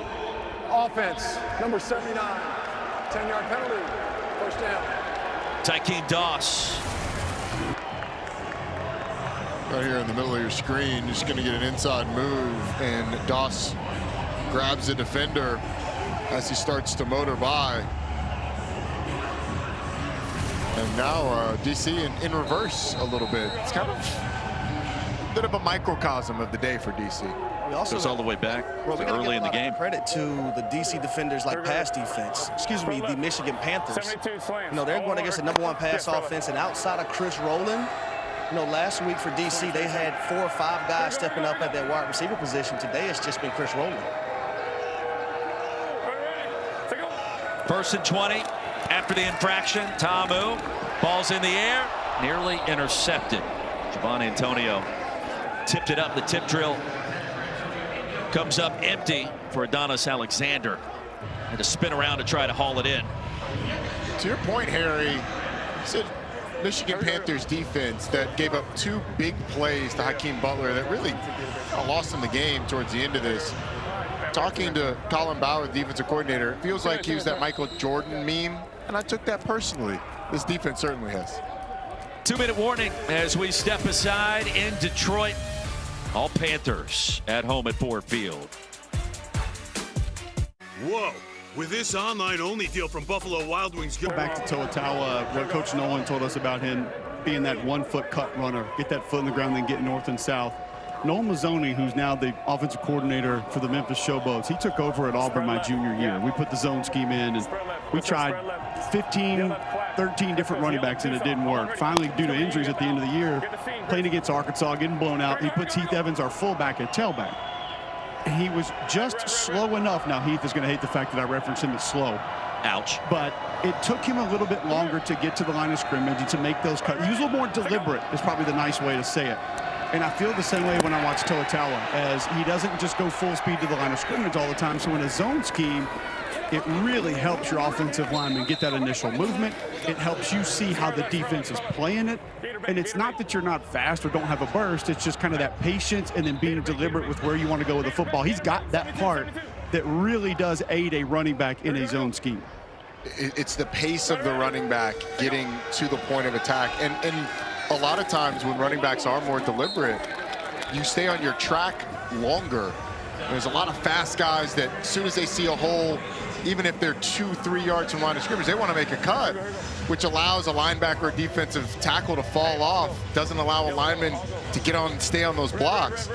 offense, number 79. 10-yard penalty, first down. Tykeem Doss. Right here in the middle of your screen, you're just going to get an inside move, and Doss grabs the defender as he starts to motor by. And now DC in reverse a little bit. It's kind of a bit of a microcosm of the day for DC. We also goes all the way back early in the game. Credit to the DC defenders like pass defense. Excuse me, the Michigan Panthers. You know, they're going against the #1 pass offense, and outside of Chris Rowland, you know, last week for DC, they had 4 or 5 guys stepping up at that wide receiver position. Today, it's just been Chris Rowland. First and 20 after the infraction. Tamu, ball's in the air, nearly intercepted. Javon Antonio tipped it up. The tip drill comes up empty for Adonis Alexander. Had to spin around to try to haul it in. To your point, Harry, you said Michigan Panthers defense that gave up 2 big plays to Hakeem Butler that really lost him the game towards the end of this. Talking to Colin Bauer, the defensive coordinator, it feels like he was that Michael Jordan meme, and I took that personally. This defense certainly has. 2-minute warning as we step aside in Detroit. All Panthers at home at Ford Field. Whoa. With this online-only deal from Buffalo Wild Wings. Go back to Toatawa, what Coach Nolan told us about him being that 1-foot cut runner. Get that foot in the ground, then get north and south. Noel Mazzoni, who's now the offensive coordinator for the Memphis Showboats, he took over at Auburn my junior year. We put the zone scheme in, and we tried 15, 13 different running backs, and it didn't work. Finally, due to injuries at the end of the year, playing against Arkansas, getting blown out, he puts Heath Evans, our fullback, at tailback. And he was just slow enough. Now, Heath is going to hate the fact that I reference him as slow. Ouch. But it took him a little bit longer to get to the line of scrimmage and to make those cuts. He was a little more deliberate, is probably the nice way to say it. And I feel the same way when I watch Toatawa, as he doesn't just go full speed to the line of scrimmage all the time. So in a zone scheme, it really helps your offensive lineman get that initial movement. It helps you see how the defense is playing it. And it's not that you're not fast or don't have a burst. It's just kind of that patience and then being deliberate with where you want to go with the football. He's got that part that really does aid a running back in a zone scheme. It's the pace of the running back getting to the point of attack. And a lot of times when running backs are more deliberate, you stay on your track longer. There's a lot of fast guys that as soon as they see a hole, even if they're 2-3 yards from line of scrimmage, they want to make a cut, which allows a linebacker or defensive tackle to fall off, doesn't allow a lineman to get on and stay on those blocks.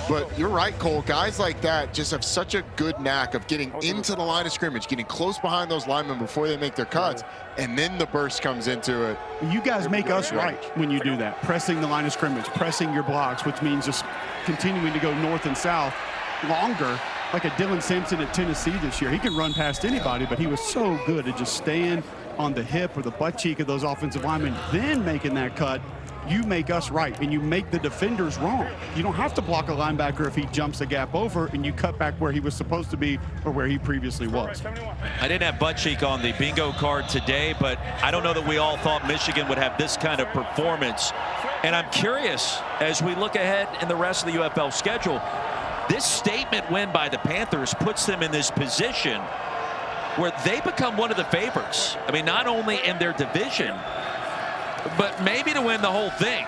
But you're right, Cole, guys like that just have such a good knack of getting into the line of scrimmage, getting close behind those linemen before they make their cuts, and then the burst comes into it. You guys make us right when you do that, pressing the line of scrimmage, pressing your blocks, which means just continuing to go north and south longer, like a Dylan Sampson at Tennessee this year. He could run past anybody, but he was so good at just staying on the hip or the butt cheek of those offensive linemen, then making that cut. You make us right, and you make the defenders wrong. You don't have to block a linebacker if he jumps the gap over, and you cut back where he was supposed to be or where he previously was. I didn't have butt cheek on the bingo card today, but I don't know that we all thought Michigan would have this kind of performance. And I'm curious, as we look ahead in the rest of the UFL schedule, this statement win by the Panthers puts them in this position where they become one of the favorites. I mean, not only in their division, but maybe to win the whole thing.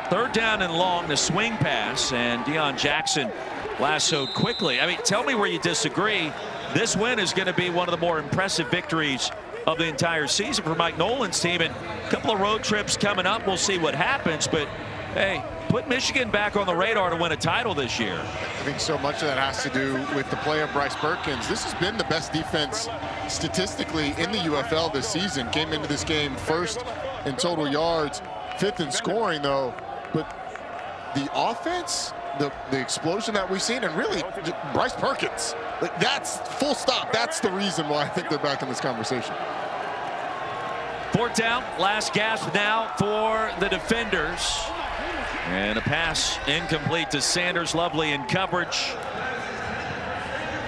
3rd down and long, the swing pass, and Deion Jackson lassoed quickly. I mean, tell me where you disagree. This win is going to be one of the more impressive victories of the entire season for Mike Nolan's team. And a couple of road trips coming up. We'll see what happens. But, hey, put Michigan back on the radar to win a title this year. I think so much of that has to do with the play of Bryce Perkins. This has been the best defense statistically in the UFL this season. Came into this game 1st in total yards, 5th in scoring, though. But the offense, the explosion that we've seen, and really Bryce Perkins, like, that's full stop. That's the reason why I think they're back in this conversation. 4th down, last gasp now for the defenders. And a pass incomplete to Sanders. Lovely in coverage.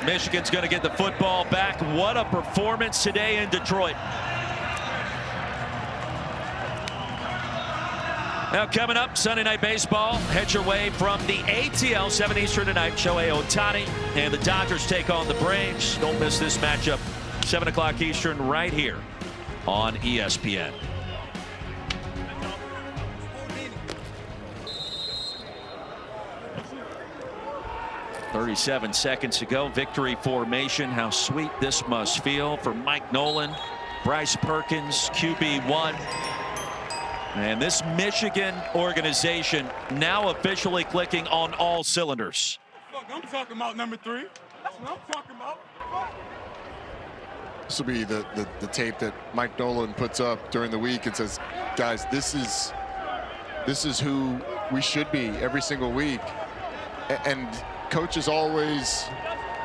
Michigan's going to get the football back. What a performance today in Detroit. Now coming up, Sunday Night Baseball. Head your way from the ATL, 7 Eastern tonight. Shohei Ohtani and the Dodgers take on the Braves. Don't miss this matchup, 7 o'clock Eastern, right here on ESPN. "37 seconds to go. Victory formation. How sweet this must feel for Mike Nolan, Bryce Perkins, QB1. And this Michigan organization now officially clicking on all cylinders. Fuck, I'm talking about number 3. That's what I'm talking about. This will be the tape that Mike Nolan puts up during the week and says, guys, this is who we should be every single week. And coaches always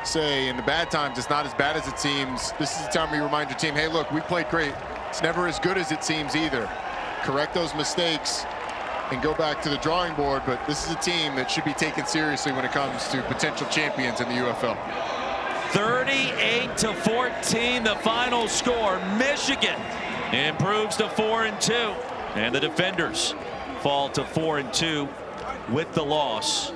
say in the bad times, it's not as bad as it seems. This is the time we remind your team, hey, look, we played great. It's never as good as it seems either. Correct those mistakes and go back to the drawing board, but this is a team that should be taken seriously when it comes to potential champions in the UFL. 38-14, the final score. Michigan improves to 4-2, and the Defenders fall to 4-2 with the loss.